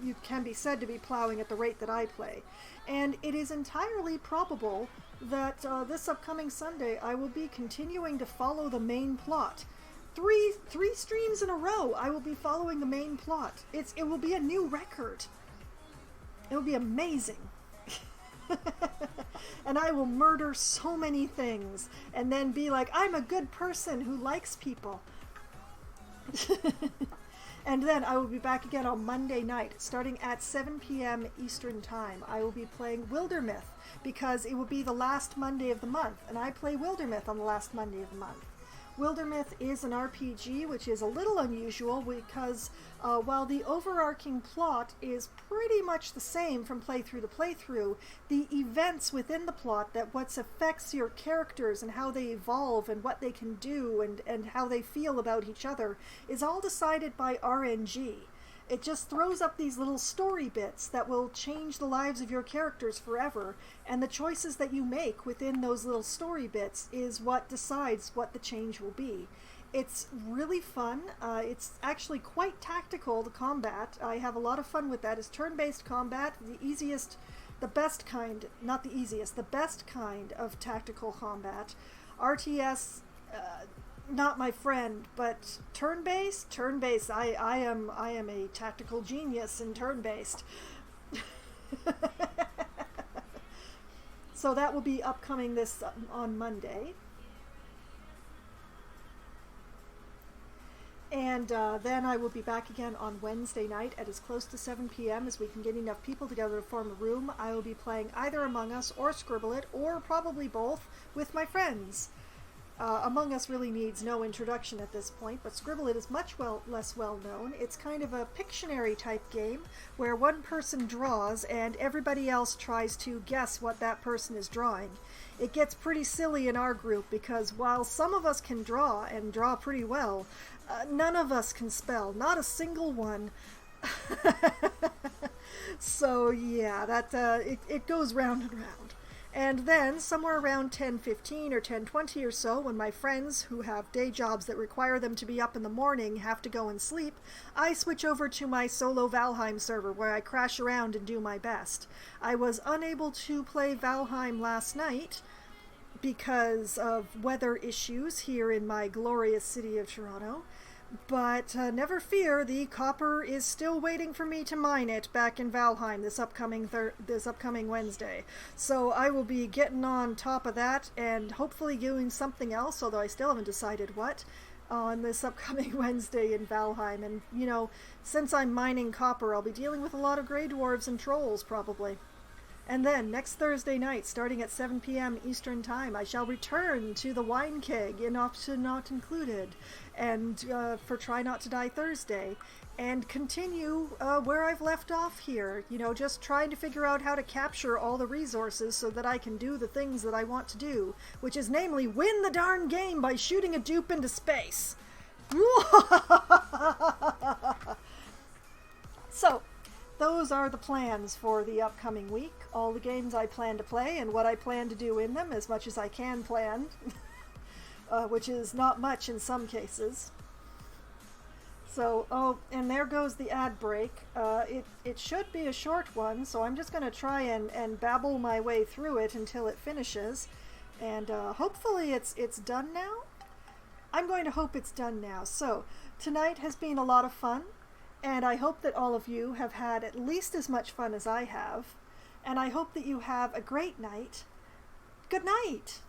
you can be said to be plowing at the rate that I play. And it is entirely probable that this upcoming Sunday I will be continuing to follow the main plot. Three streams in a row I will be following the main plot. It will be a new record. It will be amazing. And I will murder so many things and then be like, I'm a good person who likes people. And then I will be back again on Monday night, starting at 7 p.m. Eastern Time. I will be playing Wildermyth, because it will be the last Monday of the month, and I play Wildermyth on the last Monday of the month. Wildermyth is an RPG, which is a little unusual, because while the overarching plot is pretty much the same from playthrough to playthrough, the events within the plot, that what affects your characters and how they evolve and what they can do and how they feel about each other, is all decided by RNG. It just throws up these little story bits that will change the lives of your characters forever, and the choices that you make within those little story bits is what decides what the change will be. It's really fun. It's actually quite tactical, the combat. I have a lot of fun with that. It's turn-based combat, the best kind of tactical combat. RTS, not my friend, but turn-based, I am a tactical genius in turn-based. So that will be upcoming this on Monday. And then I will be back again on Wednesday night at as close to 7 p.m. as we can get enough people together to form a room. I will be playing either Among Us or Scribble It, or probably both, with my friends. Among Us really needs no introduction at this point, but Scribble It is much less well known. It's kind of a Pictionary type game where one person draws and everybody else tries to guess what that person is drawing. It gets pretty silly in our group because while some of us can draw and draw pretty well, none of us can spell, not a single one. So yeah, it goes round and round. And then, somewhere around 10:15 or 10:20 or so, when my friends who have day jobs that require them to be up in the morning have to go and sleep, I switch over to my solo Valheim server where I crash around and do my best. I was unable to play Valheim last night because of weather issues here in my glorious city of Toronto. But never fear, the copper is still waiting for me to mine it back in Valheim this upcoming Wednesday. So I will be getting on top of that and hopefully doing something else, although I still haven't decided what, on this upcoming Wednesday in Valheim. And, since I'm mining copper, I'll be dealing with a lot of Grey Dwarves and Trolls, probably. And then, next Thursday night, starting at 7 p.m. Eastern Time, I shall return to the Wine Keg in Option Not Included, and for Try Not to Die Thursday, and continue where I've left off here. Just trying to figure out how to capture all the resources so that I can do the things that I want to do, which is namely win the darn game by shooting a dupe into space. So, those are the plans for the upcoming week. All the games I plan to play and what I plan to do in them, as much as I can plan, which is not much in some cases. So, and there goes the ad break. It should be a short one, so I'm just going to try and babble my way through it until it finishes. And hopefully it's done now. I'm going to hope it's done now. So, tonight has been a lot of fun. And I hope that all of you have had at least as much fun as I have. And I hope that you have a great night. Good night!